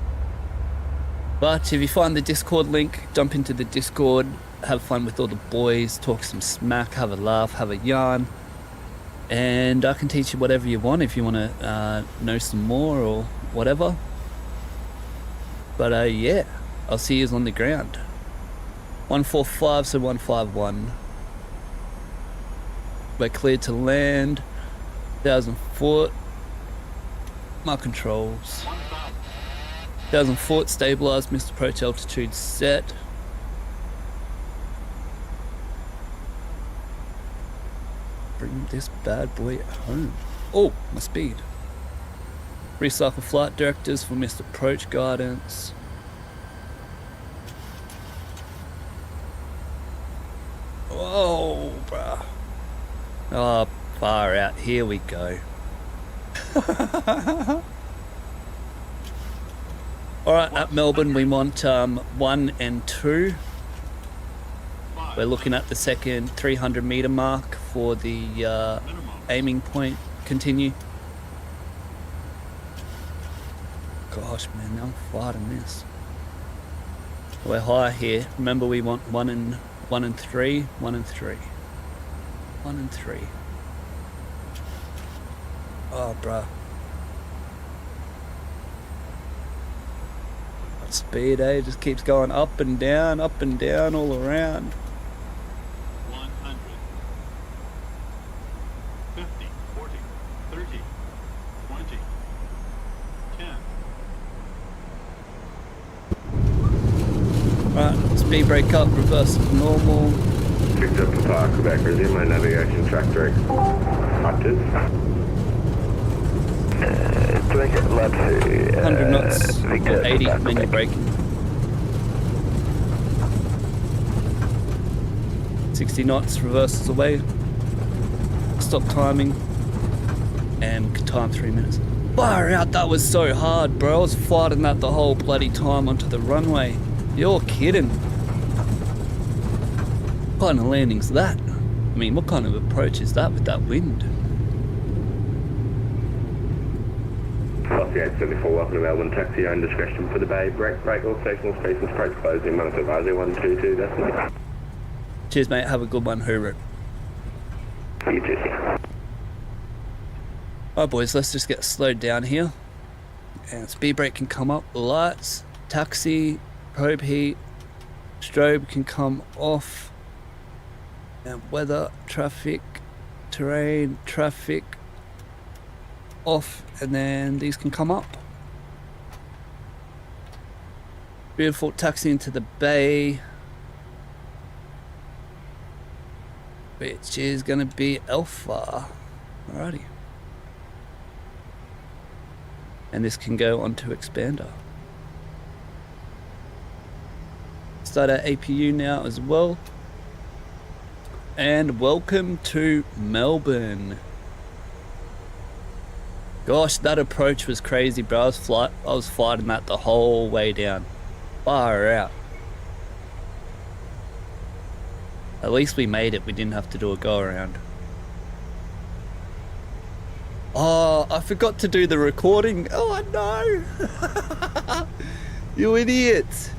But if you find the Discord link, jump into the Discord, have fun with all the boys, talk some smack, have a laugh, have a yarn. And I can teach you whatever you want if you want to know some more or whatever. But yeah, I'll see you on the ground. 145, so 151. We're cleared to land. 1,000 foot. My controls. 1,000 foot, stabilized, missed approach altitude set. bring this bad boy home. Oh, my speed. Recycle flight directors for missed approach guidance. Whoa, bruh. Oh, far out. Here we go. Alright, at Melbourne we want 1 and 2. We're looking at the second 300 meter mark for the aiming point. Continue. Gosh, man, now I'm fighting this. We're high here. Remember, we want 1 and 3, 1 and 3, 1 and 3. Oh, bruh. Speed, eh? Just keeps going up and down all around. 100, 50, 40, 30, 20, 10. Right, speed brake up, reverse to normal. Picked up the park, back, resume my navigation track direct. Active. Direct left to 100 knots, Victor, 80 when you're braking. 60 knots, reverses away. Stop timing. And time 3 minutes. Far out, that was so hard, bro. I was fighting that the whole bloody time onto the runway. You're kidding. What kind of landing's that? I mean, what kind of approach is that with that wind? Velocity 874, welcome to Melbourne, taxi, your own discretion for the bay, brake, all stational stations, approach closing, monitor advisory 122, decimal. Cheers, mate, have a good one, hooroo. You too, Alright boys, let's just get slowed down here. And speed brake can come up, lights, taxi, probe heat, strobe can come off. And weather, traffic, terrain, traffic, off, and then these can come up. Beautiful, taxi into the bay, which is gonna be Alpha. Alrighty. And this can go onto expander. Start our APU now as well. And welcome to Melbourne. Gosh, that approach was crazy, bro. I was fighting that the whole way down. Far out. At least we made it. We didn't have to do a go around. Oh, I forgot to do the recording. Oh no! You idiot!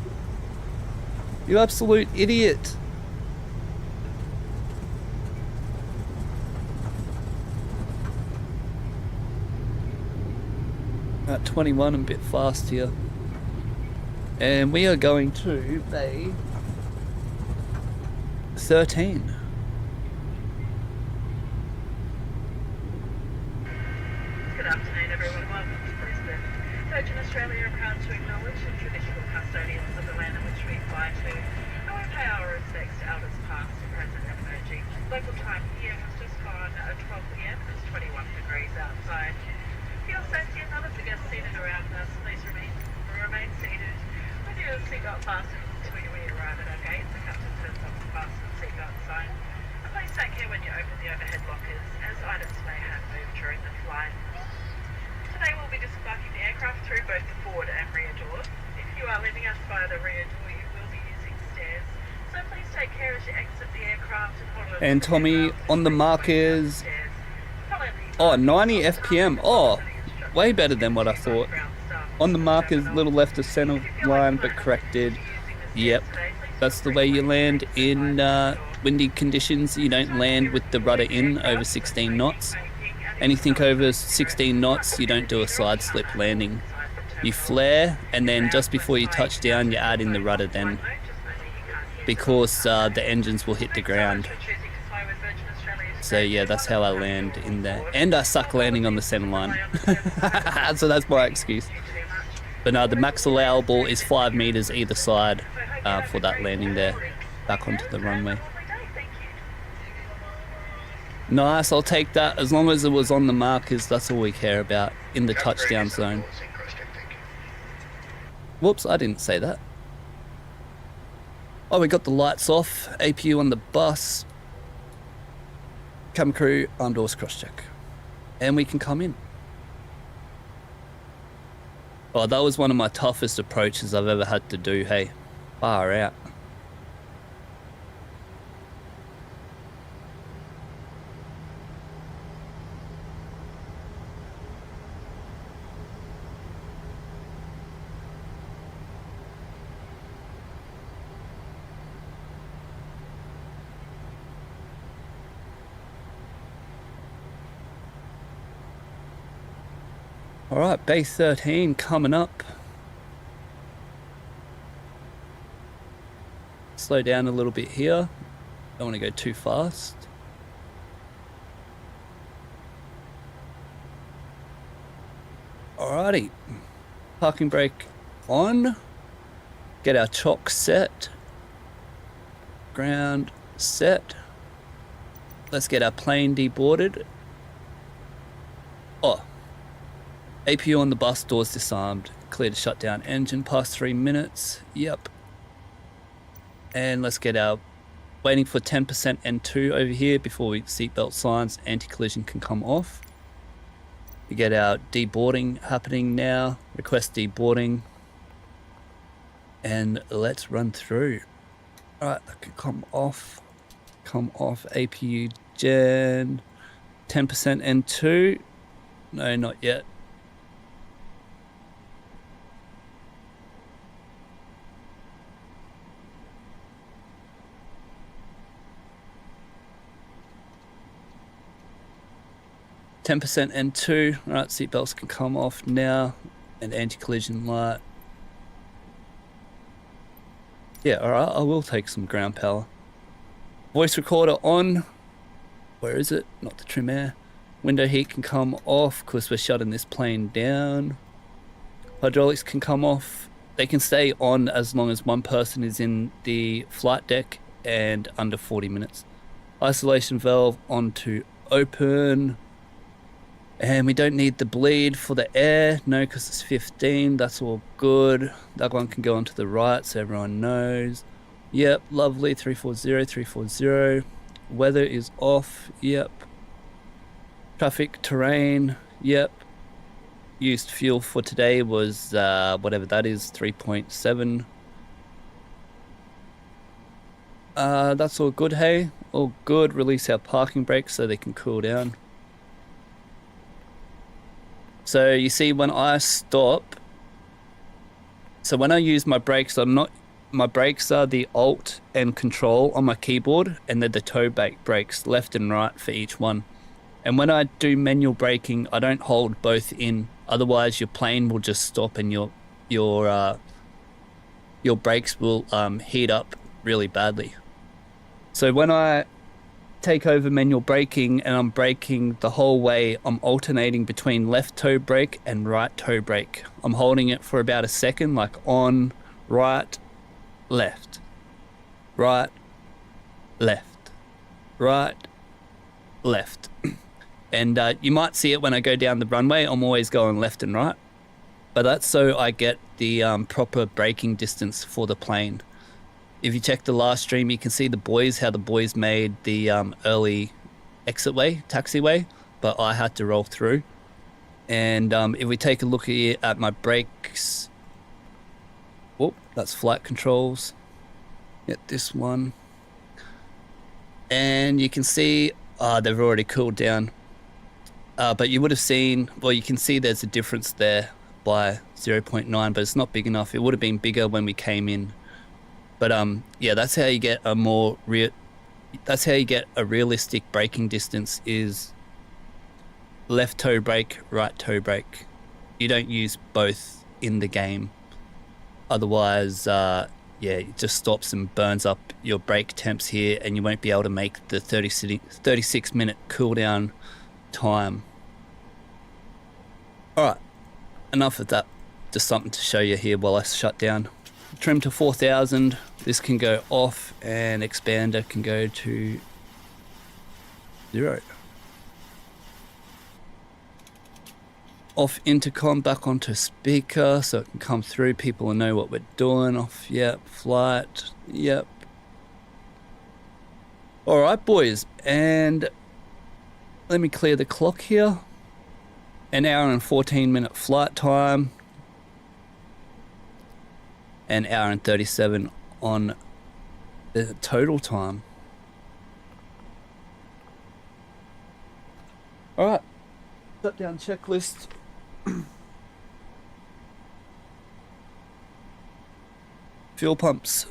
You absolute idiot! At 21, I'm a bit fast here. And we are going to bay 13. Good afternoon, everyone. Welcome to Brisbane. Virgin Australia are proud to acknowledge the traditional custodians of the land in which we fly to, and we pay our respects to elders past, present, and emerging. Local time here has just gone at 12 p.m. It's 21 degrees outside. For your safety and others, the guests seated around us, please remain seated with your seatbelt fastened until we arrive at our gates. The captain turns off the fasten seatbelt sign. And please take care when you open the overhead lockers, as items may have moved during the flight. Today we'll be disembarking the aircraft through both the forward and rear door. If you are leaving us via the rear door, you will be using stairs. So please take care as you exit the aircraft and hold on. And Tommy, on the markers. Oh, 90 FPM. Oh, way better than what I thought. On the markers, little left of center line, but corrected. Yep, that's the way you land in windy conditions. You don't land with the rudder in over 16 knots. Anything over 16 knots, you don't do a side slip landing. You flare, and then just before you touch down, you add in the rudder then, because the engines will hit the ground. So yeah, that's how I land in there. And I suck landing on the center line. So that's my excuse. But no, the max allowable is 5 meters either side for that landing there, back onto the runway. Nice, I'll take that. As long as it was on the markers, that's all we care about in the touchdown zone. Whoops, I didn't say that. Oh, we got the lights off. APU on the bus. Cabin crew, arm doors cross-check. And we can come in. Oh, that was one of my toughest approaches I've ever had to do, hey. Far out. Alright, base 13 coming up. Slow down a little bit here. Don't want to go too fast. Alrighty. Parking brake on. Get our chock set. Ground set. Let's get our plane deboarded. Oh. APU on the bus, doors disarmed. Clear to shut down engine past 3 minutes. Yep. And let's get our waiting for 10% N2 over here before we seatbelt signs, anti-collision can come off. We get our deboarding happening now. Request deboarding. And let's run through. Alright, that can come off. Come off APU gen. 10% N2. No, not yet. %% N2. Alright, seatbelts can come off now. And anti-collision light. Yeah, alright, I will take some ground power. Voice recorder on. Where is it? Not the trim air. Window heat can come off because we're shutting this plane down. Hydraulics can come off. They can stay on as long as one person is in the flight deck and under 40 minutes. Isolation valve on to open. And we don't need the bleed for the air. No, because it's 15. That's all good. That one can go onto the right so everyone knows. Yep, lovely. 340, 340. Weather is off. Yep. Traffic, terrain. Yep. Used fuel for today was whatever that is, 3.7. That's all good, hey? All good. Release our parking brakes so they can cool down. So you see when I stop, so when I use my brakes, my brakes are the Alt and Control on my keyboard, and they're the toe brakes, left and right for each one. And when I do manual braking, I don't hold both in, otherwise your plane will just stop and your brakes will heat up really badly. So when I take over manual braking and I'm braking the whole way, I'm alternating between left toe brake and right toe brake. I'm holding it for about a second, like on, right, left, right, left, right, left. And you might see it when I go down the runway. I'm always going left and right, but that's so I get the proper braking distance for the plane. If you check the last stream, you can see how the boys made the early exitway, taxiway, but I had to roll through. And if we take a look here at my brakes, oh, that's flight controls. Get this one. And you can see they've already cooled down. But you would have seen, well, you can see there's a difference there by 0.9, but it's not big enough. It would have been bigger when we came in. But yeah, that's how you get a realistic braking distance, is left toe brake, right toe brake. You don't use both in the game. Otherwise, yeah, it just stops and burns up your brake temps here, and you won't be able to make the 36-minute cooldown time. Alright, enough of that. Just something to show you here while I shut down. Trim to 4,000. This can go off, and expander can go to 0. off intercom back onto speaker so it can come through. People will know what we're doing. Off, yep. Flight, yep. All right, boys, and let me clear the clock here. An hour and 14-minute flight time. An hour and 37 on the total time. All right, shutdown checklist. Fuel pumps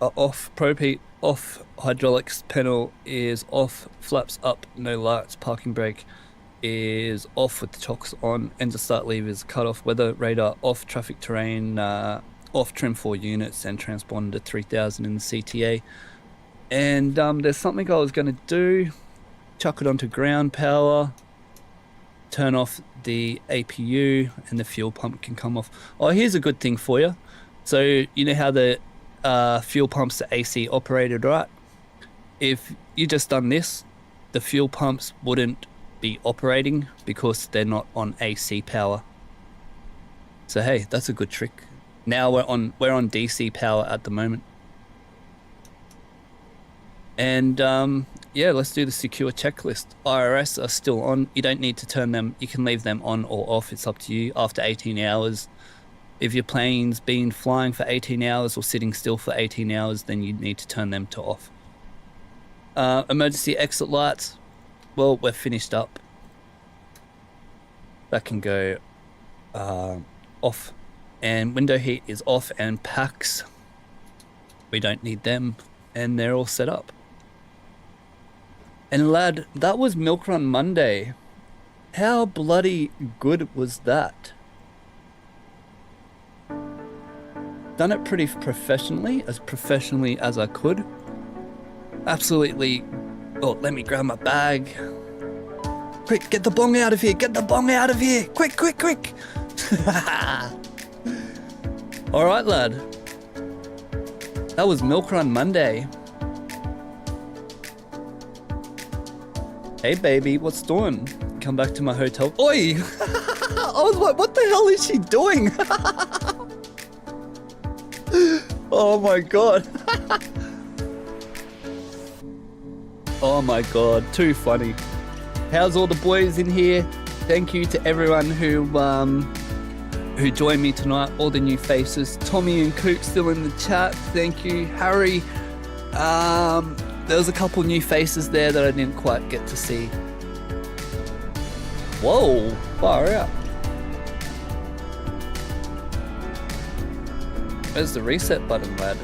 are off, propane off, hydraulics panel is off, flaps up, no lights, parking brake is off with the chocks on, engine start levers cut off, weather radar off, traffic terrain off, trim 4 units and transponder 3000 in the CTA. And there's something I was going to do, chuck it onto ground power, turn off the APU and the fuel pump can come off. Oh, here's a good thing for you. So you know how the fuel pumps are AC operated, right? If you just done this, the fuel pumps wouldn't be operating because they're not on AC power. So hey, that's a good trick. Now we're on DC power at the moment. And yeah, let's do the secure checklist. IRS are still on. You don't need to turn them. You can leave them on or off. It's up to you. After 18 hours, if your plane's been flying for 18 hours or sitting still for 18 hours, then you need to turn them to off. Emergency exit lights. Well, we're finished up. That can go off. And window heat is off, and packs, we don't need them, and they're all set up. And lad, that was Milk Run Monday. How bloody good was that? Done it pretty professionally as I could. Absolutely. Oh, let me grab my bag. Quick, get the bong out of here, get the bong out of here. Quick, quick, quick. All right, lad. That was Milk Run Monday. Hey, baby, what's doing? Come back to my hotel. Oi! I was like, what the hell is she doing? Oh my god. Oh my god, too funny. How's all the boys in here? Thank you to everyone who joined me tonight, all the new faces. Tommy and Coop still in the chat, thank you. Harry, there was a couple new faces there that I didn't quite get to see. Whoa, far out. Where's the reset button, lad?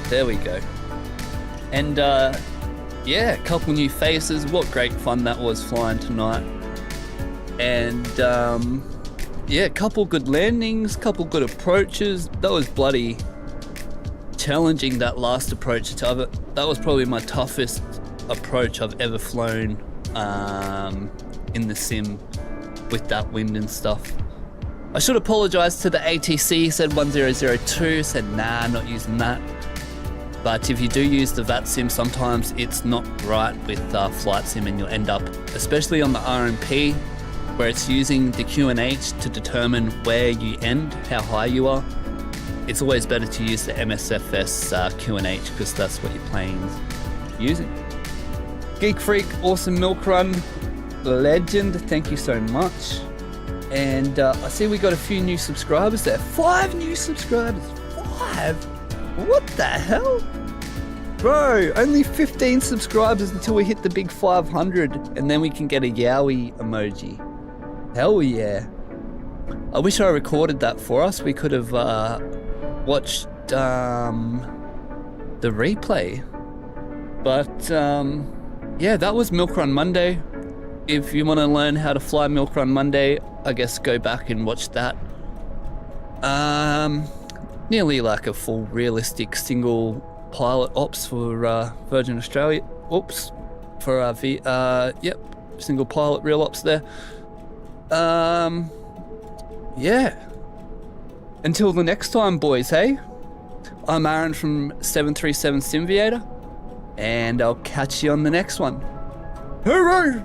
There we go. And yeah, a couple new faces. What great fun that was flying tonight. And yeah, a couple good landings, couple good approaches. That was bloody challenging, that last approach. That was probably my toughest approach I've ever flown in the sim with that wind and stuff. I should apologise to the ATC, said 1002, said nah, not using that. But if you do use the Vatsim, sometimes it's not right with flight sim, and you'll end up, especially on the RMP, where it's using the QNH to determine where you end, how high you are. It's always better to use the MSFS QNH because that's what your plane's using. Geek Freak, awesome Milk Run, legend, thank you so much. And I see we got a few new subscribers there. 5 new subscribers, 5? What the hell? Bro, only 15 subscribers until we hit the big 500, and then we can get a YWA emoji. Hell yeah. I wish I recorded that for us. We could have watched the replay. But yeah, that was Milk Run Monday. If you want to learn how to fly Milk Run Monday, I guess go back and watch that. Nearly like a full realistic single pilot ops for Virgin Australia. Oops, for yep, single pilot real ops there. Yeah. Until the next time, boys, hey? I'm Aaron from 737 Simviator, and I'll catch you on the next one. Hooroo!